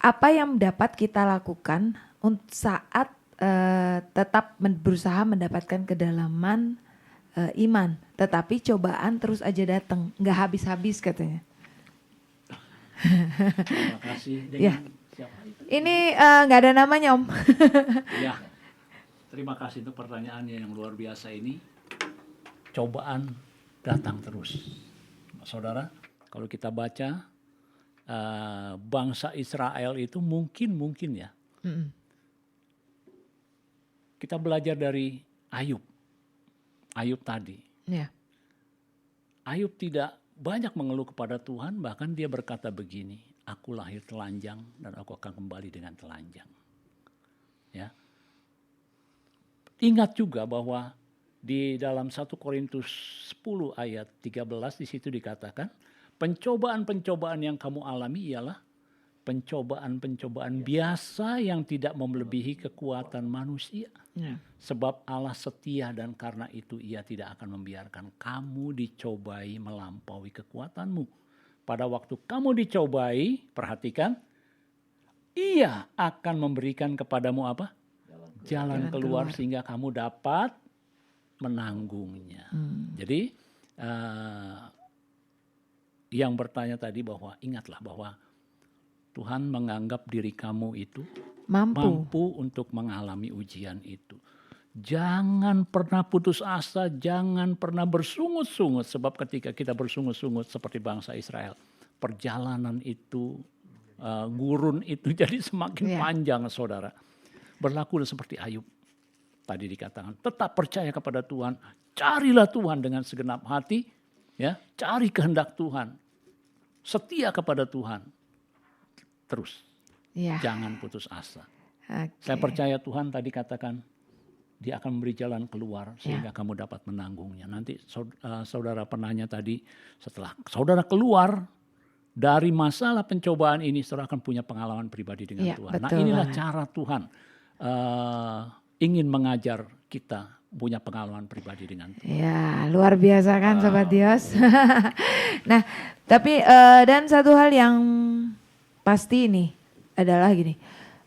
apa yang dapat kita lakukan saat tetap berusaha mendapatkan kedalaman iman, tetapi cobaan terus aja datang, nggak habis-habis katanya. Terima kasih. Ya. Dengan siapa itu? Ini nggak ada namanya Om. Ya, terima kasih untuk pertanyaannya yang luar biasa ini. Cobaan datang terus. Saudara, kalau kita baca bangsa Israel itu mungkin ya. Kita belajar dari Ayub. Ayub tadi. Ya. Ayub tidak banyak mengeluh kepada Tuhan, bahkan dia berkata begini, aku lahir telanjang dan aku akan kembali dengan telanjang. Ya. Ingat juga bahwa di dalam 1 Korintus 10 ayat 13 di situ dikatakan, pencobaan-pencobaan yang kamu alami ialah pencobaan-pencobaan biasa yang tidak melebihi kekuatan manusia. Ya. Sebab Allah setia dan karena itu Ia tidak akan membiarkan kamu dicobai melampaui kekuatanmu. Pada waktu kamu dicobai, perhatikan, Ia akan memberikan kepadamu apa? Jalan keluar sehingga kamu dapat menanggungnya. Jadi yang bertanya tadi bahwa ingatlah bahwa Tuhan menganggap diri kamu itu mampu untuk mengalami ujian itu. Jangan pernah putus asa, jangan pernah bersungut-sungut. Sebab ketika kita bersungut-sungut seperti bangsa Israel, perjalanan itu, gurun itu jadi semakin panjang saudara. Berlakulah seperti Ayub. Tadi dikatakan, tetap percaya kepada Tuhan, carilah Tuhan dengan segenap hati, ya, cari kehendak Tuhan, setia kepada Tuhan, terus, jangan putus asa. Saya percaya Tuhan tadi katakan, Dia akan memberi jalan keluar sehingga kamu dapat menanggungnya. Nanti saudara penanya tadi, setelah saudara keluar Dari masalah pencobaan ini saudara akan punya pengalaman pribadi dengan Iya, Tuhan. Nah betul inilah banget. cara Tuhan ingin mengajar kita punya pengalaman pribadi dengan Tuhan. Ya, luar biasa kan Sobat Dios. Nah, tapi dan satu hal yang pasti ini adalah gini.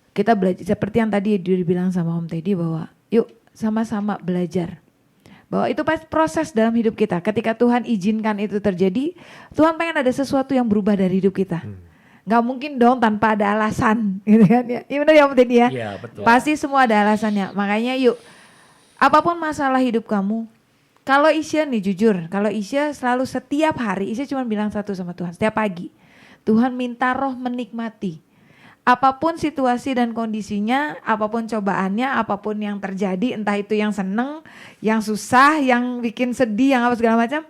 Kita belajar seperti yang tadi dibilang sama Om Teddy bahwa yuk sama-sama belajar. Bahwa itu pas proses dalam hidup kita. Ketika Tuhan izinkan itu terjadi, Tuhan pengen ada sesuatu yang berubah dari hidup kita. Gak mungkin dong tanpa ada alasan gitu kan ya. Iya benar ya Om Teddy ya? Iya, betul. Pasti semua ada alasannya. Makanya yuk, apapun masalah hidup kamu, kalau Isya nih jujur, kalau Isya selalu setiap hari, Isya cuma bilang satu sama Tuhan, setiap pagi, Tuhan minta roh menikmati. Apapun situasi dan kondisinya, apapun cobaannya, apapun yang terjadi, entah itu yang seneng, yang susah, yang bikin sedih, yang apa segala macam,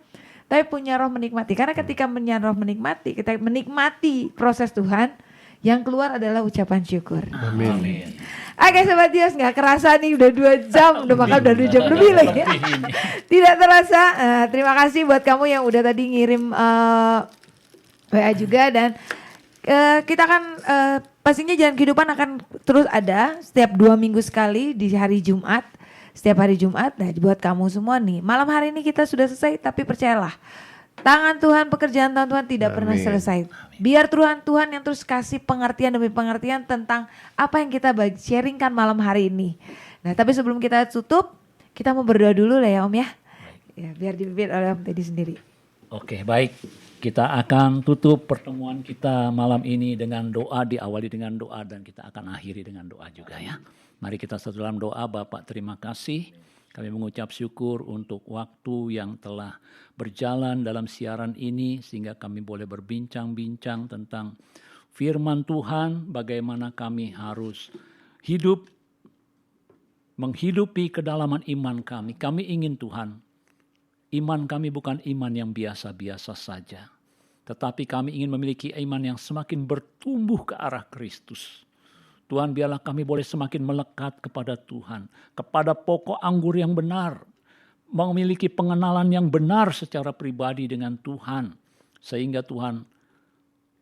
tapi punya roh menikmati. Karena ketika punya roh menikmati, kita menikmati proses Tuhan, yang keluar adalah ucapan syukur. Amin. Oke Sobat Dios, gak kerasa nih udah 2 jam, udah makan udah 2 jam lebih lagi ya. Tidak terasa. Terima kasih buat kamu yang udah tadi ngirim WA juga dan kita akan pastinya Jalan Kehidupan akan terus ada setiap 2 minggu sekali di hari Jumat. Setiap hari Jumat. Nah buat kamu semua nih, malam hari ini kita sudah selesai tapi percayalah. Tangan Tuhan, pekerjaan tangan Tuhan tidak pernah selesai. Biar Tuhan yang terus kasih pengertian demi pengertian tentang apa yang kita sharingkan malam hari ini. Nah tapi sebelum kita tutup, kita mau berdoa dulu lah ya Om ya. Ya biar dipimpin oleh Om Teddy sendiri. Oke, baik. Kita akan tutup pertemuan kita malam ini dengan doa, diawali dengan doa dan kita akan akhiri dengan doa juga ya. Mari kita satu dalam doa. Bapak terima kasih. Kami mengucap syukur untuk waktu yang telah berjalan dalam siaran ini sehingga kami boleh berbincang-bincang tentang firman Tuhan, bagaimana kami harus hidup, menghidupi kedalaman iman kami. Kami ingin Tuhan, iman kami bukan iman yang biasa-biasa saja, tetapi kami ingin memiliki iman yang semakin bertumbuh ke arah Kristus. Tuhan biarlah kami boleh semakin melekat kepada Tuhan, kepada pokok anggur yang benar, memiliki pengenalan yang benar secara pribadi dengan Tuhan. Sehingga Tuhan,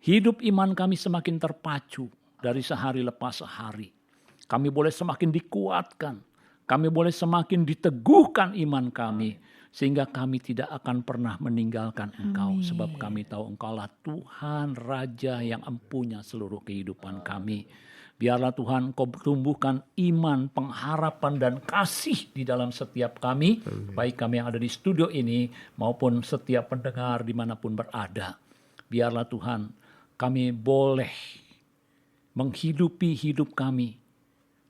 hidup iman kami semakin terpacu dari sehari lepas sehari. Kami boleh semakin dikuatkan, kami boleh semakin diteguhkan iman kami. Sehingga kami tidak akan pernah meninggalkan Engkau. Sebab kami tahu Engkaulah Tuhan, Raja yang empunya seluruh kehidupan kami. Biarlah Tuhan Kau tumbuhkan iman, pengharapan dan kasih di dalam setiap kami. Baik kami yang ada di studio ini maupun setiap pendengar dimanapun berada. Biarlah Tuhan kami boleh menghidupi hidup kami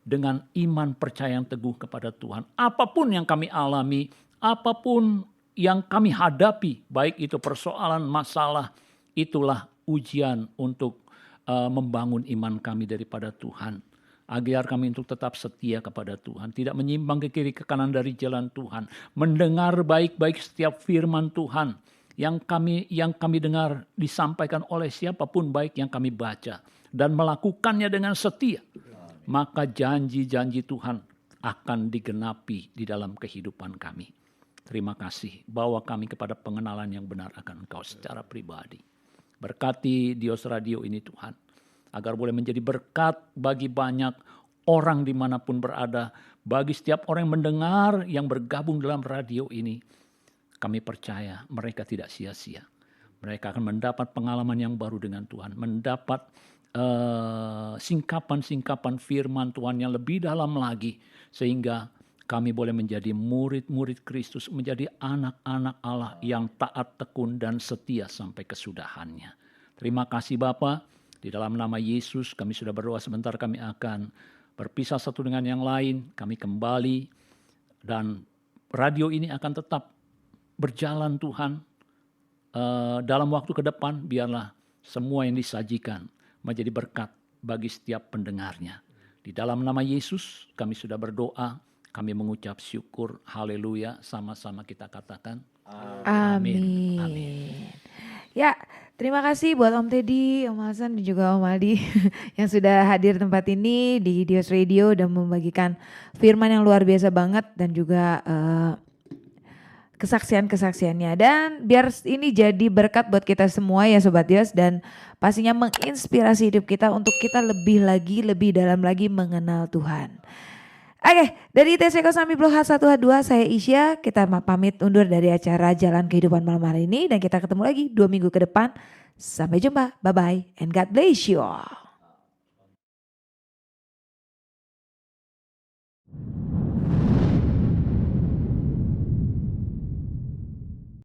dengan iman percaya yang teguh kepada Tuhan. Apapun yang kami alami, apapun yang kami hadapi, baik itu persoalan, masalah, itulah ujian untuk membangun iman kami daripada Tuhan. Agar kami untuk tetap setia kepada Tuhan. Tidak menyimpang ke kiri ke kanan dari jalan Tuhan. Mendengar baik-baik setiap firman Tuhan. Yang kami dengar disampaikan oleh siapapun baik yang kami baca. Dan melakukannya dengan setia. Maka janji-janji Tuhan akan digenapi di dalam kehidupan kami. Terima kasih. Bawa kami kepada pengenalan yang benar akan Engkau secara pribadi. Berkati Dios Radio ini Tuhan. Agar boleh menjadi berkat bagi banyak orang dimanapun berada. Bagi setiap orang yang mendengar, yang bergabung dalam radio ini. Kami percaya mereka tidak sia-sia. Mereka akan mendapat pengalaman yang baru dengan Tuhan. Mendapat singkapan-singkapan firman Tuhan yang lebih dalam lagi. Sehingga kami boleh menjadi murid-murid Kristus, menjadi anak-anak Allah yang taat, tekun, dan setia sampai kesudahannya. Terima kasih Bapa. Di dalam nama Yesus kami sudah berdoa, sebentar kami akan berpisah satu dengan yang lain. Kami kembali dan radio ini akan tetap berjalan Tuhan. Dalam waktu ke depan biarlah semua yang disajikan menjadi berkat bagi setiap pendengarnya. Di dalam nama Yesus kami sudah berdoa. Kami mengucap syukur, haleluya, sama-sama kita katakan. Amin. Amin. Ya, terima kasih buat Om Teddy, Om Hasan dan juga Om Aldi yang sudah hadir tempat ini di Dios Radio dan membagikan firman yang luar biasa banget dan juga kesaksian-kesaksiannya. Dan biar ini jadi berkat buat kita semua ya Sobat Dios, dan pastinya menginspirasi hidup kita untuk kita lebih dalam lagi mengenal Tuhan. Oke, dari TC Kosambi Blok H1H2 saya Isya, kita pamit undur dari acara Jalan Kehidupan malam hari ini dan kita ketemu lagi 2 minggu ke depan. Sampai jumpa, bye-bye and God bless you all.